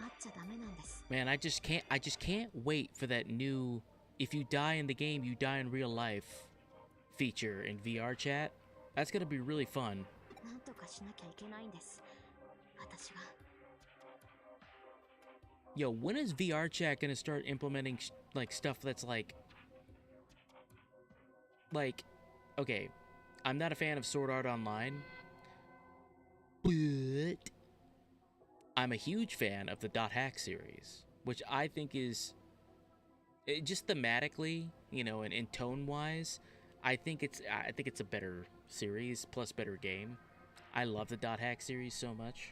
あっちゃダメなんです。 Man, I just can't wait for that new if you die in the game, you die in real life feature in VR chat. That's gonna be really fun. なんとかしなきゃいけないんです。私が。 Yo, when is VR chat gonna start implementing like stuff that's like, okay, I'm not a fan of Sword Art Online, but I'm a huge fan of the Dot Hack series, which I think is just thematically, you know, and tone wise, I think it's a better series plus better game. I love the Dot Hack series so much.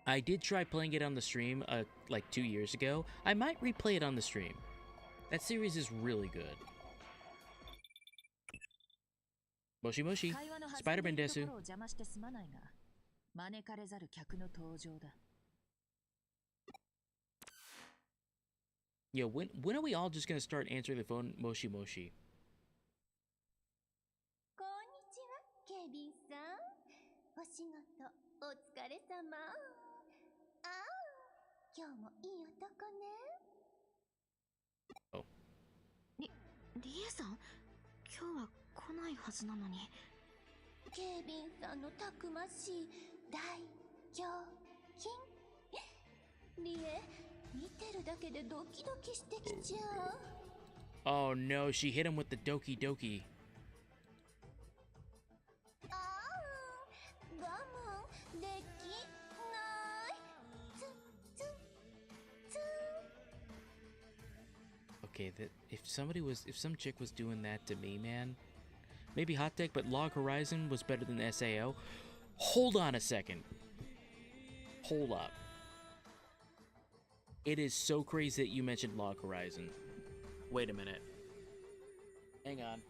I did try playing it on the stream like 2 years ago. I might replay it on the stream. That series is really good. Moshi Moshi, Spider-Man desu. 招かれざる客の登場だ。 Yo, when are we all just gonna start answering the phone, Moshi Moshi? こんにちは、ケビンさん。お仕事お疲れ様。ああ、今日もいい男ね。Oh. リエさん、今日は来ないはずなのに。ケビンさんのたくましい大胸筋。リエ、見てるだけでドキドキしてきちゃう。 Oh no, she hit him with the Doki Doki. ああ、我慢できない。ツンツンツン。 Okay, that if some chick was doing that to me, man, maybe Hot Tech, but Log Horizon was better than SAO. Hold on a second. Hold up. It is so crazy that you mentioned Log Horizon. Wait a minute. Hang on.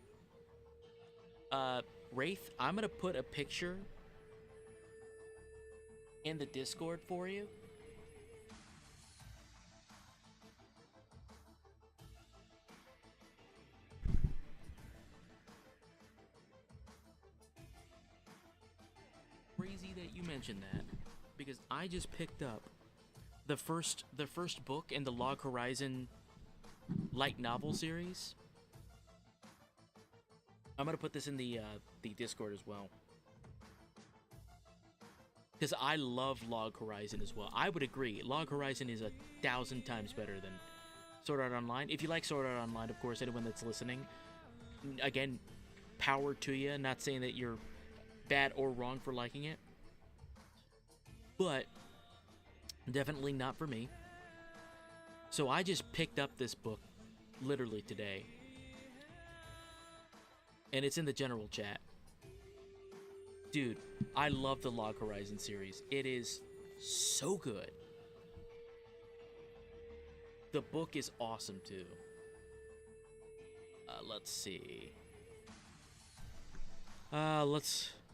Wraith, I'm gonna put a picture in the Discord for you. Crazy that you mentioned that, because I just picked up the first book in the Log Horizon light novel series. I'm gonna put this in the Discord as well, because I love Log Horizon as well. I would agree, Log Horizon is 1,000 times better than Sword Art Online. If you like Sword Art Online, of course, anyone that's listening, again, power to you. Not saying that you're bad or wrong for liking it, but definitely not for me. So I just picked up this book literally today, and it's in the general chat. Dude, I love the Log Horizon series. It is so good. The book is awesome too. Let's see.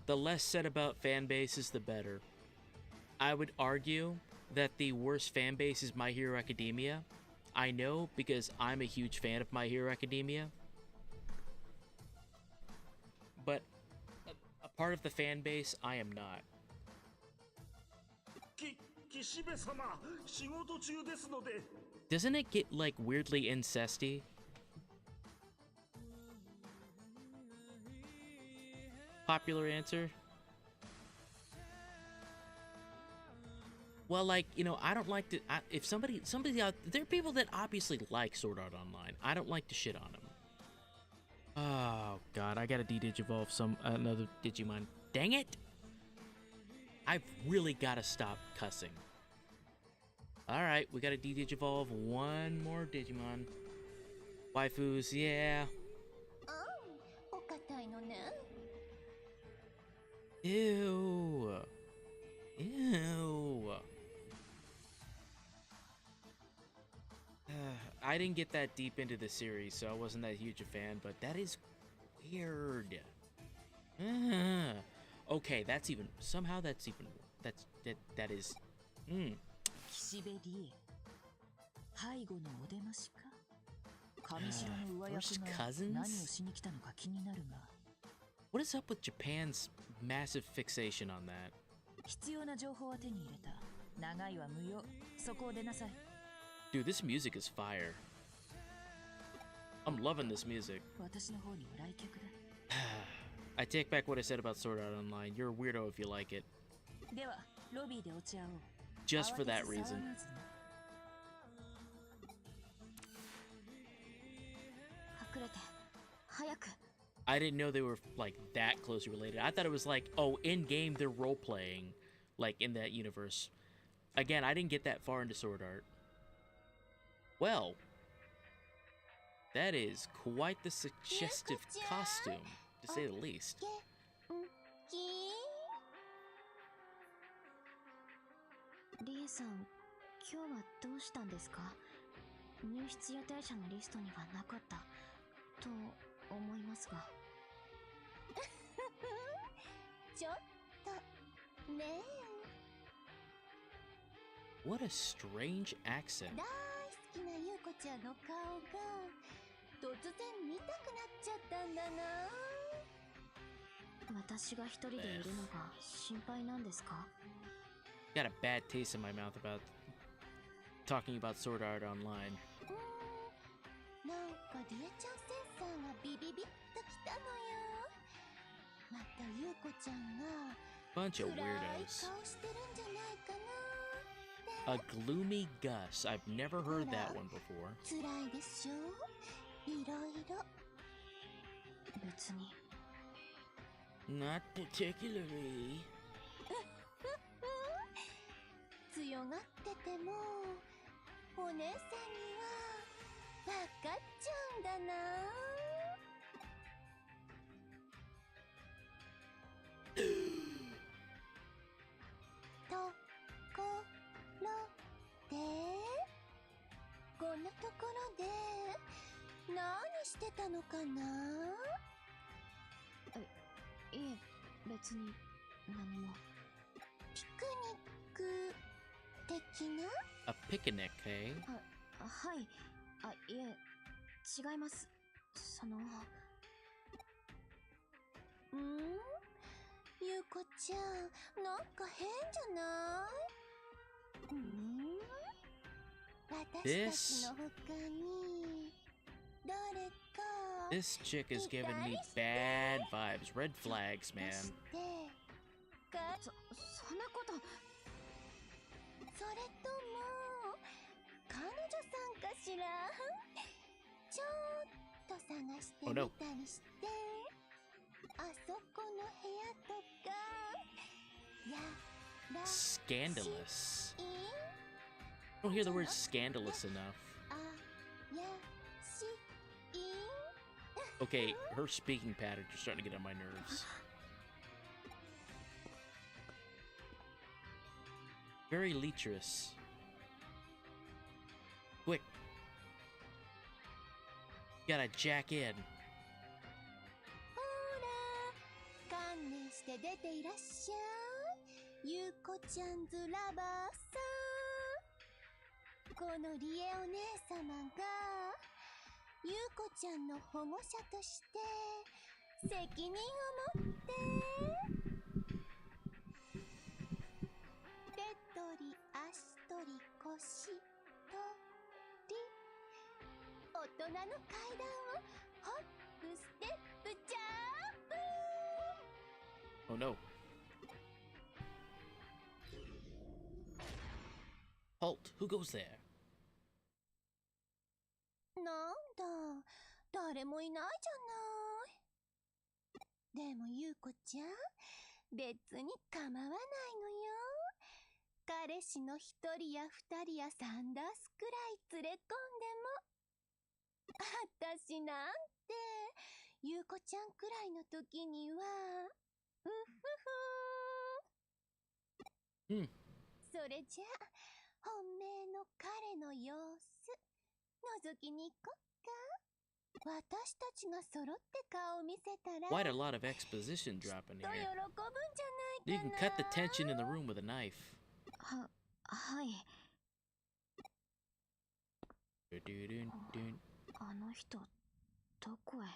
The less said about fan bases, the better. I would argue that the worst fan base is My Hero Academia. I know, because I'm a huge fan of My Hero Academia. But a part of the fan base, I am not. 岸辺様、仕事中ですので。 Doesn't it get like weirdly incesty? Popular answer? Well, like, you know, I don't like to. If somebody out there are people that obviously like Sword Art Online. I don't like to shit on them. Oh God, I gotta de-digivolve another Digimon. Dang it! I've really gotta stop cussing. All right, we gotta de-digivolve one more Digimon. Waifus, yeah. ああ、お堅いのね。 Ew. Ew. I didn't get that deep into the series, so I wasn't that huge a fan, but that is weird. Okay, that is岸辺理恵、背後のお出ましか。上白の上役 First が cousins? 何をしに来たのか気になるが。 What is up with Japan's massive fixation on that? 必要な情報は手に入れた。長いは無用。そこを出なさい。 Dude, this music is fire. I'm loving this music. 私の方にも来客だ。 I take back what I said about Sword Art Online. You're a weirdo if you like it. ではロビーで落ち合おう。 Just for that 慌てず reason. 騒がずね。隠れて早く。 I didn't know they were like that closely related. I thought it was like, oh, in game they're role playing, like in that universe. Again, I didn't get that far into Sword Art. Well, that is quite the suggestive costume, to say the least. リエさん、今日はどうしたんですか？入室予定者のリストにはなかったと思いますが。ちょっとね What a strange accent. 大好きな優子ちゃんの顔が突然見たくなっちゃったんだな。私が一人でいるのが心配なんですか？ Got a bad taste in my mouth about talking about Sword Art Online. なんかリエちゃんセンサーがビビビッときたのよ。また優子ちゃんが Bunch of 暗い weirdos. 顔してるんじゃないかな。 A gloomy Gus. I've never heard that one before. 辛いでしょ。いろいろ。別に。 Not particularly. 強がっててもお姉さんには分かっちゃうんだな。ところでこんなところで何してたのかな。いえ、別に何も。ピクニック的な。 A picnic, eh? はい。いえ、違います。ゆうこちゃん、なんか変じゃない？私たちの他に誰か This chick is giving me bad vibes. Red flags, man. そんなこと。それとも彼女さんかしら。ちょっと探してみたりして、あそこの部屋とかやらしい。 Scandalous. I don't hear the word scandalous enough. あやしい。 Okay, her speaking patterns are starting to get on my nerves. Very lecherous. Quick. Gotta jack in. ほら、観念して出ていらっしゃい。ゆうこちゃんずラバーさん。このリエお姉様がゆうこちゃんの保護者として責任を持って手取り足取り腰取り大人の階段をホップステップジャンプ。 Oh no. Halt. Who goes there? なんだ、誰もいないじゃない。でもゆうこちゃん、別に構わないのよ。彼氏の一人や二人や三ダースくらい連れ込んでも。私なんて、ゆうこちゃんくらいの時には、うふふ。それじゃあ、本命の彼の様子、覗きに行こっか。私たちが揃って顔を見せたら、 Quite a lot of exposition dropping と喜ぶんじ here. ゃないか You な。 can cut the tension in the room with a knife. はい。 Do-do-do-do. あの人、どこへ？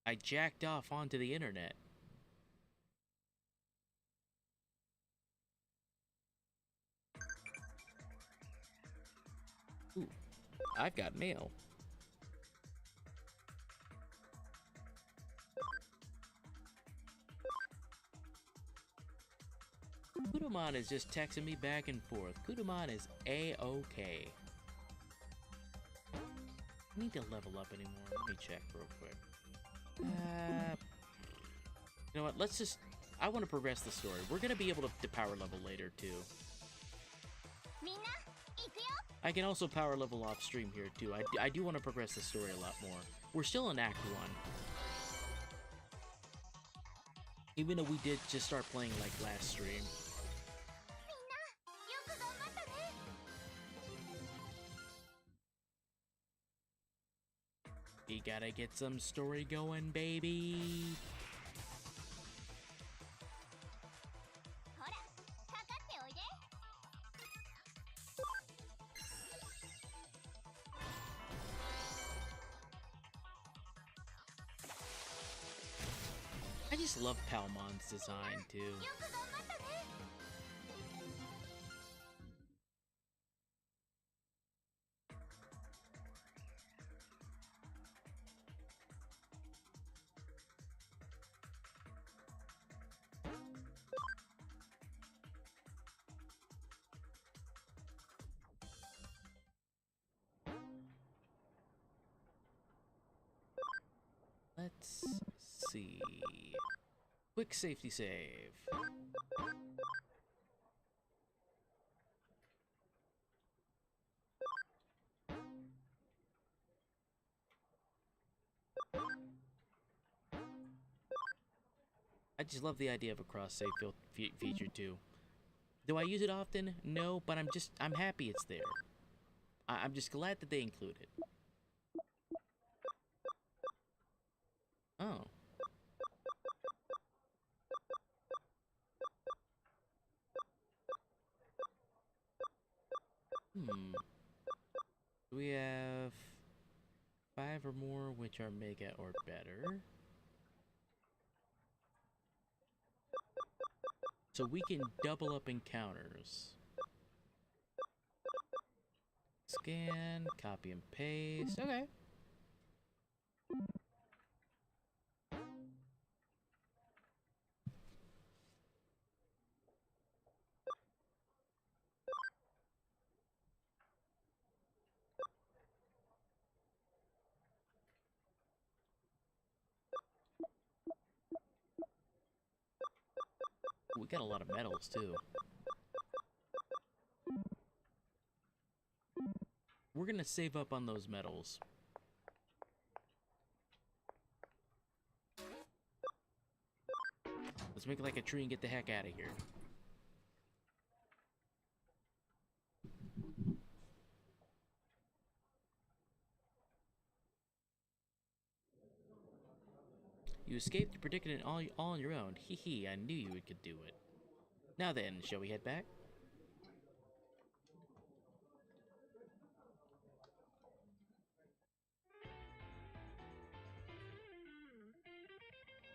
I jacked off onto the internet. Ooh. I've got mail. Kudamon is just texting me back and forth. Kudamon is A-OK. I need to level up anymore. Let me check real quick. You know what? Let's just... I want to progress the story. We're going to be able to power level later, too. I can also power level off stream here, too. I do want to progress the story a lot more. We're still in Act 1. Even though we did just start playing, like, last stream. We gotta get some story going, baby. I just love Palmon's design, too. Let's see. Quick safety save. I just love the idea of a cross-save feature too. Do I use it often? No, but I'm happy it's there. I'm just glad that they include it. Oh. We have 5 or more which are mega or better. So we can double up encounters. Scan, copy and paste. Okay. We got a lot of medals too. We're gonna save up on those medals. Let's make like a tree and get the heck out of here. You escaped your predicament all on your own. Hee hee, I knew you could do it. Now then, shall we head back?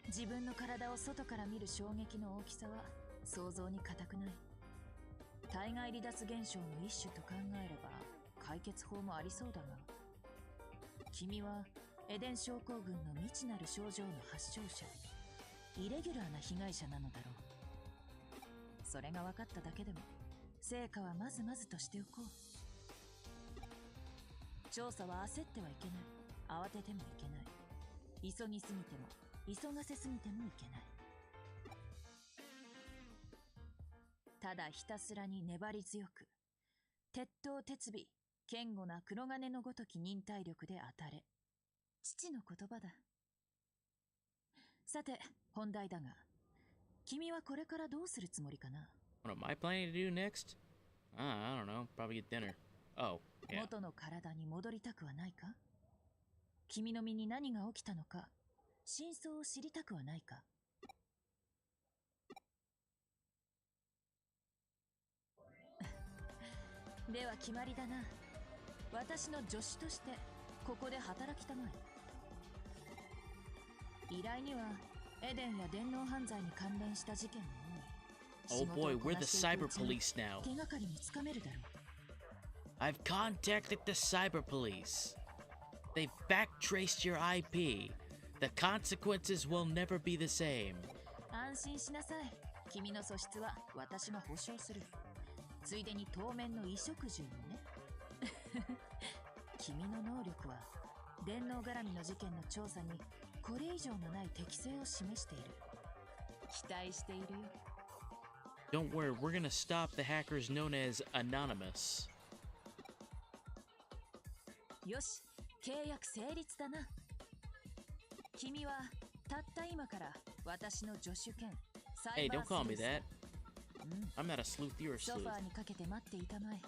自分の体を外から見る衝撃の大きさは想像に難くない。体外離脱現象の一種と考えれば解決法もありそうだが、君はエデン症候群の未知なる症状の発症者、イレギュラーな被害者なのだろう。それが分かっただけでも成果はまずまずとしておこう。調査は焦ってはいけない。慌ててもいけない。急ぎすぎても急がせすぎてもいけない。ただひたすらに粘り強く、鉄頭鉄尾、堅固な黒金のごとき忍耐力で当たれ。父の言葉だ。さて、本題だが、君はこれからどうするつもりかな？ What am I planning to do next? I don't know. Probably get dinner. Oh, yeah. 元の体に戻りたくはないか？君の身に何が起きたのか、真相を知りたくはないか？では決まりだな。私の助手としてここで働きたまえ。依頼にはエデンや電脳犯罪に関連した事件も多い。 Oh boy, we're the cyber police now. 手がかりもつかめるだろ I've contacted the cyber police. They've backtraced your IP. The consequences will never be the same. 安心しなさい。君の素質は私が保証する。ついでに当面の衣食住もね。君の能力は電脳絡みの事件の調査にこれ以上のない適性を示している。期待しているよ。Don't worry, we're gonna stop the hackers known as Anonymous. よし、契約成立だな。君はたった今から私の助手兼サ Hey, イバ don't ー call ス me ルー that. スだ。うん。 I'm not a sleuth, you're a ソフ sleuth. ァーにかけて待っていたまえ。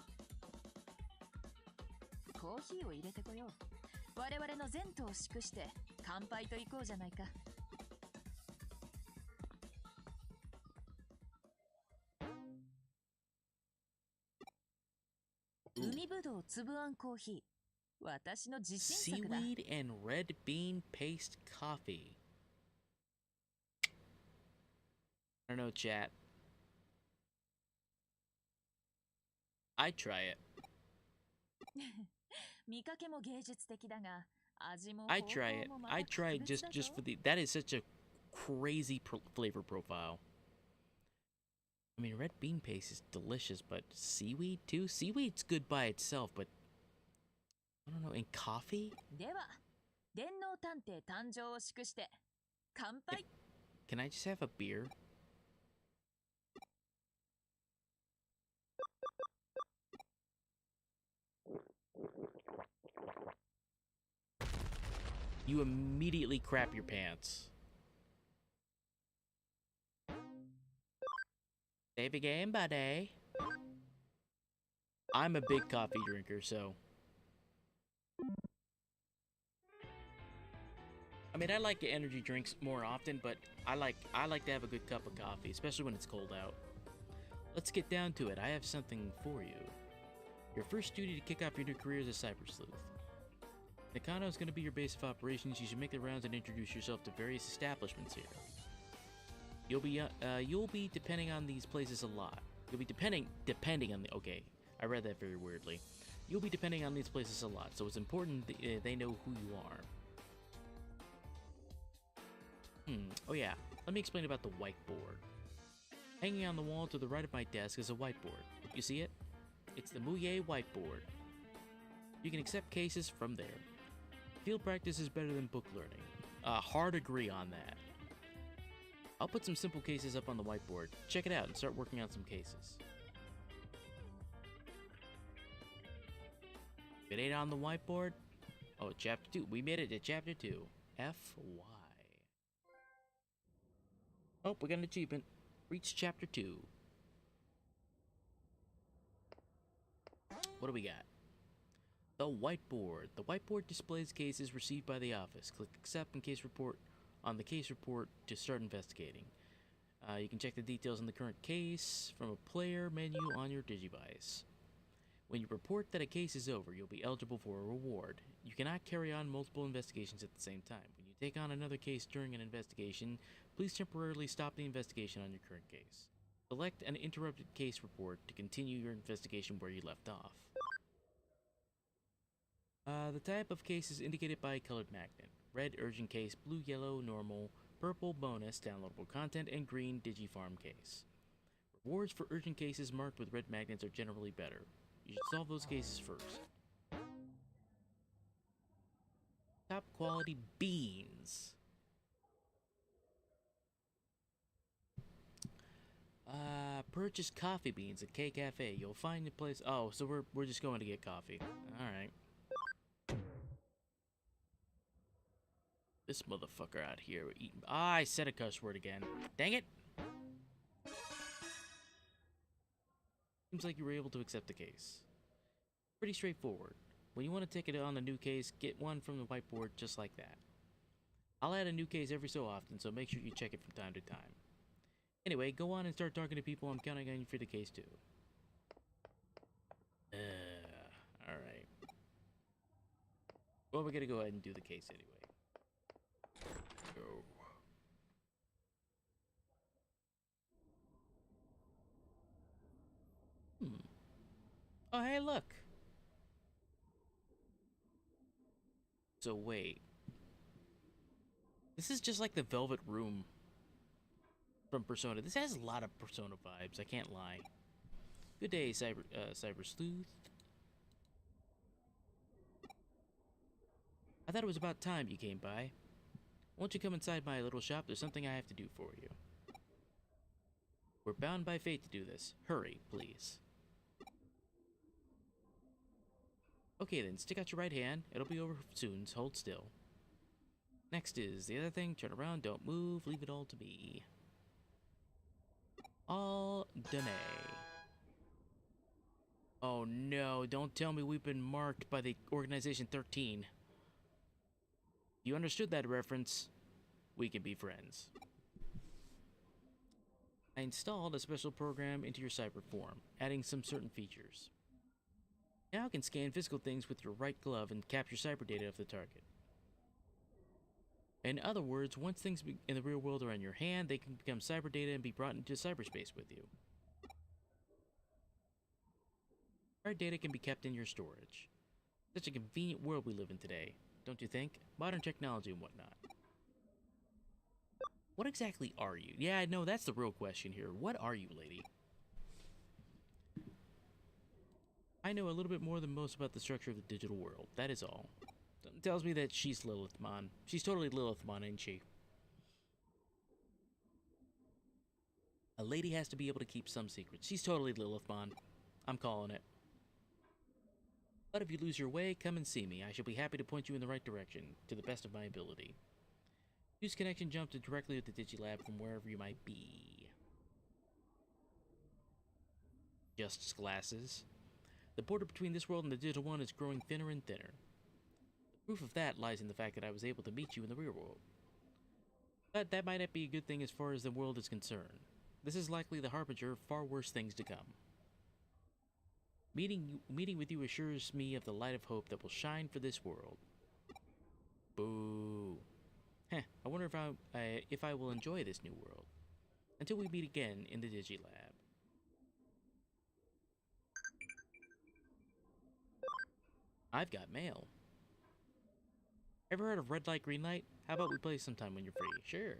コーヒーを入れてこよう。我々の前途を祝して乾杯と行こうじゃないか。海ぶどう粒あんコーヒー。私の自信作だ。 Seaweed and red bean paste coffee. I don't know, chat. I'd try it. 見かけも芸術的だが、味も I'd 方 try 法 it. もまた I'd try 格 it 別だ just ぞ。 for the. That is such a crazy flavor profile. I mean, red bean paste is delicious, but seaweed too? Seaweed's good by itself, but I don't know, in coffee? では、電脳探偵誕生を祝して乾杯。 Can I just have a beer? You immediately crap your pants. Save a game, buddy. I'm a big coffee drinker, so. I mean, I like energy drinks more often, but I like to have a good cup of coffee, especially when it's cold out. Let's get down to it. I have something for you. Your first duty to kick off your new career as a cyber sleuth. Nakano is going to be your base of operations. You should make the rounds and introduce yourself to various establishments here. You'll be depending on these places a lot. You'll be depending on the. Okay, I read that very weirdly. You'll be depending on these places a lot, so it's important they know who you are. Oh yeah, let me explain about the whiteboard. Hanging on the wall to the right of my desk is a whiteboard. You see it? It's the Muye whiteboard. You can accept cases from there. Field practice is better than book learning. Hard agree on that. I'll put some simple cases up on the whiteboard. Check it out and start working on some cases. If it ain't on the whiteboard, oh, chapter 2. We made it to chapter 2. FY. Oh, we got an achievement. Reach chapter 2. What do we got? The whiteboard. The whiteboard displays cases received by the office. Click accept and case report on the case report to start investigating. You can check the details on the current case from a player menu on your Digivice. When you report that a case is over, you'll be eligible for a reward. You cannot carry on multiple investigations at the same time. When you take on another case during an investigation, please temporarily stop the investigation on your current case. Select an interrupted case report to continue your investigation where you left off. The type of case is indicated by a colored magnet. Red, urgent case, blue, yellow, normal, purple, bonus, downloadable content, and green, digifarm case. Rewards for urgent cases marked with red magnets are generally better. You should solve those cases first. Top quality beans. Purchase coffee beans at K Cafe. You'll find the place. Oh, so we're just going to get coffee. All right. This motherfucker out here eating. Ah, I said a cuss word again. Dang it! Seems like you were able to accept the case. Pretty straightforward. When you want to take it on a new case, get one from the whiteboard just like that. I'll add a new case every so often, so make sure you check it from time to time. Anyway, go on and start talking to people. I'm counting on you for the case too. Alright. Well, we're gonna go ahead and do the case anyway. Go. Oh, hey, look. So wait. This is just like the Velvet Room from Persona. This has a lot of Persona vibes, I can't lie. Good day, Cyber Sleuth. I thought it was about time you came by. Won't you come inside my little shop? There's something I have to do for you. We're bound by fate to do this. Hurry, please. Okay then, stick out your right hand. It'll be over soon, so hold still. Next is the other thing. Turn around, don't move, leave it all to me. All done. Oh no, don't tell me we've been marked by the Organization 13. You understood that reference. We can be friends. I installed a special program into your cyber form, adding some certain features. Now I can scan physical things with your right glove and capture cyber data of the target. In other words, once things in the real world are in your hand, they can become cyber data and be brought into cyberspace with you. Our data can be kept in your storage. Such a convenient world we live in today, don't you think? Modern technology and whatnot. What exactly are you? Yeah, I know, that's the real question here. What are you, lady? I know a little bit more than most about the structure of the digital world. That is all. Something tells me that she's Lilithmon. She's totally Lilithmon, ain't she? A lady has to be able to keep some secrets. She's totally Lilithmon. I'm calling it. But if you lose your way, come and see me. I shall be happy to point you in the right direction, to the best of my ability. Use connection jump to directly to the Digilab from wherever you might be. Just glasses. The border between this world and the digital one is growing thinner and thinner. The proof of that lies in the fact that I was able to meet you in the real world. But that might not be a good thing as far as the world is concerned. This is likely the harbinger of far worse things to come. Meeting with you assures me of the light of hope that will shine for this world. Boo. Heh, I wonder if I will enjoy this new world. Until we meet again in the Digilab. I've got mail. Ever heard of red light, green light? How about we play sometime when you're free? Sure.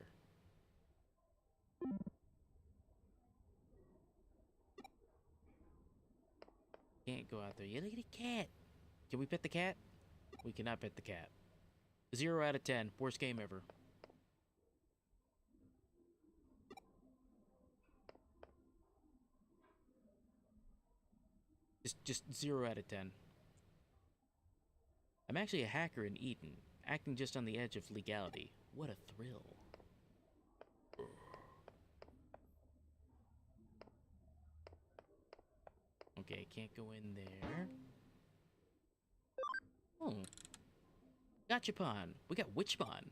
Can't go out there. Yeah, look at the cat. Can we pet the cat? We cannot pet the cat. 0 out of 10. Worst game ever. Just 0 out of 10. I'm actually a hacker in Eden, acting just on the edge of legality. What a thrill. Okay, can't go in there. Oh. Gachapon. We got Witchmon.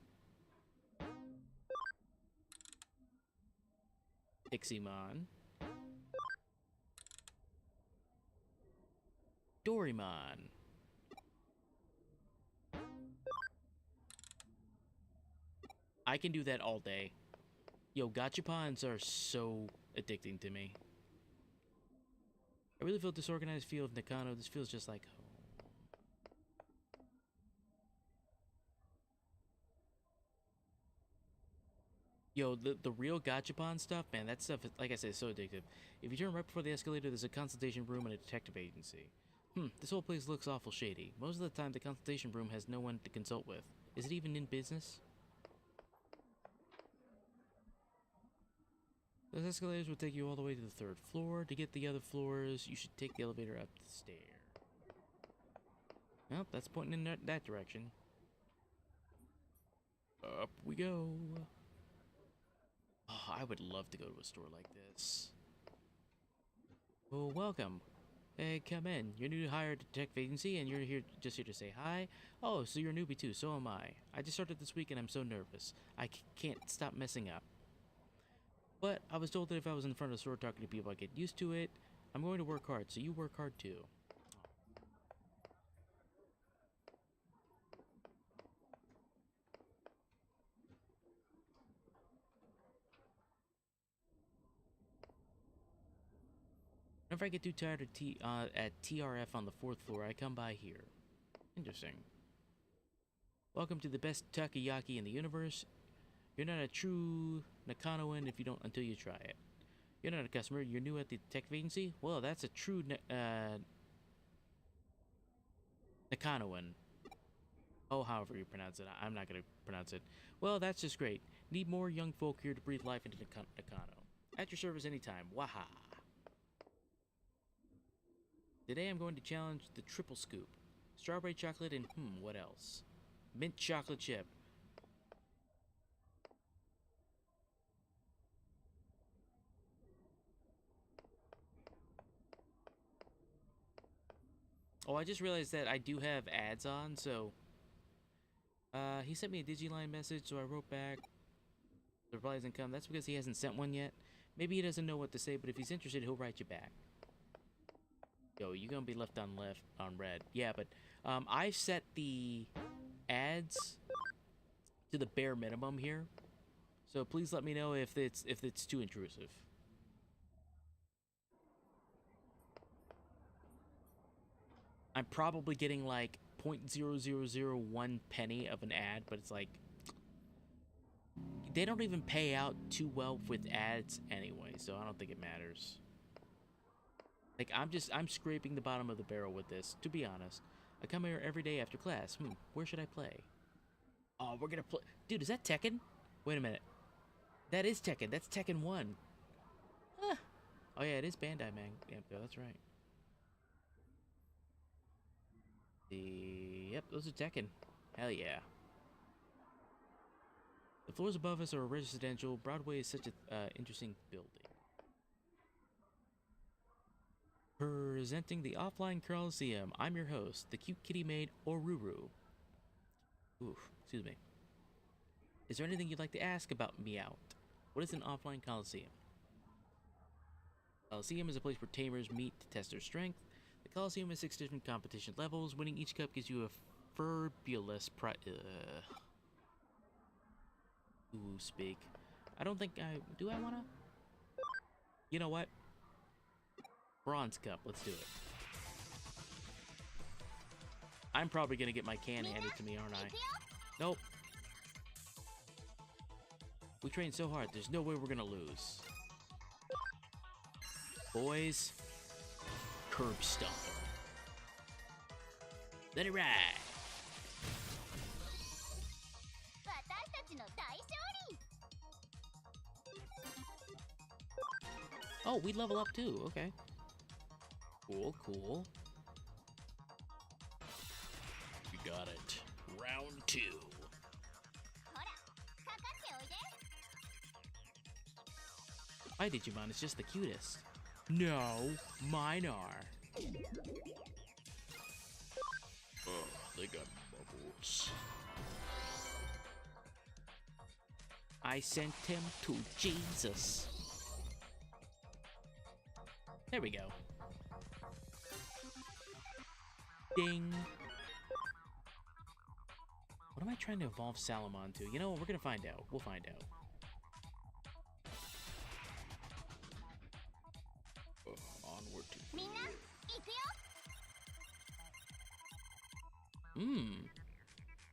Pixiemon. Dorymon. I can do that all day. Yo, Gachapons are so addicting to me. I really feel disorganized feel of Nakano. This feels just like home. Yo, the real Gachapon stuff, man, that stuff, like I said, is so addictive. If you turn right before the escalator, there's a consultation room and a detective agency. This whole place looks awful shady. Most of the time, the consultation room has no one to consult with. Is it even in business? Those escalators will take you all the way to the 3rd floor. To get the other floors, you should take the elevator up the stair. Well, that's pointing in that direction. Up we go. Oh, I would love to go to a store like this. Well, welcome. Hey, come in. You're new to hire detective agency, and you're just here to say hi? Oh, so you're a newbie too, so am I. I just started this week, and I'm so nervous. I can't stop messing up. But I was told that if I was in front of the store talking to people, I'd get used to it. I'm going to work hard, so you work hard too. Whenever I get too tired of at TRF on the 4th floor, I come by here. Interesting. Welcome to the best takoyaki in the universe. You're not a true Nakanoan if you don't until you try it. You're not a customer. You're new at the tech agency. Well, that's a true Nakanoan. Oh, however you pronounce it. I'm not gonna pronounce it. Well, that's just great. Need more young folk here to breathe life into Nakano. At your service anytime. Waha. Today I'm going to challenge the triple scoop. Strawberry chocolate and what else? Mint chocolate chip. Oh, I just realized that I do have ads on, so he sent me a Digiline message, so I wrote back. The reply hasn't come. That's because he hasn't sent one yet. Maybe he doesn't know what to say, but if he's interested, he'll write you back. Yo, you're gonna be left on red. Yeah, but I set the ads to the bare minimum here, so please let me know if it's too intrusive. I'm probably getting like 0.0001 penny of an ad, but it's like they don't even pay out too well with ads anyway, so I don't think it matters. Like I'm scraping the bottom of the barrel with this, to be honest. I come here every day after class. Where should I play? Oh, we're gonna play. Dude, is that Tekken? Wait a minute. That is Tekken. That's Tekken 1. Huh. Oh yeah, it is Bandai, man. Yep, that's right. Yep, those are Tekken. Hell yeah. The floors above us are residential. Broadway is such a interesting building. Presenting the offline Coliseum, I'm your host, the cute kitty maid, Oruru. Oof, excuse me. Is there anything you'd like to ask about Meowth? What is an offline Coliseum? Coliseum is a place where tamers meet to test their strength. The Coliseum has 6 different competition levels. Winning each cup gives you a fabulous prize. Ooh, speak. I don't think I... Do I wanna? You know what? Bronze cup. Let's do it. I'm probably gonna get my can handed to me, aren't I? Nope. We trained so hard. There's no way we're gonna lose. Boys, curb stomp. Let it ride. Oh, we level up too. Okay. Cool, cool. You got it. Round 2. My Digimon is just the cutest. No, mine are. Oh, they got bubbles. I sent him to Jesus. There we go. Ding. What am I trying to evolve Salamon to? You know what? We're gonna find out. We'll find out. Onward to...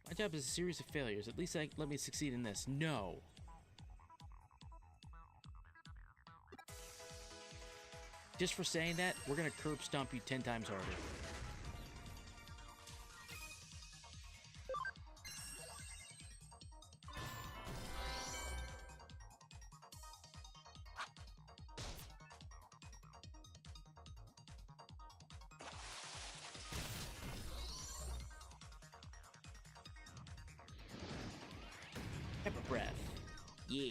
My job is a series of failures. At least let me succeed in this. No. Just for saying that, we're gonna curb stomp you 10 times harder. Pepper breath. Yeah.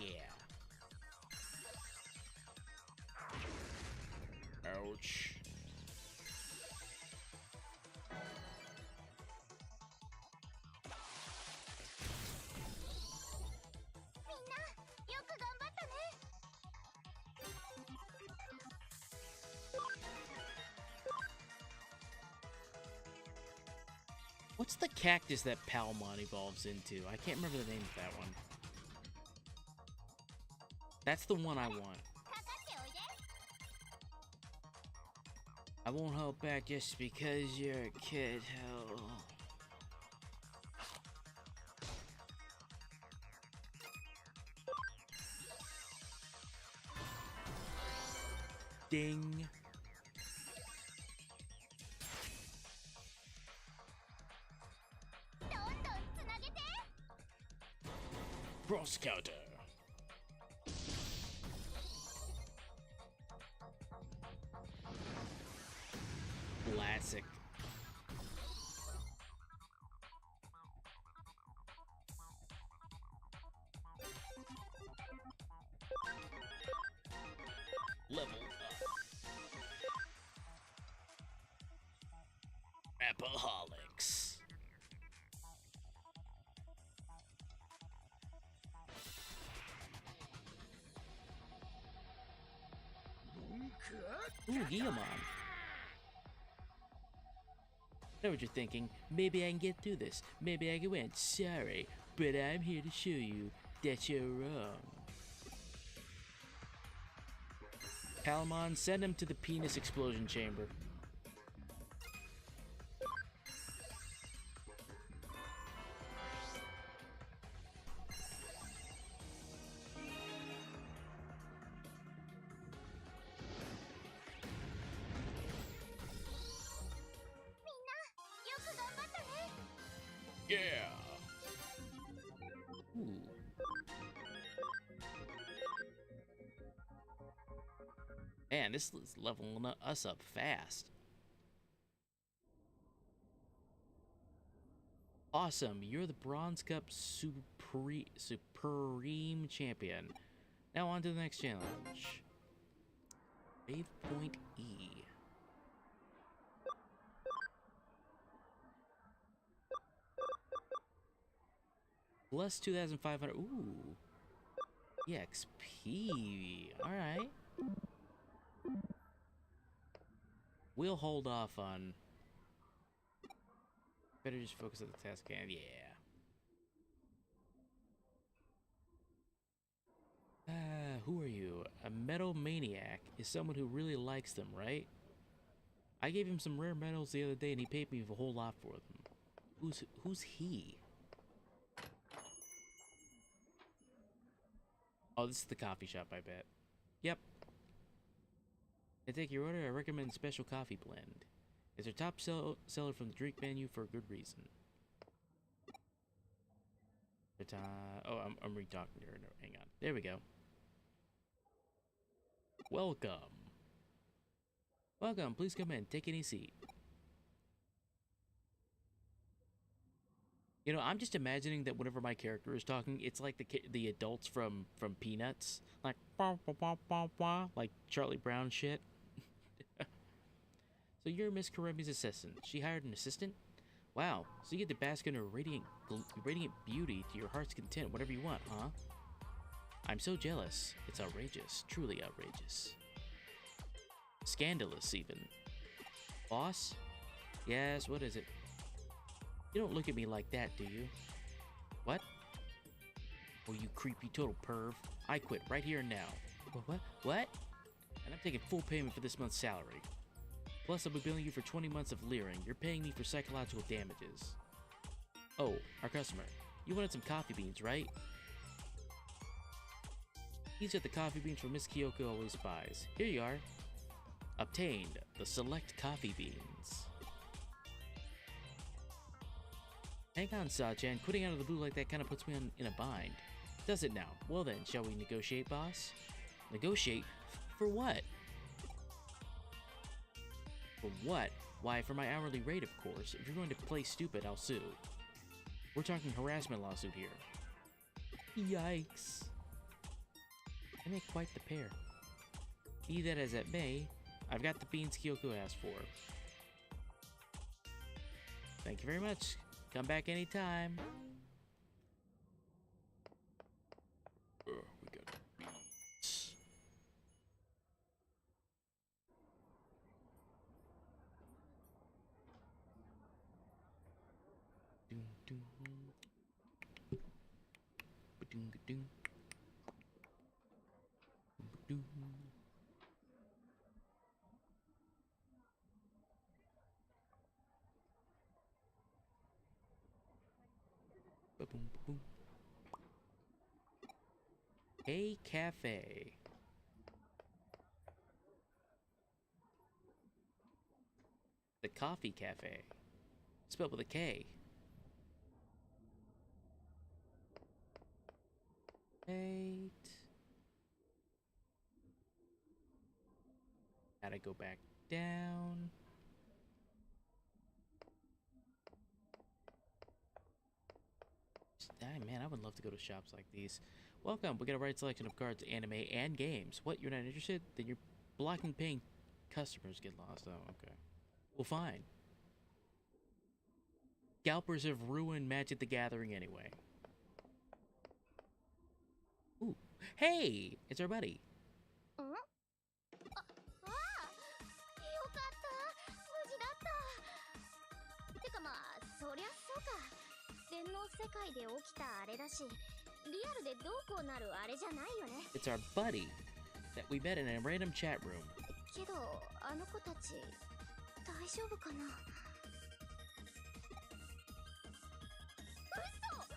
Ouch. What's the cactus that Palmon evolves into? I can't remember the name of that one. That's the one I want. I won't hold back just because you're a kid. Hell. Ding. Cross counter. Classic. Level up. Rapaholics. Ooh, Digimon. I know what you're thinking. Maybe I can get through this. Maybe I can win. Sorry, but I'm here to show you that you're wrong. Palamon, send him to the penis explosion chamber. Yeah. Ooh. Man, this is leveling us up fast. Awesome, you're the Bronze Cup Supreme Champion. Now on to the next challenge. Wave Point E. Plus 2,500. Ooh. EXP. Alright. We'll hold off on. Better just focus on the task hand. Yeah. Who are you? A metal maniac is someone who really likes them, right? I gave him some rare metals the other day and he paid me a whole lot for them. Who's he? Oh, this is the coffee shop, I bet. Yep. I take your order. I recommend special coffee blend. It's our top seller from the drink menu for a good reason. Oh, I'm re-talking to her. No, hang on. There we go. Welcome. Welcome. Please come in. Take any seat. You know, I'm just imagining that whenever my character is talking, it's like the adults from Peanuts, like bah, bah, bah, bah, bah, like Charlie Brown shit. So you're Miss Karemi's assistant. She hired an assistant? Wow. So you get to bask in her radiant beauty to your heart's content, whatever you want, huh? I'm so jealous. It's outrageous. Truly outrageous. Scandalous, even. Boss? Yes, what is it? You don't look at me like that, do you? What? Oh, you creepy total perv. I quit right here and now. What? And I'm taking full payment for this month's salary. Plus, I'll be billing you for 20 months of leering. You're paying me for psychological damages. Oh, our customer. You wanted some coffee beans, right? These are the coffee beans from Miss Kyoko always buys. Here you are. Obtained the select coffee beans. Hang on, Sa-chan. Quitting out of the blue like that kind of puts me in a bind. Does it now? Well then, shall we negotiate, boss? Negotiate? For what? For what? Why, for my hourly rate, of course. If you're going to play stupid, I'll sue. We're talking harassment lawsuit here. Yikes. I make quite the pair. Be that as it may, I've got the beans Kyoko asked for. Thank you very much. Come back anytime. We got beans. Doom doom. Ba-doom ga-doom. Ba-doom. Ba-boom, ba-boom. Hey Cafe. Coffee Cafe. Spelled with a K. Wait. Gotta go back down. Man, I would love to go to shops like these. Welcome. We got a wide selection of cards, anime, and games. What? You're not interested? Then you're blocking paying customers get lost. Oh, okay. Well, fine. Scalpers have ruined Magic the Gathering anyway. Ooh. Hey! It's our buddy. あ、ああ、よかった。無事だった。てかまあ、そりゃそうか。電脳世界で起きたあれだし、リアルでどうこうなるあれじゃないよね。It's our buddy that we met in a random chat room. けど、あの子たち、大丈夫かな。嘘、覚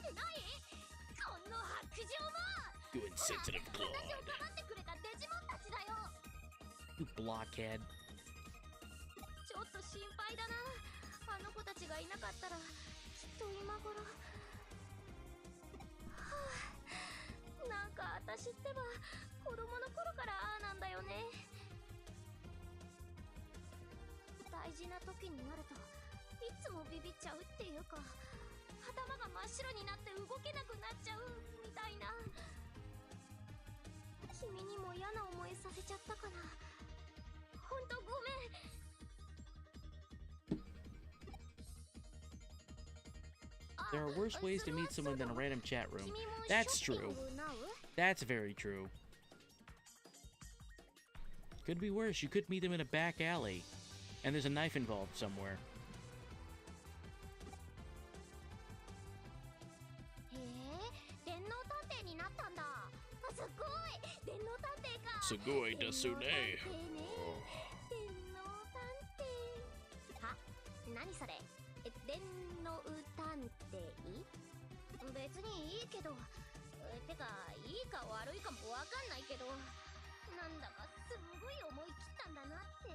えてない？この白状も。You insensitive 私をかばってくれたデジモンたちだよ。You blockhead. ちょっと心配だな。あの子たちがいなかったら、きっと今頃。はあ、なんか私ってば子供の頃からああなんだよね。大事な時になるといつもビビっちゃうっていうか、頭が真っ白になって動けなくなっちゃうみたいな。君にも嫌な思いさせちゃったかな。ほんとごめん。There are worse ways to meet someone than a random chat room. That's true. That's very true. Could be worse. You could meet them in a back alley, and there's a knife involved somewhere. へえ、電脳探偵になったんだ。すごい、電脳探偵か。すごいですね。電脳探偵。は、何それ？電脳探偵？別にいいけど。てか、いいか悪いかもわかんないけど、なんだかすんごい思い切ったんだなって。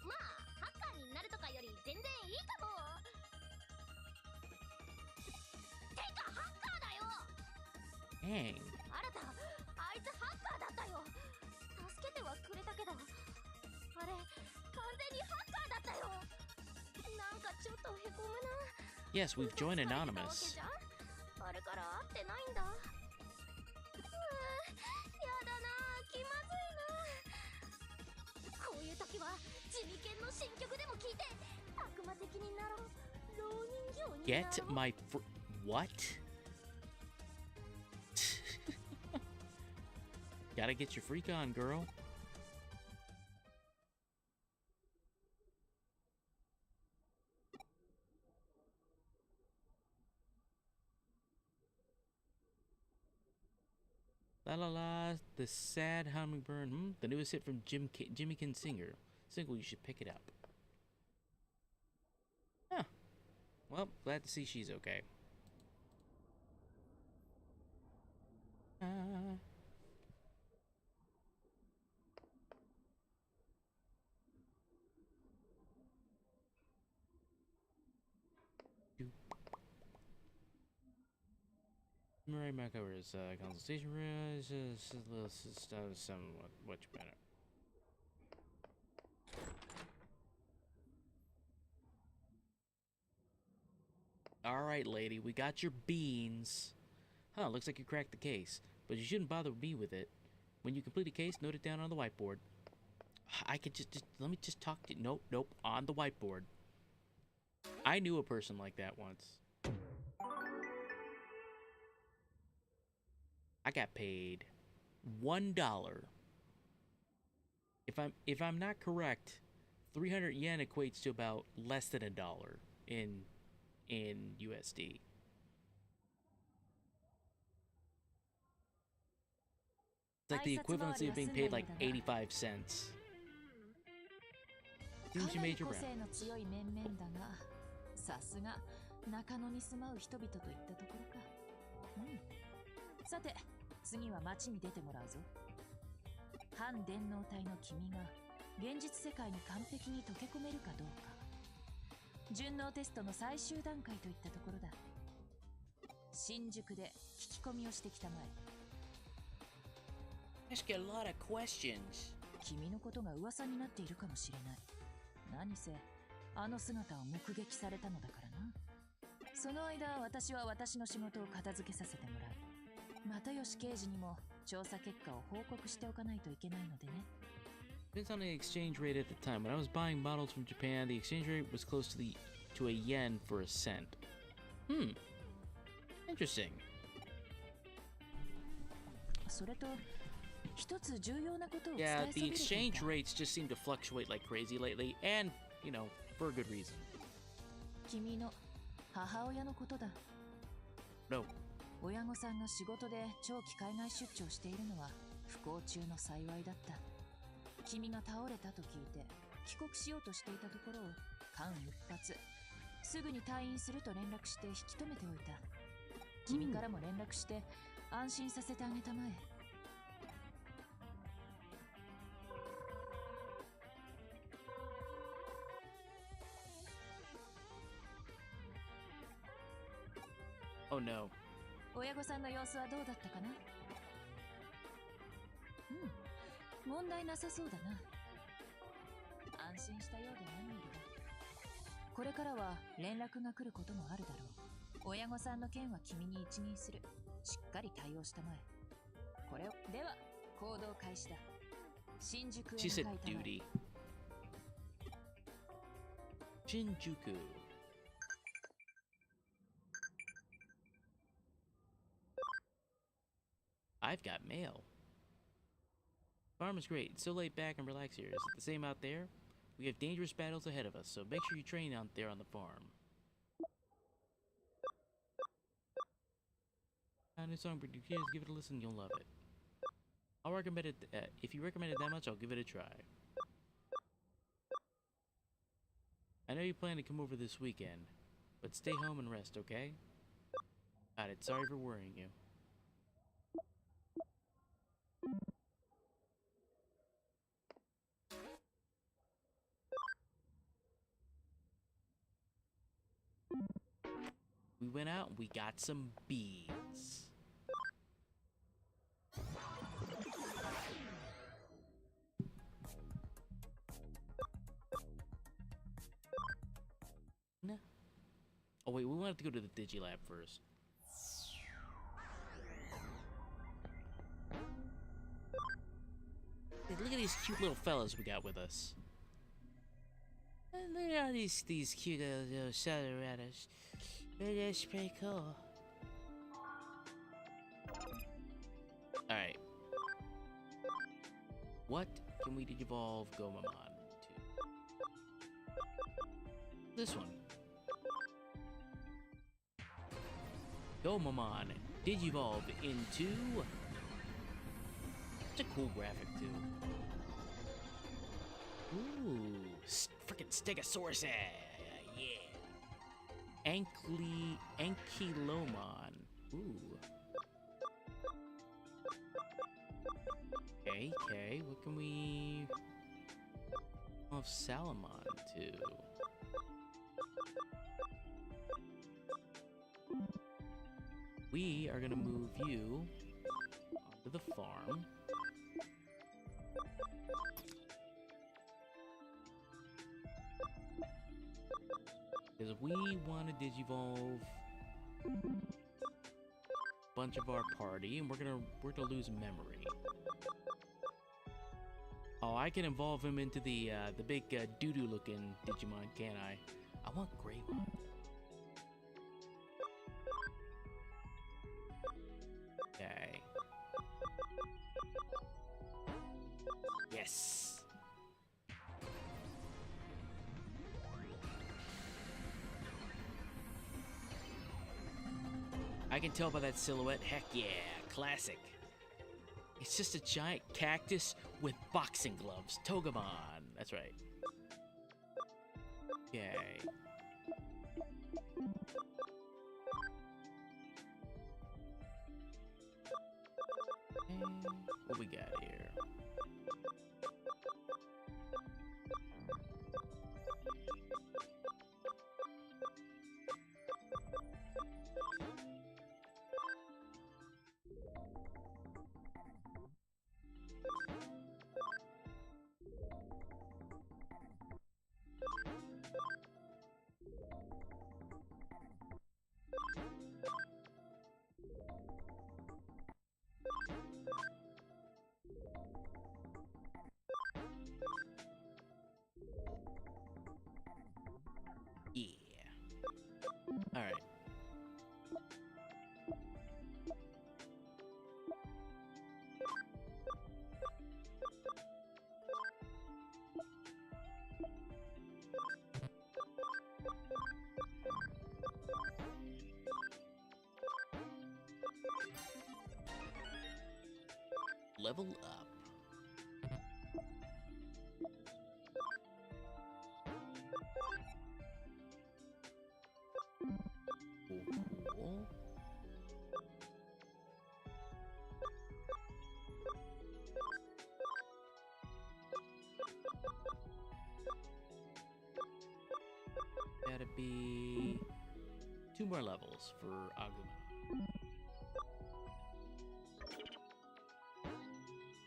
まあ、ハッカーになるとかより全然いいかも。てか、ハッカーだよ。 Dang. あなた、あいつハッカーだったよ。助けてはくれたけど、あれ、完全にハッカーだったよ。なんかちょっとへこむな。 Yes, we've joined Anonymous. あれから会ってないんだ。やだな、気まずいな。こういう時は地味犬の新曲でも聴いて悪魔的になろう。老人形になろう。 Get my what? Gotta get your freak on, girl. La La La, the sad hummingbird. The newest hit from Jimmy Kin Singer. Single, you should pick it up. Huh. Well, glad to see she's okay. Murray Macover's consultation room is somewhat much better. Alright, lady, we got your beans. Huh, looks like you cracked the case. But you shouldn't bother me with it. When you complete a case, note it down on the whiteboard. I could just let me just talk to you. Nope, on the whiteboard. I knew a person like that once. I got paid $1. If I'm not correct, 300 yen equates to about less than $1 in USD. It's like the equivalency of being paid like 85 cents. Seems you made your rounds. さすが中野に住まう人々といったところか。さて、次は町に出てもらうぞ。反電脳体の君が現実世界に完璧に溶け込めるかどうか。順応テストの最終段階といったところだ。新宿で聞き込みをしてきたまえ。 Ask you a lot of questions. 君のことが噂になっているかもしれない。何せあの姿を目撃されたのだからな。その間私は私の仕事を片付けさせてもらう。又吉刑事にも調査結果を報告しておかないといけないのでね。 Depends on the exchange rate at the time. When I was buying bottles from Japan, the exchange rate was close to a yen for a cent. Interesting. それと一つ重要なことを伝 Yeah, え the そびれてい exchange た。 rates just seem to fluctuate like crazy lately, and, you know, for a good reason. 君の母親のことだ。 No. 親御さんが仕事で長期海外出張しているのは不幸中の幸いだった。君が倒れたと聞いて帰国しようとしていたところを間一髪すぐに退院すると連絡して引き止めておいた。君からも連絡して安心させてあげたまえ。 Oh no. 親御さんの様子はどうだったかな。問題なさそうだな。安心したようで何よりだ。これからは連絡が来ることもあるだろう。親御さんの件は君に一任する。しっかり対応したまえ。これをでは行動開始だ。新宿へ She 向 said かいたまえ。 duty. Shinjuku. I've got mail. Farm is great. It's so laid back and relaxed here. Is it the same out there? We have dangerous battles ahead of us, so make sure you train out there on the farm. A new song, but you kids, give it a listen, you'll love it. I'll recommend it. If you recommend it that much, I'll give it a try. I know you plan to come over this weekend, but stay home and rest, okay? Got it. Sorry for worrying you. We went out and we got some beads. No. Oh wait, we wanted to go to the Digilab first. Hey, look at these cute little fellas we got with us. Look at all these cute little Celerators. That's pretty cool. Alright. What can we evolve Gomamon to? This one. Gomamon Digivolve into... It's a cool graphic too. Ooh, frickin' Stegosaurus! Yeah. Ankylomon. Ooh. Okay. What can we... of Salamon to? We are gonna move you onto the farm. Because we want to digivolve a bunch of our party, and we're gonna lose memory. Oh, I can evolve him into the big doo-doo looking Digimon, can't I? I want Greymon. Okay. Yes. I can tell by that silhouette. Heck yeah, classic. It's just a giant cactus with boxing gloves. Togemon. That's right. Okay. And what we got here? level up. Cool, cool. Gotta be 2 more levels for Aguma.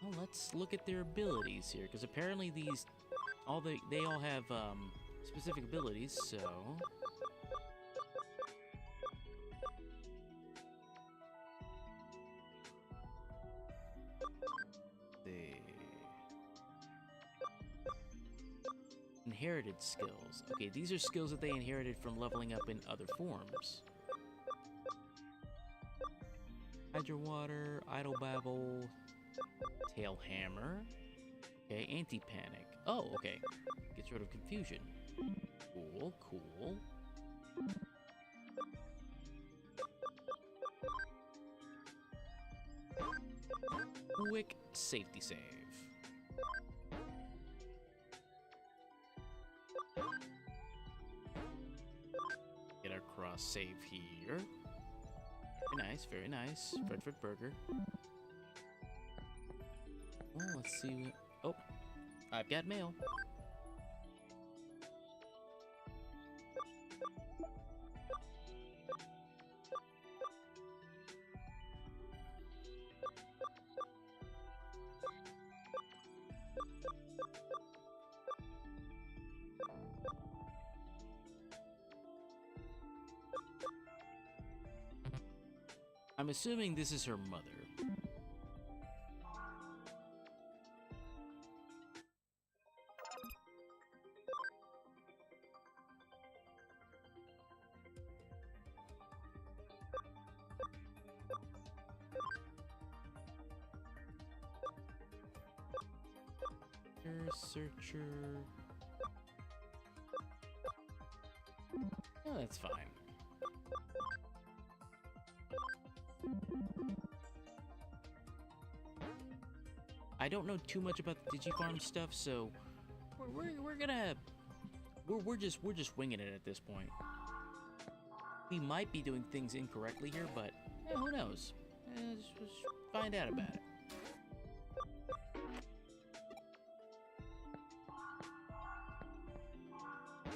Well, let's look at their abilities here, because apparently these, they all have specific abilities. So inherited skills. Okay, these are skills that they inherited from leveling up in other forms. Hydro Water, Idle Babble, Tail Hammer. Okay, Anti-Panic. Oh, okay. Gets rid of confusion. Cool, cool. Quick safety save. Get our cross save here. Very nice, very nice. Fredford Burger. Oh, let's see what... Oh, I've got mail. I'm assuming this is her mother. Searcher. Oh, that's fine. I don't know too much about the Digifarm stuff, so we're just winging it at this point. We might be doing things incorrectly here, but who knows? Just find out about it.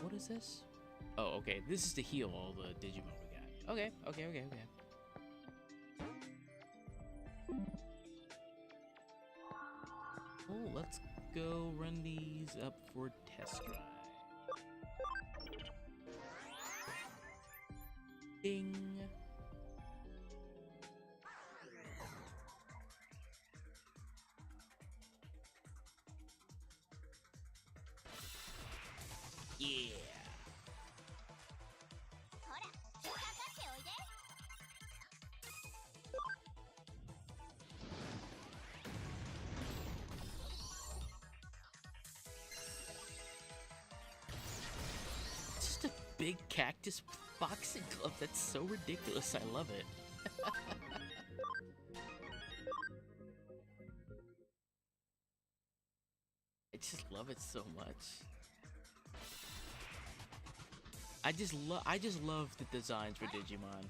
What is this? Oh, okay. This is to heal all the Digimon we got. Okay. Oh, let's go run these up for test drive. Ding. Yeah. Just a big cactus boxing glove. That's so ridiculous. I love it. I just love it so much. I just love the designs for Digimon.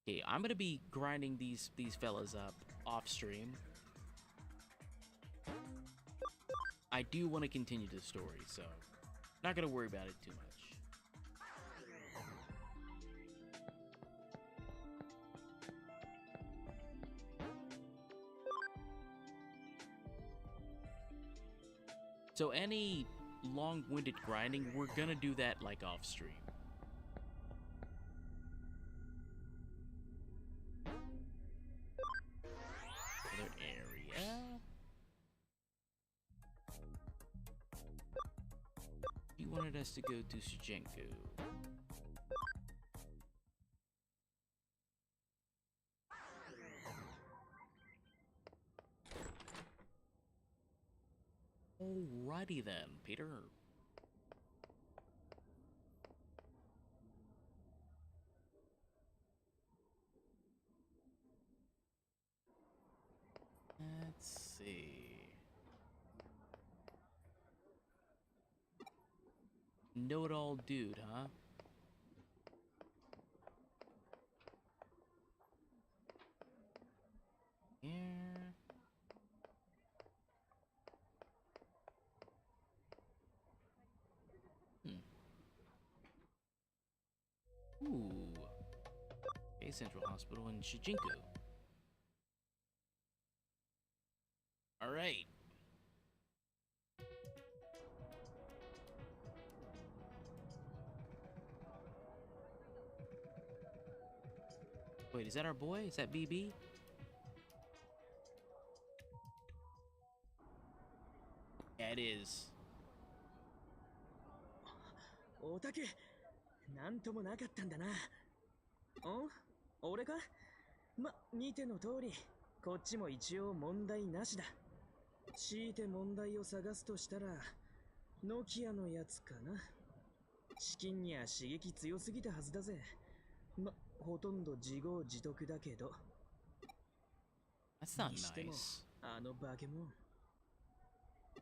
Okay, I'm gonna be grinding these fellas up off stream. I do want to continue the story, so not gonna worry about it too much. So any long-winded grinding, we're gonna do that like off stream. Other area. He wanted us to go to Sujenku. Alrighty then, Peter. Let's see. Know-it-all dude, huh? Here. Ooh. Okay, Central Hospital in Shijinku. Alright. Wait, is that our boy? Is that BB? Yeah, it is. おたけ、なんともなかったんだな。俺か？見ての通り、こっちも一応問題なしだ。強いて問題を探すとしたら、ノキアのやつかな。資金には刺激強すぎたはずだぜ。ほとんど自業自得だけど。That's not にしても、 nice. あの化け物。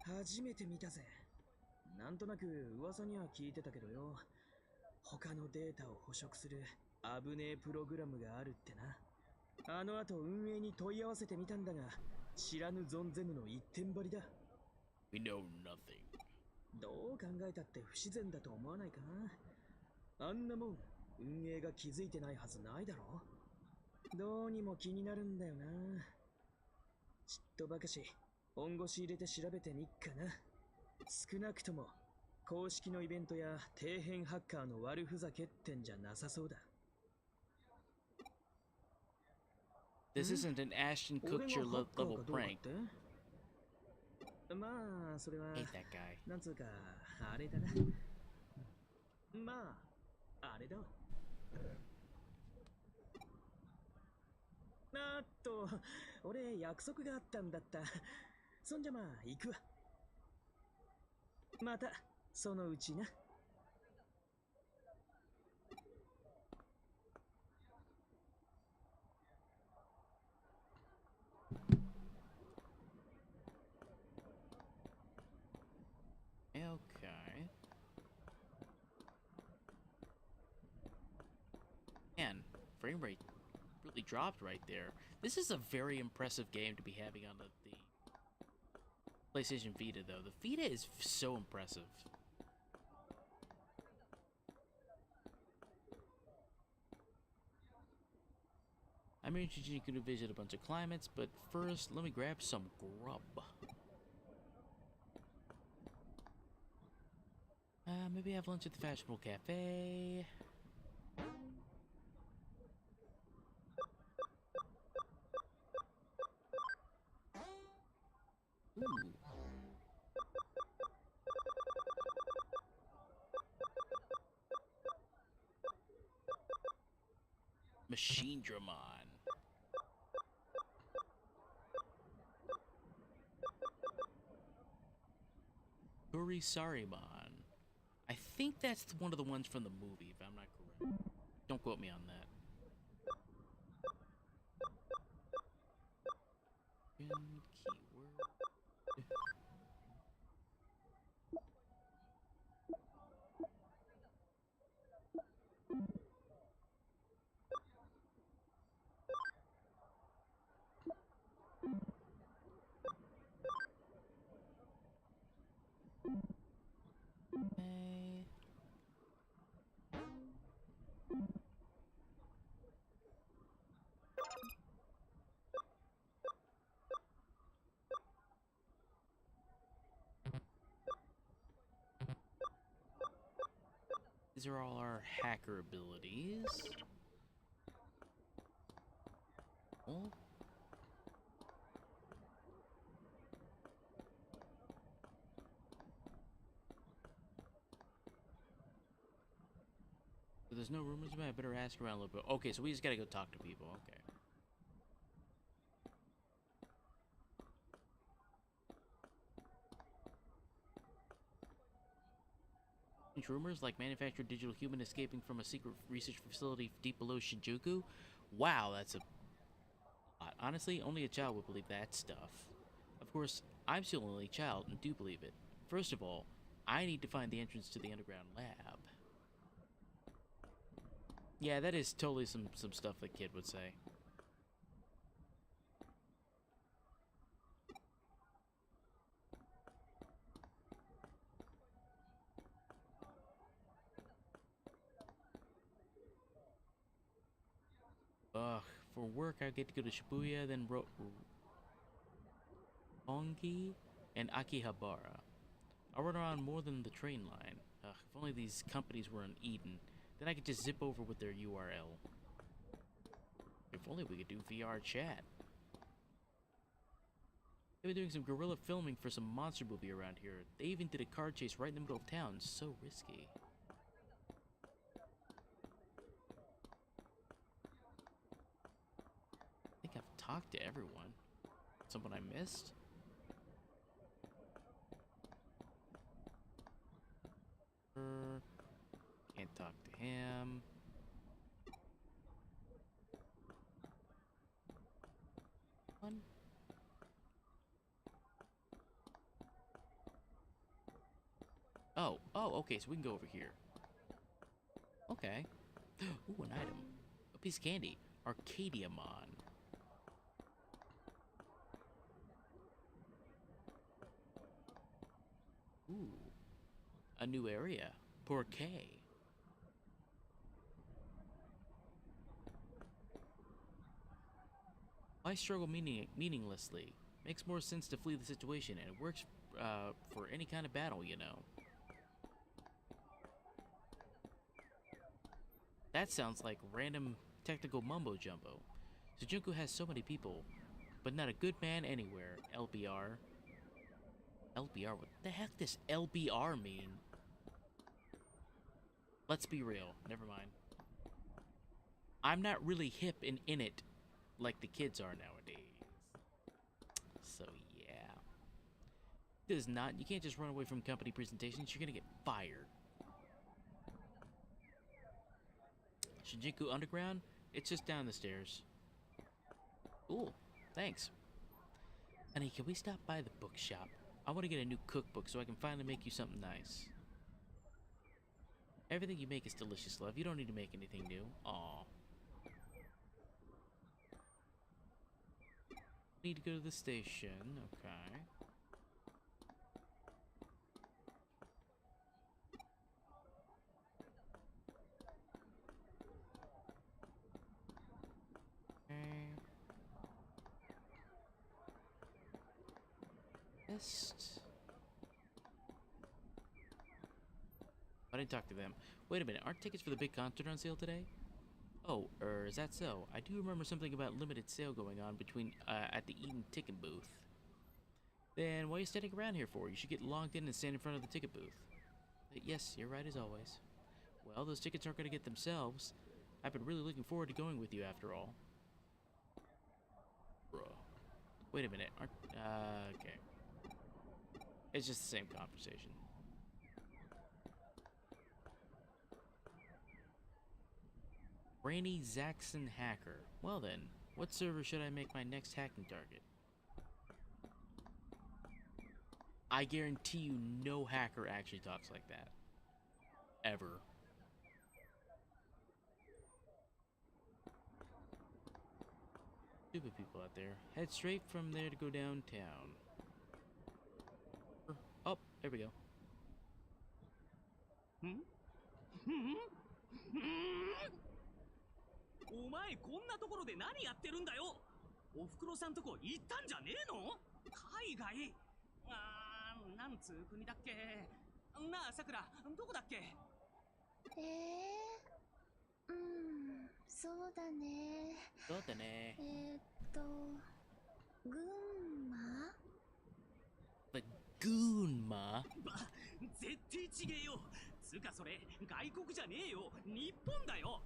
初めて見たぜ。なんとなく噂には聞いてたけどよ。他のデータを捕食する危ねえプログラムがあるってな。あの後運営に問い合わせてみたんだが、知らぬ存ぜぬの一点張りだ。We know nothing. どう考えたって不自然だと思わないか？あんなもん、運営が気づいてないはずないだろ。どうにも気になるんだよな。ちっとばかし、本腰入れて調べてみっかな。少なくとも、公式のイベントや底辺ハッカーの悪ふざけってんじゃなさそうだ。This isn't an Ashton Kutcher level prank. まあ、それは、 Hate that guy. なんつうか、あれだな。まあ、あれだわ。俺約束があったんだった。そんじゃまあ、行くわ。また、そのうちな。Okay. Man, frame rate really dropped right there. This is a very impressive game to be having on the PlayStation Vita, though. The Vita is so impressive. I'm interested to visit a bunch of climates, but first, let me grab some grub. Maybe have lunch at the fashionable cafe. Ooh. Machine Dramon. Sarimon. I think that's one of the ones from the movie, if I'm not correct. Don't quote me on that. Keyword. Okay. These are all our hacker abilities. Oh. So there's no rumors about it. I better ask around a little bit. Okay, so we just gotta go talk to people. Okay. Rumors like manufactured digital human escaping from a secret research facility deep below Shinjuku? Wow, that's a lot. Honestly, only a child would believe that stuff. Of course, I'm still only a child and do believe it. First of all, I need to find the entrance to the underground lab. Yeah, that is totally some stuff that kid would say. Ugh, for work I get to go to Shibuya, then Rongi, and Akihabara. I run around more than the train line. Ugh, if only these companies were in Eden, then I could just zip over with their URL. If only we could do VR chat. They've been doing some guerrilla filming for some monster movie around here. They even did a car chase right in the middle of town. So risky. I think I've talked to everyone. Someone I missed? Can't talk to him. One. Oh, okay, so we can go over here. Okay. Ooh, an item. A piece of candy. Arcadiamon. Ooh. A new area. Porquet. Why struggle meaninglessly? Makes more sense to flee the situation, and it works for any kind of battle, you know. That sounds like random technical mumbo jumbo. Sujunku has so many people, but not a good man anywhere. LBR. LBR? What the heck does LBR mean? Let's be real. Never mind. I'm not really hip and in it like the kids are nowadays. So yeah. Does not. You can't just run away from company presentations. You're gonna get fired. Shinjuku Underground? It's just down the stairs. Cool. Thanks. Honey, can we stop by the bookshop? I want to get a new cookbook so I can finally make you something nice. Everything you make is delicious, love. You don't need to make anything new. Aw. Need to go to the station. Okay. I didn't talk to them. Wait a minute, aren't tickets for the big concert on sale today? Oh, is that so? I do remember something about limited sale going on between at the Eden ticket booth. Then what are you standing around here for? You should get logged in and stand in front of the ticket booth. Yes, you're right as always. Well, those tickets aren't going to get themselves. I've been really looking forward to going with you after all. Bruh. Wait a minute, okay. It's just the same conversation. Rainy Zaxxon Hacker. Well then, what server should I make my next hacking target? I guarantee you no hacker actually talks like that. Ever. Stupid people out there. Head straight from there to go downtown. Oh, there we go. Hmm? お前こんなところで何やってるんだよ。おふくろさんとこ行ったんじゃねえの？海外？なんつう国だっけ？なあさくら、どこだっけ？そうだね。そうだね。群馬？ The Goonma? 絶対ちげえよ。つうかそれ外国じゃねえよ。日本だよ。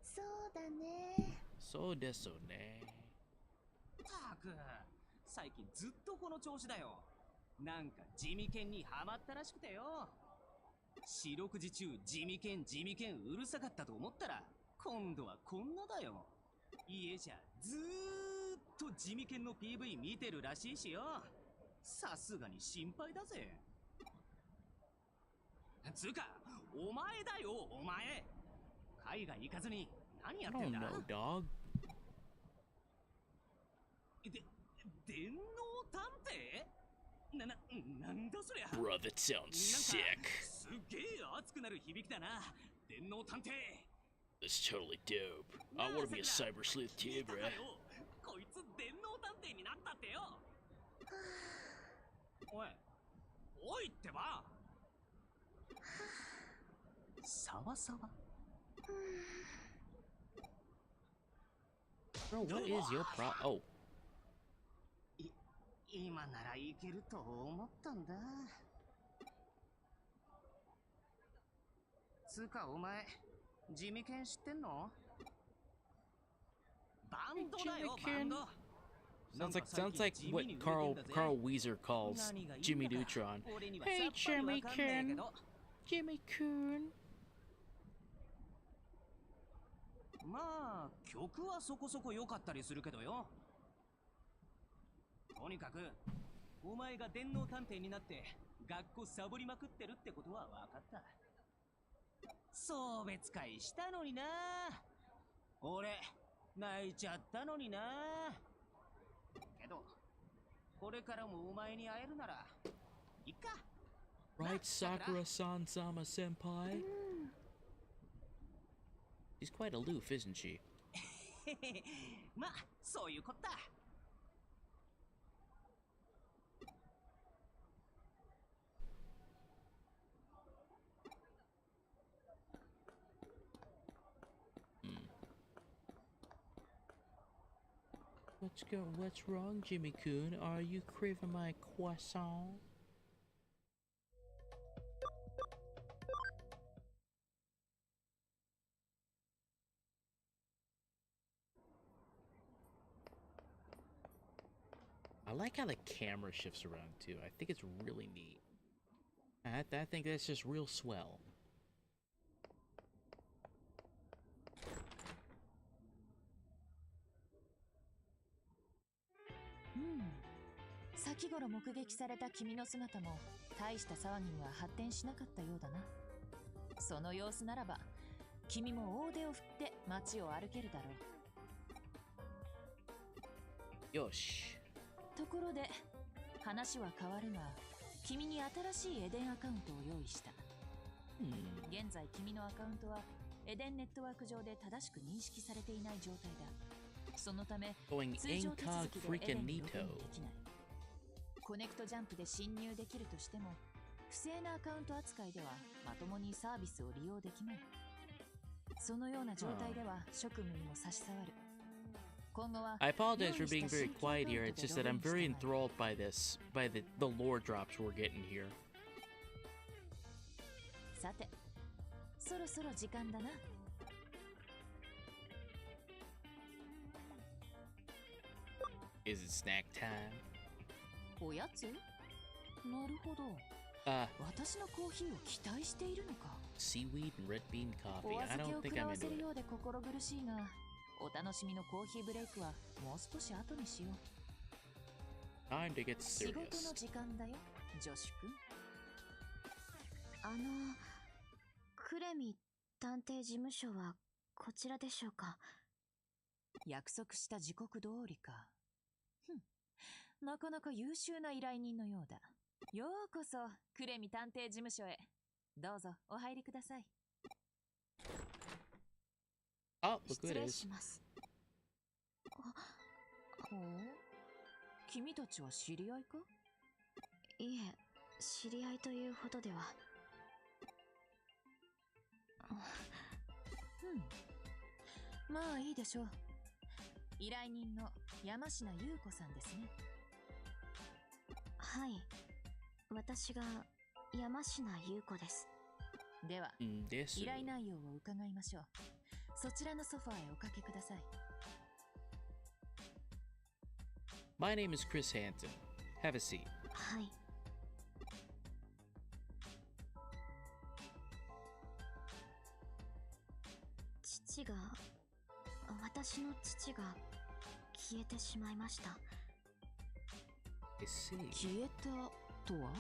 そうだね。そうですね。たく、最近ずっとこの調子だよ。なんか地味犬にハマったらしくてよ。四六時中地味犬うるさかったと思ったら、今度はこんなだよ。家じゃずーっと地味犬の PV 見てるらしいしよ。さすがに心配だぜ。つうか、お前だよ、お前。海外行かずに何やってんだ？ I don't know, dog. 電脳探偵？なんだそりゃ。 Bro, that sounds sick. すげえ熱くなる響きだな。電脳探偵。 That's totally dope. I want to be a cyber sleuth too, bro. こいつ電脳探偵になったってよ。おいってば。サワサワ。 Bro, what is your Oh. 今ならいけると思ったんだ。つうかお前、地味犬知ってんの？バンドだよ、バンド。 Sounds like what Carl Weezer calls Jimmy Neutron. Hey, Jimmy Kun. Jimmy Kun. まあ、曲はそこそこ良かったりするけどよ。とにかく、お前が電脳探偵になって学校サボりまくってるってことは分かった。送別会したのにな。俺、泣いちゃったのにな。けど、これからもお前に会えるなら、いっか。Right, Sakura-san Sama Senpai? She's quite aloof, isn't she? まあ、そういうこった。What's wrong, Jimmy-kun? Are you craving my croissant? I like how the camera shifts around too. I think it's really neat. I think that's just real swell. 先頃目撃された君の姿も大した騒ぎには発展しなかったようだな。その様子ならば君も大手を振って街を歩けるだろう。よし。ところで話は変わるが、君に新しいエデンアカウントを用意した。現在君のアカウントはエデンネットワーク上で正しく認識されていない状態だ。そのため通常手続きでエデンにログインできない。コネクトジャンプで侵入できるとしても不正なアカウント扱いではまともにサービスを利用できない。そのような状態では職務にも差し障る。今後は I apologize for being very quiet here. It's just that I'm very enthralled by this, by the lore drops we're getting here. さて、そろそろ時間だな。Is it snack time? おやつ？なるほど。私のコーヒーを期待しているのか。Seaweed and red bean お coffee. I 預け don't を think 食ら I'm わせ into る it. ようで心苦しいが、お楽しみのコーヒーブレイクはもう少し後にしよう。 Time to get 仕事の serious. 時間だよ、女子くん。クレミ探偵事務所はこちらでしょうか。約束した時刻通りか。なかなか優秀な依頼人のようだ。ようこそクレミ探偵事務所へ。どうぞお入りください。Oh, look who 失 it 礼 is. します。ほう、君たちは知り合いか？いえ、知り合いというほどでは。まあいいでしょう。依頼人の山科優子さんですね。はい、私が山科優子です。では、です依頼内容を伺いましょう。そちらのソファーへおかけください。My name is Chris Hansen. Have a seat. はい、父が私の父が消えてしまいました。 I see. 消えたとは？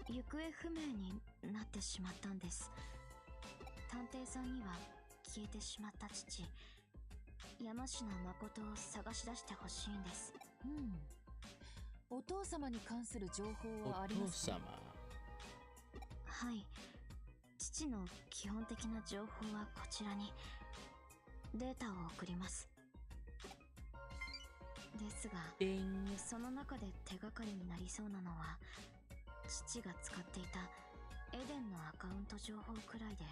行方不明になってしまったんです。探偵さんには消えてしまった父山科誠を探し出してほしいんです。お父様に関する情報はありますか？はい、父の基本的な情報はこちらにデータを送ります。ですがその中で手がかりになりそうなのは父が使っていたエデンのアカウント情報くらいで、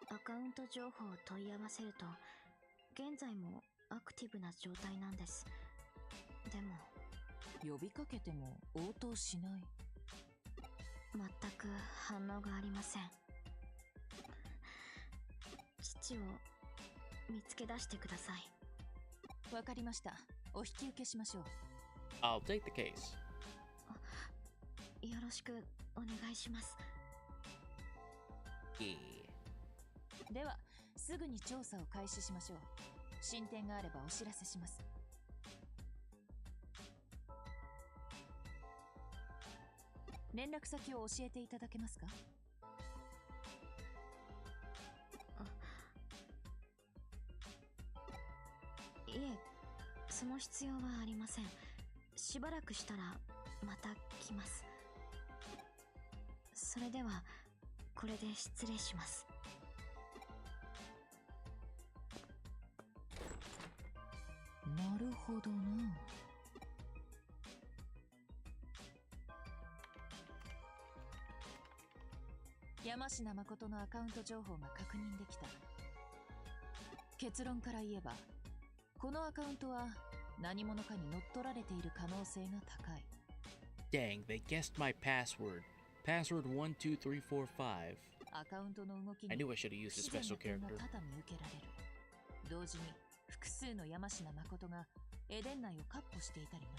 アカウント情報を問い合わせると現在もアクティブな状態なんです。でも呼びかけても応答しない。全く反応がありません。父を見つけ出してください。わかりました。お引き受けしましょう。 I'll take the case. よろしくお願いします。ではすぐに調査を開始しましょう。進展があればお知らせします。連絡先を教えていただけますか？いえ、その必要はありません。しばらくしたらまた来ます。それではこれで失礼します。なるほどな。山科誠のアカウント情報が確認できた。結論から言えばこのアカウントは何者かに乗っ取られている可能性が高い。 Dang, they guessed my password. Password 12345. アカウントの動き I に knew I should have used a 不自然 special な点が character. 多々見受けられる。同時に複数の山科誠がエデン内を闊歩していたりな。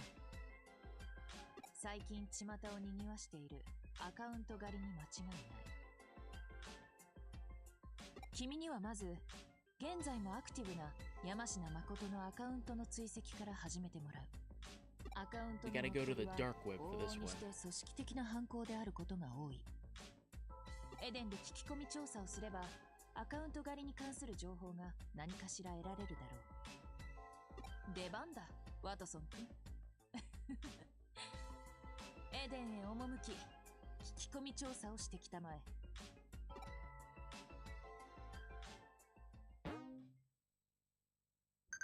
最近巷を賑わしているアカウント狩りに間違いない。君にはまず現在もアクティブな山科誠のアカウントの追跡から始めてもらう。アカウントの We gotta go to the は dark web for 往 this 々にして one. 組織的な犯行であることが多い。エデンで聞き込み調査をすればアカウント狩りに関する情報が何かしら得られるだろう。出番だ、ワトソン君。エデンへ赴き、聞き込み調査をしてきたまえ。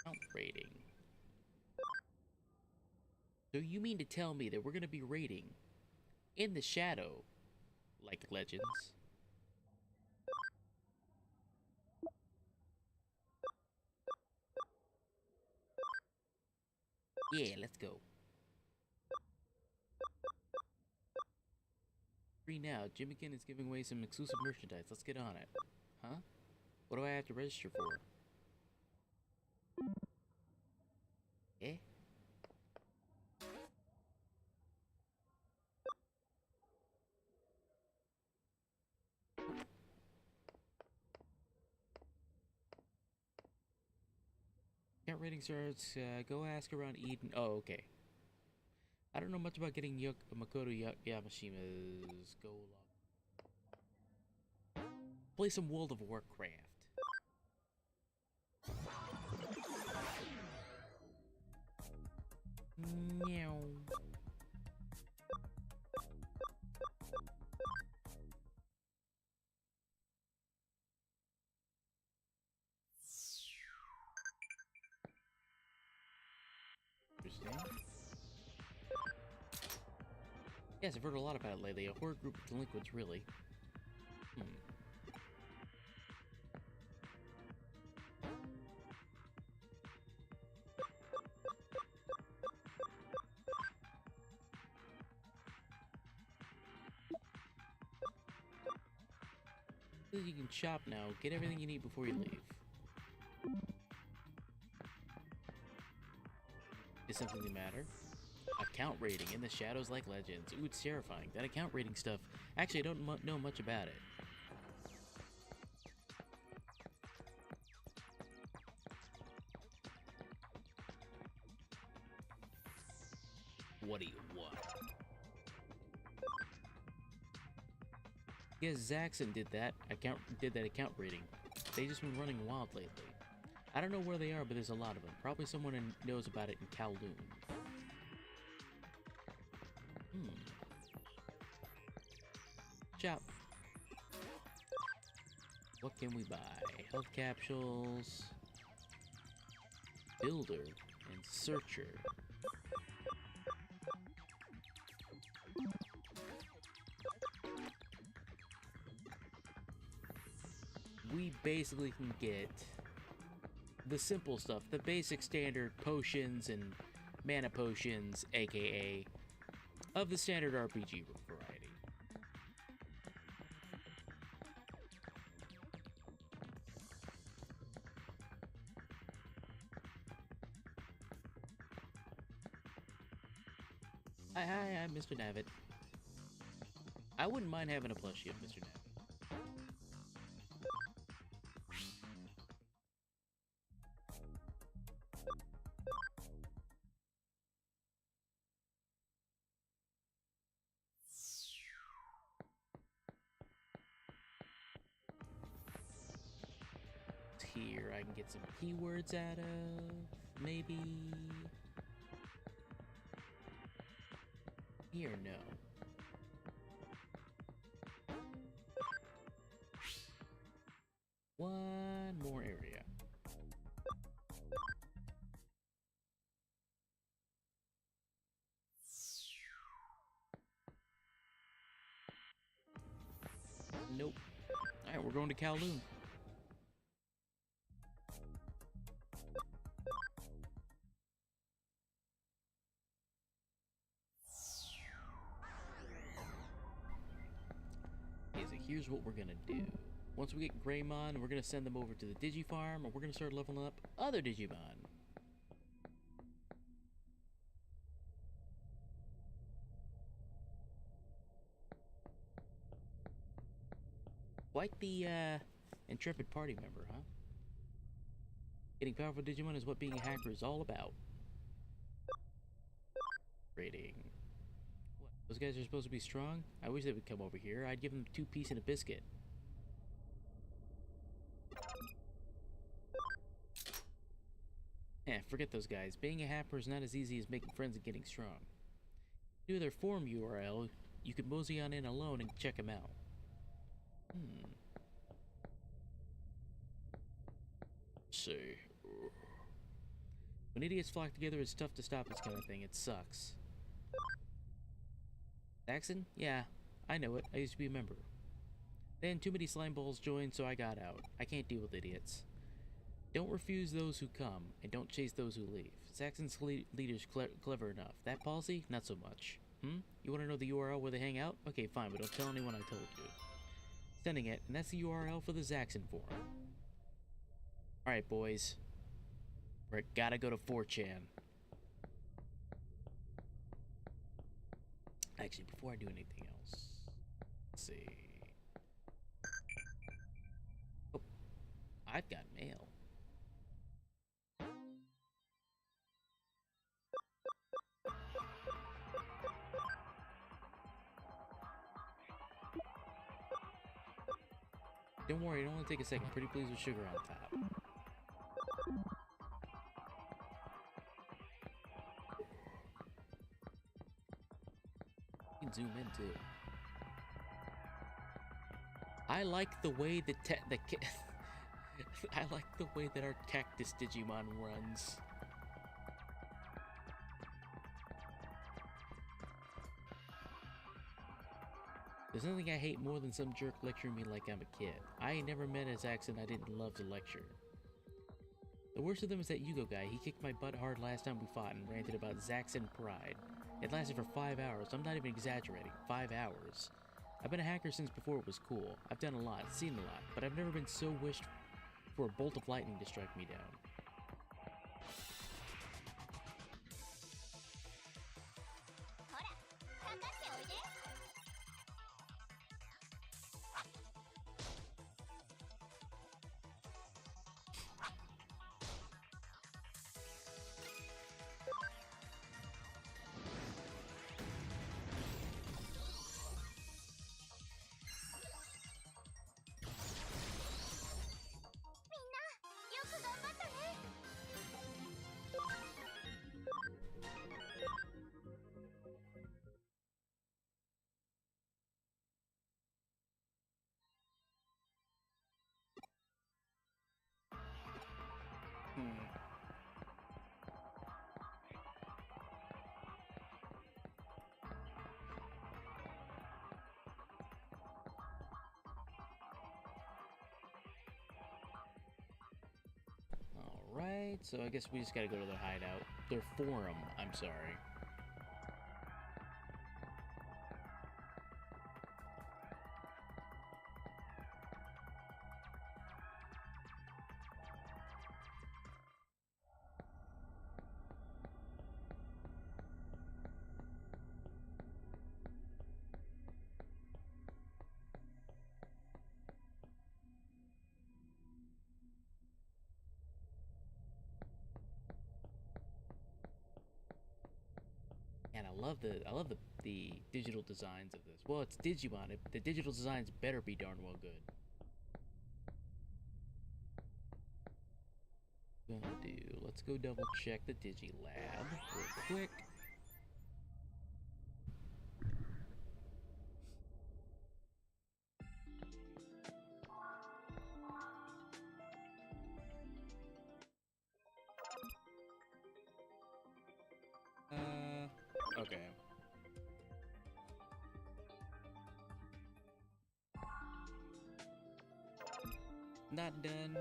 Account rating. So you mean to tell me that we're gonna be raiding in the shadow like Legends? Yeah, let's go. Free now. Jimmykin is giving away some exclusive merchandise. Let's get on it. Huh? What do I have to register for? Eh? Account rating starts. Go ask around Eden. Oh, okay. I don't know much about getting Makoto Yamashima's go log. Play some World of Warcraft. Meow. Interesting. Yes, I've heard a lot about it lately. A horror group of delinquents, really. You can shop now. Get everything you need before you leave. Is something the matter? Account rating in the shadows like Legends. Ooh, it's terrifying. That account rating stuff. Actually, I don't know much about it. What do you want? Yes, Zaxxon did that account rating. They just been running wild lately. I don't know where they are, but there's a lot of them. Probably someone knows about it in Kowloon. Shop. What can we buy? Health capsules, builder, and searcher. We basically can get the simple stuff, the basic standard potions and mana potions, aka of the standard RPG variety. Hi, I'm Mr. Navitt. I wouldn't mind having a plushie of Mr. Navitt. Here I can get some keywords out of, maybe. Here, no. One more area. Nope. Alright, we're going to Kowloon. Here's what we're gonna do. Once we get Greymon, we're gonna send them over to the Digifarm, and we're gonna start leveling up other Digimon. Quite the intrepid party member, huh? Getting powerful Digimon is what being a hacker is all about. Rating. What? Those guys are supposed to be strong? I wish they would come over here. I'd give them 2 pieces and a biscuit. Forget those guys. Being a hacker is not as easy as making friends and getting strong. Due to their forum URL, you can mosey on in alone and check them out. Let's see. When idiots flock together, it's tough to stop this kind of thing. It sucks. Zaxxon? Yeah, I know it. I used to be a member. Then too many slime balls joined, so I got out. I can't deal with idiots. Don't refuse those who come, and don't chase those who leave. Zaxxon's leader's clever enough. That policy? Not so much. You want to know the URL where they hang out? Okay, fine, but don't tell anyone I told you. Sending it, and that's the URL for the Zaxxon forum. Alright, boys. We gotta go to 4chan. Actually, before I do anything else, let's see. Oh, I've got mail. Don't worry, it'll only take a second. Pretty please with sugar on top. You can zoom in too. I like the way I like the way that our cactus Digimon runs. There's nothing I hate more than some jerk lecturing me like I'm a kid. I ain't never met a Zaxxon I didn't love to lecture. The worst of them is that Yugo guy. He kicked my butt hard last time we fought and ranted about Zaxxon pride. It lasted for 5 hours. I'm not even exaggerating. 5 hours. I've been a hacker since before it was cool. I've done a lot, seen a lot, but I've never been so wished for a bolt of lightning to strike me down. Alright, so I guess we just gotta go to their hideout. Their forum, I'm sorry. And I love the digital designs of this. Well, it's Digimon. The digital designs better be darn well good. Let's go double check the Digi Lab real quick. Okay. Not done.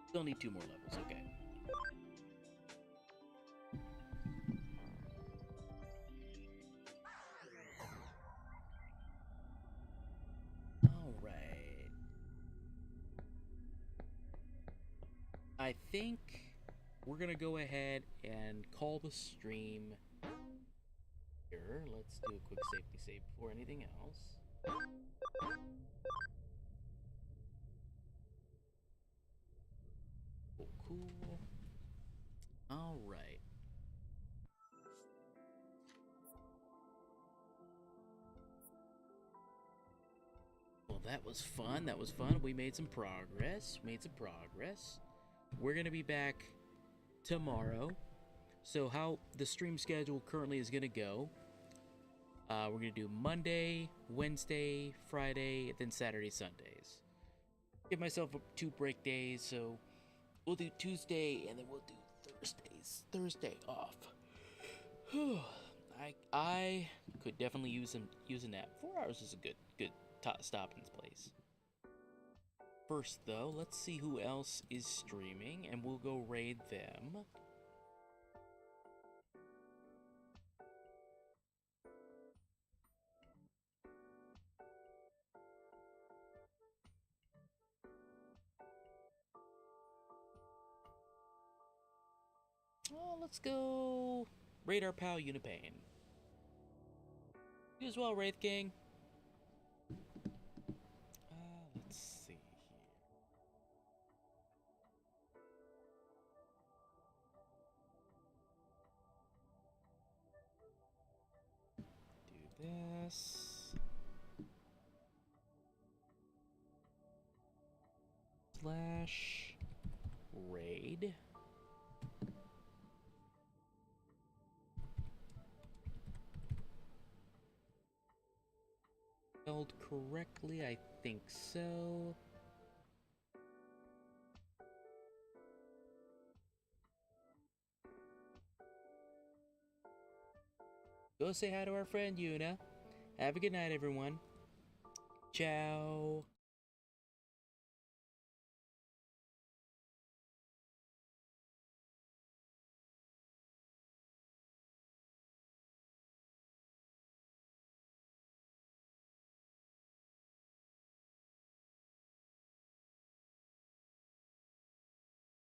Still need 2 more levels, okay. Alright. I think we're gonna go ahead and call the stream here. Let's do a quick safety save before anything else. Cool. All right. Well, that was fun. That was fun. We made some progress. We're going to be back tomorrow. So how the stream schedule currently is going to go. We're going to do Monday, Wednesday, Friday, then Saturday, Sundays. Give myself 2 break days, so we'll do Tuesday and then we'll do Thursday off. I could definitely use a nap. 4 hours is a good stopping place. First though, let's see who else is streaming and we'll go raid them. Well, let's go raid our pal Unipain. You as well, Wraith King. Let's see here. Do this. Slash raid. Spelled correctly, I think so. Go say hi to our friend Yuna. Have a good night, everyone. Ciao.